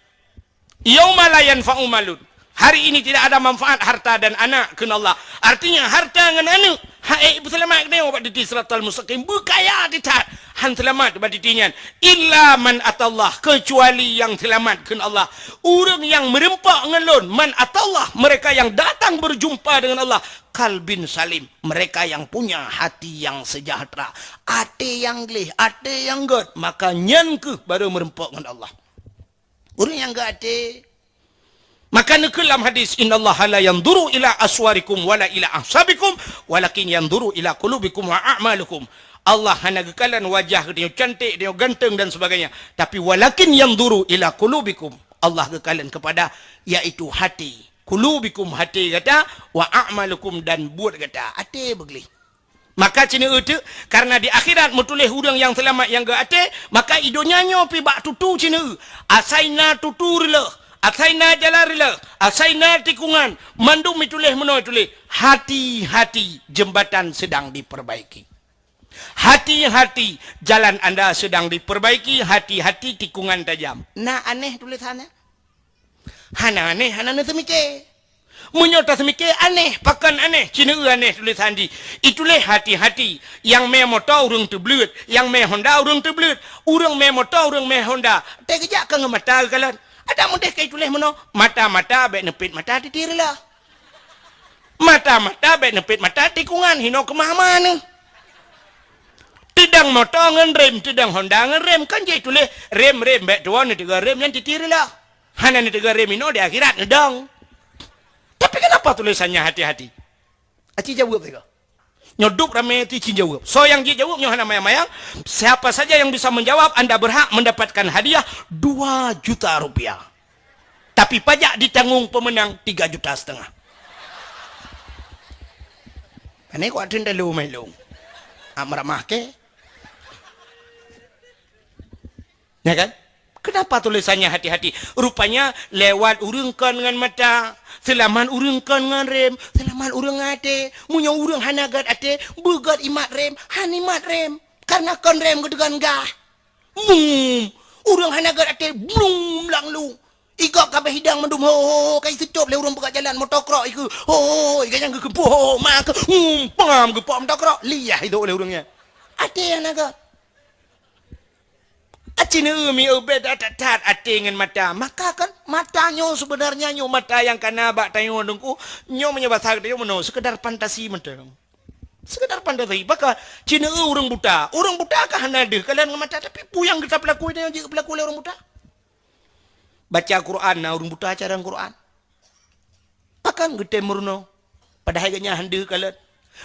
Yauma la yanfa'u malun. Hari ini tidak ada manfaat harta dan anak kena Allah. Artinya harta dengan anak haik selamat kena obat di siratal mustaqim berkaya ditat han selamat baditinya illa man atallah kecuali yang selamat kena Allah. Orang yang merempak ngelon man atallah mereka yang datang berjumpa dengan Allah kalbin salim mereka yang punya hati yang sejahtera, hati yang gelih, hati yang god maka nyan ke baru merempak dengan Allah. Orang yang gak hati maka dalam hadis innallaha la yanzuru ila aswarikum wala ila ahsabikum walakin yanzuru ila qulubikum wa a'malukum. Allah hanya gekalan wajah dia cantik, dia ganteng dan sebagainya, tapi walakin yanzuru ila qulubikum. Allah gekalan kepada yaitu hati. Qulubikum hati kata wa a'malukum dan buat kata hati begli. Maka cina itu karena di akhirat mutulih orang yang selamat yang gak hati, maka idonya nyopi bak tutu cina asaina tuturlah asaina jalarila, asaina tikungan, mandum itulih menoi tulih. Hati-hati jembatan sedang diperbaiki. Hati-hati jalan anda sedang diperbaiki, hati-hati tikungan tajam. Nah aneh tulisannya. Hana aneh, hana semike. Menyota semike aneh, pakan aneh, cina aneh tulisan di. Itulah hati-hati. Yang me motor urung terbelut, yang me Honda urung terbelut. Urung me motor, urung me Honda. Tegejak ke ngemata kalan. Ada mudah kayak tulis mana? Mata-mata baik nepit mata ditirilah. Mata-mata baik nepit mata tikungan hino kemah mana? Tidang motor ngan rem, tidang Honda ngan rem kan jadi tulis rem baik tuan ni tiga rem yang ditirilah. Hana ni tiga rem hino di akhirat ngedang. Tapi kenapa tulisannya hati-hati? Aci jawab tiga. Nyodup ramai itu cin jawab. So yang dia jawab nyohana mayang-mayang. Siapa saja yang bisa menjawab, anda berhak mendapatkan hadiah 2 juta rupiah. Tapi pajak ditanggung pemenang 3,5 juta. Ini kok ada yang lu melung. Amramah ke? Ya kan? Kenapa tulisannya hati-hati? Rupanya lewat urungkan dengan mata, selaman urungkan dengan rem, selaman urung hati, munyong urung hanagat hati, begat imat rem, hanimat rem. Karena kon rem gedegan gah. Urung hanagat hati, blum langlu. Igak kabeh hidang mendum ho kai secup le urung begat jalan motokrok iku. Ho ikan yang gekempuh ho mak pam gepom motokrok. Liyah itu oleh urungnya. Hati hanagat. Acina umi ubed atat ati dengan mata. Maka kan matanya sebenarnya nyo mata yang kana bak tayo dengku nyo menyebasa dia meno sekedar fantasi mentang. Sekedar fantasi. Maka cina urang buta. Urang buta kah nada kalian dengan mata tapi puyang kita pelaku dia juga pelaku oleh orang buta. Baca Quran na urang buta cara Quran. Akan gede murno. Padahal ganya hande kalian.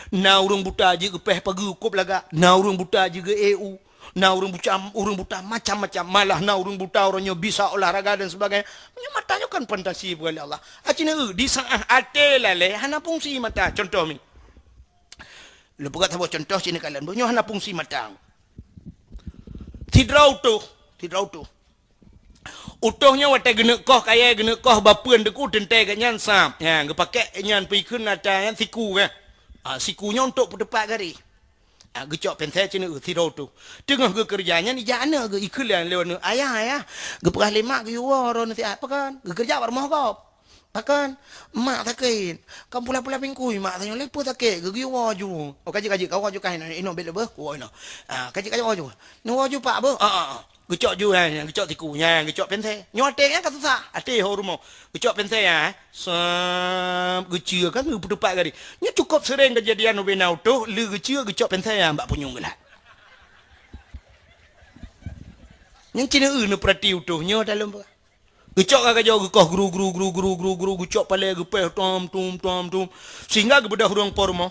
Na urang buta juga peh pagi kop laga. Na urang buta juga EU. Na urang buta macam-macam malah na urang buta orangnya bisa olahraga dan sebagainya. Punya matanya kan fantasi oleh Allah. Acina di saah ate lale hana fungsi mata. Contoh ni. Lu pegat apa contoh sini kalian. Punya hana fungsi mata. Tidrau tu. Utuhnya wate gena koh kaya gena koh bapeun deku tente ganyan sam. Ya, ngepake nyan pikun ada yang siku kan. Sikunya untuk berdepak gari. Gecok pensai cina tirau tu. Tengah ke kerjanya ni jana ke iklan lewan ayah. Geperah lemak ke yuwa ron si apa kan? Kerja rumah kau. Pakan mak sakit. Kamu pula pingkui mak tanya lepo sakit. Ge yuwa ju. Oh kaji kau ju kain ino bela be. Oh ino. Kaji ju. No ju pak be. Gecok ju gecok tikunya, gecok pensai. Nyoteng kan susah. Ate ho rumah. Gecok pensai ya. Gecil kan berdepak gari. Nya cukup sering kejadian ubena auto, le gecil gecok pensai ya mbak punyung gelat. Yang cina nu perhati utuhnya dalam apa? Gecok kagak jauh gekoh guru gecok pale gepeh tom. Sehingga gebedah urang pormo.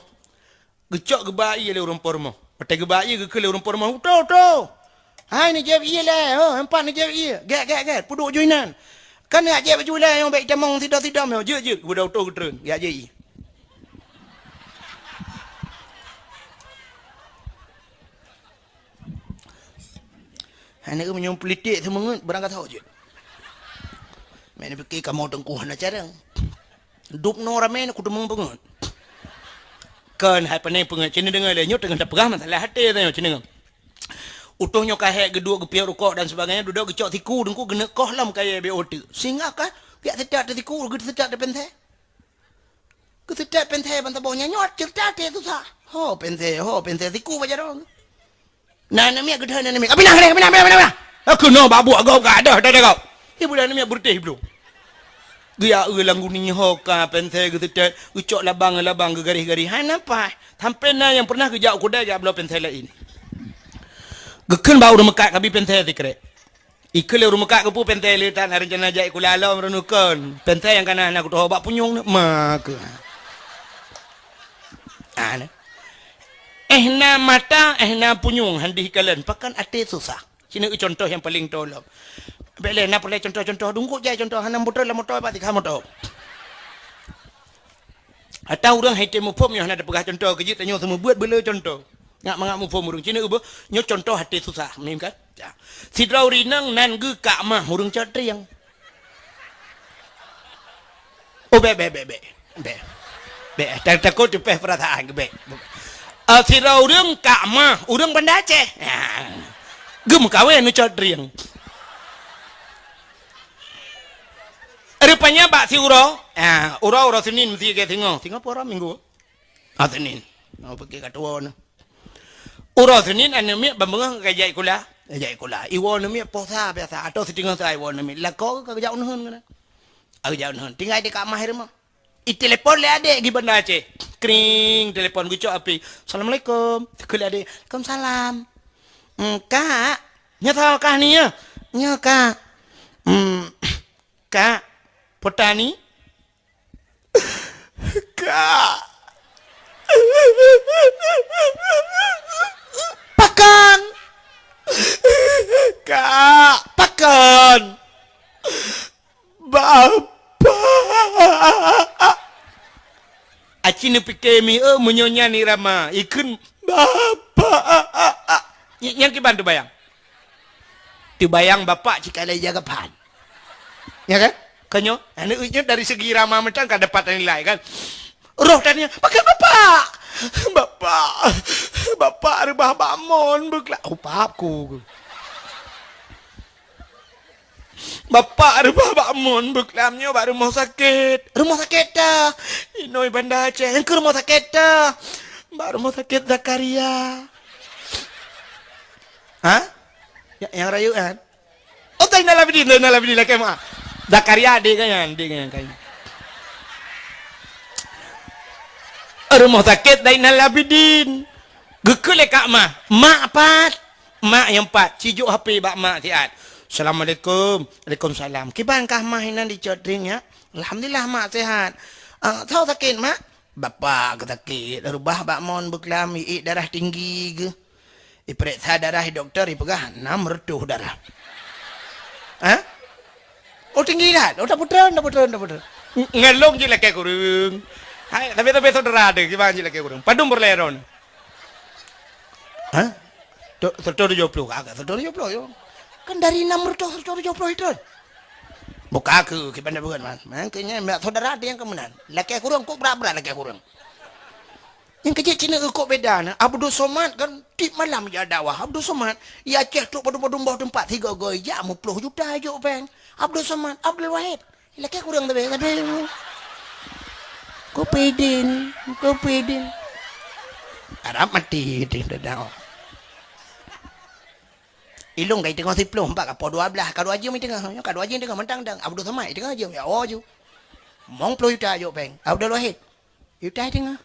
Gecok gebai le urang pormo. Pate gebai ge le urang pormo. Utuh. Hai ni jeb iya lah. Empat ni jeb iya. Gak. Puduk joinan. Kan nak jeb baju lah yang baik jamong tidak. Je. Gebedah utuh getren. Gak je. Anak menyum politik semua berangkat tahu je. Mana fikir kamu tengkuhan acara. Dup no ramai aku demung pengut. Kan hai panai pengut cina dengar le nyut dengan tak pegah masalah hati tanya cina. Utuhnya kahek gedua gepiak rukuk dan sebagainya duduk gecok tiku dengku kena kohlam kaya BOT. Sehingga kah piak sedak tiku gitu sedak de pentai. Ke sedak pentai bantah bawahnya nyot cerita tu sah. Ho pentai tiku baca dong. Nah namanya gede namanya. Kapinah. Aku no babu agak ada kau. Ibu dah namanya berteh belum. Gaya langgu ni hoka pentai gitu tet ucok labang ke garis-garis. Hai nampak? Sampai na yang pernah kejak kuda jap lo pentai lain. Gekan bau rumah kak kabi pentai tikre. Ikut le rumah kak kepu pentai le tak rencana jai kulala merenukkan. Pentai yang kanan aku tahu bak punyung mak. Ana. Na mata na punyung handi kalian pakan ate susah. Sini contoh yang paling tolong. Bele na boleh contoh-contoh dungku jai contoh hanam motor la motor pati kamu tahu. Atau orang hite mu pom yang ada pegah contoh kejut tanya semua buat bela contoh. Ngak mangak mu pom urang cina ubo nyo contoh hati susah mem kan. Si drau rinang nan ge kak mah urang catriang. Oh be. Tak takut cepeh perasaan be. Si drau urang kak mah urang Banda Aceh. Gem kawe nu catriang. Rupanya Pak si Uro Senin mesti ke tengok apa minggu. Senin. Mau pergi kat tuan. Uro Senin anu mi bambang ke jai kula. Iwo nu mi posa biasa atau setengah sai iwo nu mi. Lako ke jauh nuhun kana. Jauh nuhun. Tinggal di kat mahir mah. Telepon le adik di Banda Aceh. Kring telepon gucok api. Assalamualaikum. Sekali adik. Waalaikumsalam. Kak, nyata kah ni ya? Nya kak. Kak Petani Kak Pakan Kak Pakan Bapak Acina pikemi menyonya ni Rama ikun Bapak yang kiban tu bayang bapak jika lagi jaga pan ya kan kanyo ane unya dari segi Rama macam kan dapat nilai kan roh tanya pakai bapak rebah bamon bekla upapku bapak rebah bamon beklamnya baru rumah sakit dah inoi Banda Aceh yang ke rumah sakit dah baru rumah sakit Zakaria yang rayuan oh tak nalabidin lah kemah Zakaria dia kan rumah sakit Zainal Abidin gekele kak mak pat mak yang pat cijuk HP bak mak siat Assalamualaikum Waalaikumsalam kiban kah mah hinan di codring ya Alhamdulillah mak sehat tahu sakit mak bapak sakit rubah bak mon beklam darah tinggi ke periksa darah dokter ipegah 6 reduh darah Oh tinggi dah. Oh tak putra. Ngelong je laki kurung. Hai, tapi saudara ada gimana je laki kurung. Padum berleron. Setor 70 agak setor 70 yo. Kan dari 6 reduh setor 70 itu. Buka aku gimana bukan man. Makanya saudara ada yang kemenan. Laki kurung kok berapa laki kurung. Yang kecil Cina kok beda nah. Abdul Somad kan tip malam je dakwah. Abdul Somad ya Aceh tu padum bawah tempat 3 goy ya 10 juta je bang. Abdul Somad, Abdul Wahid. Laki kurang tapi Kopedin. Arab mati di dakwah. Ilung kai tengah 10 4 apa 12 kalau aja mi tengah. Kalau aja tengah mentang dang Abdul Somad tengah aja ya oh ju. Mong 10 juta je bang. Abdul Wahid. Juta tengah.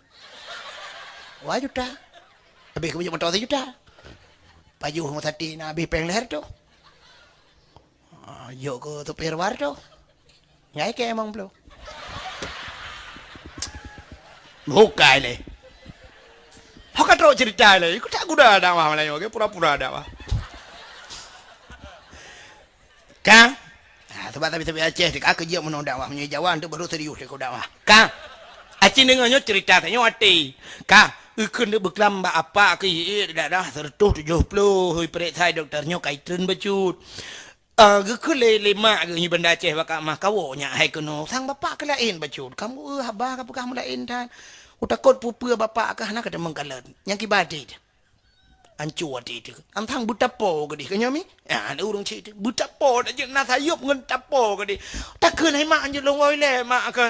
Wah juta. Habis kemudian motor 1 juta. Baju rumah tadi nak habis peng leher tu. Yuk ke tepi luar tu. Nyai ke emang belum. Bukai le. Hok terus cerita le. Ikut tak guna dakwah Melayu ke pura-pura dakwah. Kang. Sebab tapi Aceh dik aku je menong dakwah menyo Jawa tu baru serius aku dakwah. Kang. Acing dengannya cerita tanya hati. Kang, Ikun dia berkelam apa ke dah 170 hui perik thai doktornya kaitan bacut. Ke lima ke ni benda Aceh bakak mah kawonya hai kuno sang bapak ke lain bacut. Kamu habah kamu kamu lain tan. Utakut pupa bapak ke hana kata mengkalan. Yang kibadi. Ancur itu. Antang butapo ke di kenyami. Ada urang cik butapo dak je na sayup ngan tapo ke di. Takkan hai mak je longoi le mak ke.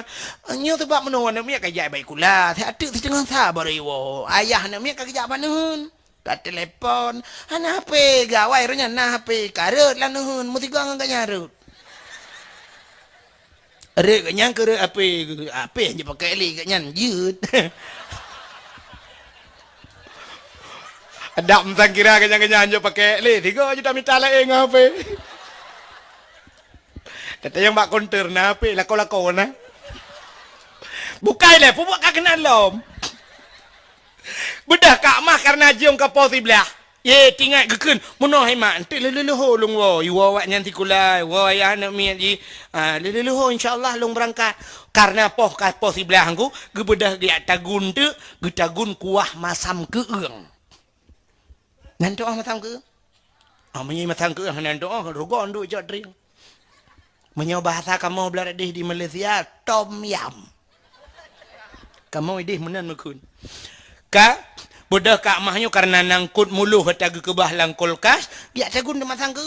Nyo tu bak menon mi ka jai bai kula. Tha atuk tu tengah sabar iwo. Ayah na mi ka kerja panun. Kat telefon. Hana HP gawai ronya na HP karut lah nuhun. Muti gua ngan nyarut. Rek nyang ke apa je pakai li kat nyan jut. Ada mentang kira kenyang-kenyang je pakai le. Tiga je tak minta lain dengan apa. Kata yang bak konter na apa. Lako-lako na. Bukai le. Pupuk kak kenal lom. Bedah kak mah karena jiong kapau sebelah. Ye tinggal gekun. Munoh hemat. Nanti leleluho long wo. Iwa wak nyanti kulai. Iwa ayah nak miat ji. Leleluho insyaAllah long berangkat. Karena poh kapau sebelah aku. Gebedah dia tagun tu. Getagun kuah masam keeng. Nanti orang matang ke? Menyai matang ke? Nanti orang rogon duk jat drink. Menyau bahasa kamu belar di Malaysia tom yam. Kamu idih menan mekun. Ka bodoh kak mahnya karena nangkut muluh tagu ke bahlang kulkas, dia tagun de matang ke?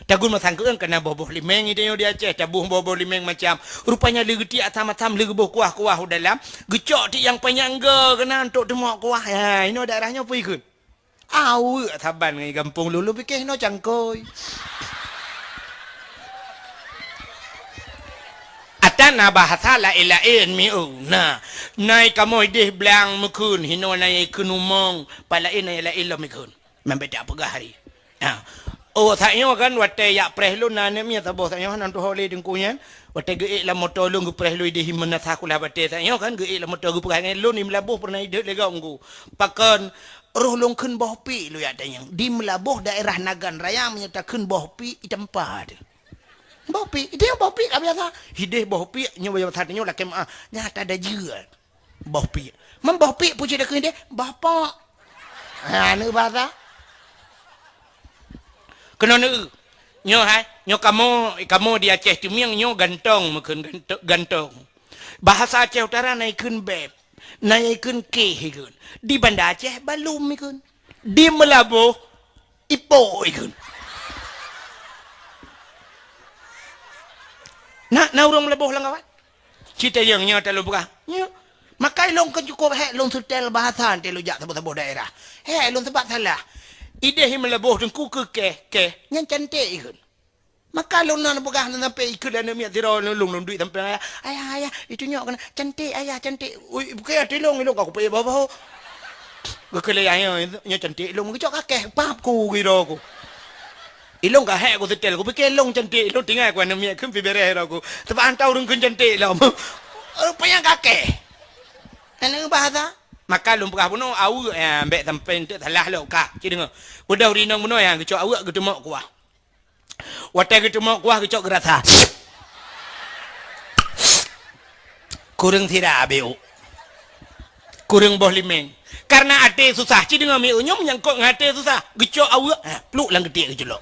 Tagun matang ke kena boboh limeng itu dia Aceh, tabuh boboh limeng macam. Rupanya legeti atam-atam legeboh kuah-kuah dalam. Gecok ti yang penyangga kena untuk demok kuah. Ya, ini daerahnya apa ikut? Taban ngai kampung lulu fikir no cangkoi. Atana bahasa la ilain miu. Nai kamu idih belang mekun hino nai kunumong palain nai la ilah mekun. Membeda apa hari. Taknya kan wate yak prehlu nane mi tabo taknya nan tu hole dengkunya. Wate ge la motor lu prehlu idih himna sakulah bate taknya kan ge la motor gu perangai lu ni melabuh pernah idih lega nggu. Pakan roh longkeun boh pi lu ya tanya di melabuh daerah Nagan Raya menyatakan boh pi di tempat boh pi itu boh pi ka biasa hideh boh pi nya baya tatnya la kem nyata ada juga boh pi mem boh pi puji dak hideh bapak nu bahasa kena nu nyo hai nyo kamu di Aceh tu miang nyo gantong mekun gantong bahasa Aceh Utara naikkeun beb naikkan kehikun di Banda Aceh balum ikun di Melabuh ipo ikun na urang Melabuh lang kawan cita yang nya telu buka nya makai long kan cukup long sutel bahasan telu jak tabu-tabu daerah long sebab salah ide Melabuh dengku ke yang cantik ikun maka long nan buka sampai ikut dan miat tiro long duit sampai ayah itu nyok kena cantik ayah cantik ui bukan tilong aku payah bawa gak kele ayah nya cantik long kecok kakek papku gitu aku ilong gak hek aku setel aku pikir long cantik long tinggal aku miat kem pibere aku sebab antau dong cantik lah payah kakek anu bahasa maka long buka puno au ambek sampai tu salah lo kak ci dengar udah urinong puno yang kecok awak gitu mak kuah watai gitu mau kuah kecok gerasa kurang tidak abu kurang boh limeng karena ate susah ci dengan mi unyum yang kok ngate susah kecok awak peluk lang gede kecok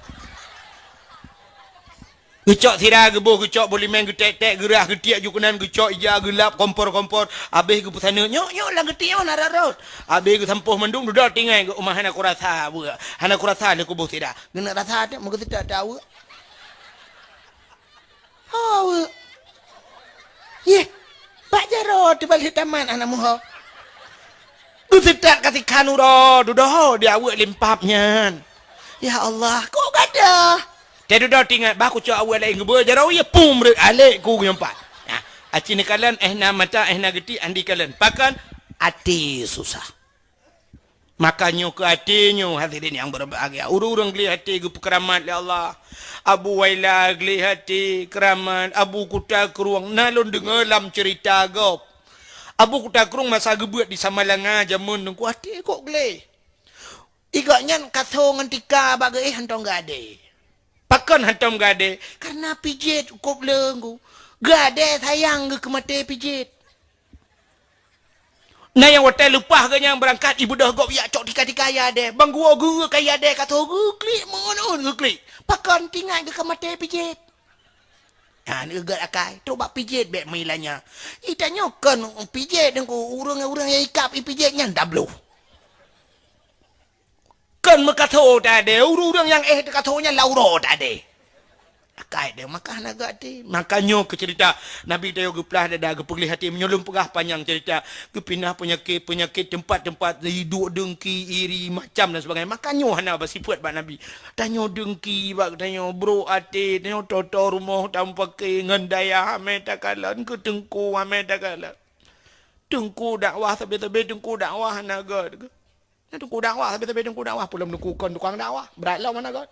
kecok tidak geboh kecok boh limeng getek gerah gede jukunan kecok ija gelap kompor habis ke pusana nyok lang gede yo nararot habis ke sampuh mendung duduk tinggal ke rumah hana kurasa hana kurasa le kubuh tidak gena rasa ada mungkin tidak tahu Pak Jaro di balik taman anak muha. Du tidak kasih kanuro, dudoh dia awak limpapnya. Ya Allah, kok gak ada? Dia dudoh tinggal baku cak awak lain gebur Jaro ya pum alik ku nyempat. Acini kalian na mata na geti andi kalian. Pakan ati susah. Makanya ke hatinya hadirin yang berbahagia. Urang-urang geli hati ke keramat ya Allah. Abu Waila geli hati keramat. Abu Kuta Keruang nalon dengar dalam cerita gop. Abu Kuta Keruang masa gebuat di Samalanga jamun nunggu hati kok geli. Igaknya kaso ngantika bagai hantong gade. Pakan hantong gade karena pijit kok lenggu. Gade sayang ke mati pijit. Nah yang hotel lupa ke yang berangkat ibu dah gop ya cok tika ya deh. Bang gua kaya deh kata klik mon klik. Pakan tinggal ke mate pijit. Ha ni gegat akai. Coba pijit bek milanya. Itanya kan pijit dengku urang-urang yang ikap pijitnya dablu. Kan mekatho tadi urang yang katonya lauro tadi. Akai dia makah naga ti. Makanya ke cerita Nabi dia geplah dah gepegli hati menyolong pegah panjang cerita kepinah penyakit tempat-tempat hidup dengki iri macam dan sebagainya. Makanya hana bersifat bak Nabi. Tanya dengki bak tanya bro ate tanya toto rumah tanpa ke ngendaya ame takalan ke tengku ame takalan. Tengku dakwah tapi tengku dakwah naga. Tengku dakwah tapi tengku dakwah pula menukukkan tukang dakwah. Beratlah mana god.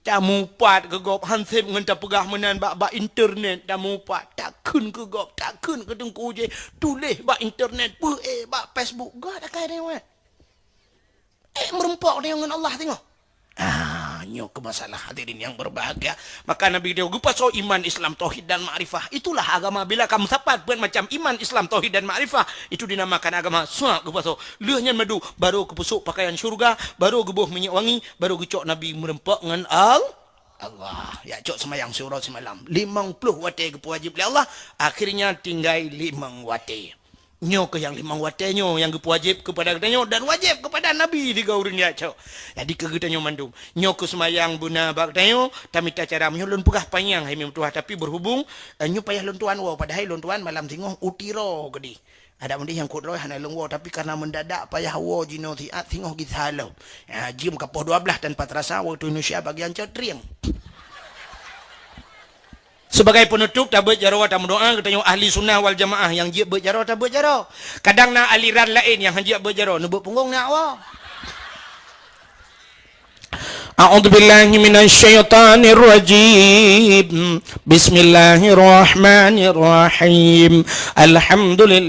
Tamu pat ke gop hansip ngenta pegah menan bak internet tamu pat takun ke gop takun ke tengku je tulis bak internet bak Facebook god akai dia merempok dia dengan Allah tengok nyok ke masalah hadirin yang berbahagia. Maka Nabi dia pasal iman Islam tauhid dan makrifah. Itulah agama bila kamu sapat buat macam iman Islam tauhid dan makrifah itu dinamakan agama suak ke pasal leuhnya madu baru kepusuk pakaian syurga baru gebuh minyak wangi baru gecok Nabi merempak dengan Allah ya cok semayang surau semalam 50 wate ke wajib oleh Allah akhirnya tinggal 5 wate nyo ke yang 5 wate nyo yang ke wajib kepada kita dan wajib kepada Nabi 3 urun ya cok jadi ke kita nyo mandum nyo ke semayang buna bak tanyo tamita cara menyolon pegah panjang hai memtuah tapi berhubung nyo payah lontuan wa padahal lontuan malam tengok utiro gedi ada mendih yang kodroy hana lengwo tapi karena mendadak payah wo jino tiat tengok kita halau jim kapoh 12 dan 4 rasa waktu Indonesia bagian codriang. Sebagai penutup tak berjarah tak berdoa kita tengok ahli sunnah wal jamaah yang dia berjarah tak berjarah. Kadang nak aliran lain yang hanya berjarah nebuk punggung nak wa. A'udzubillahi minasyaitonir rajim. Bismillahirrahmanirrahim. Alhamdulillah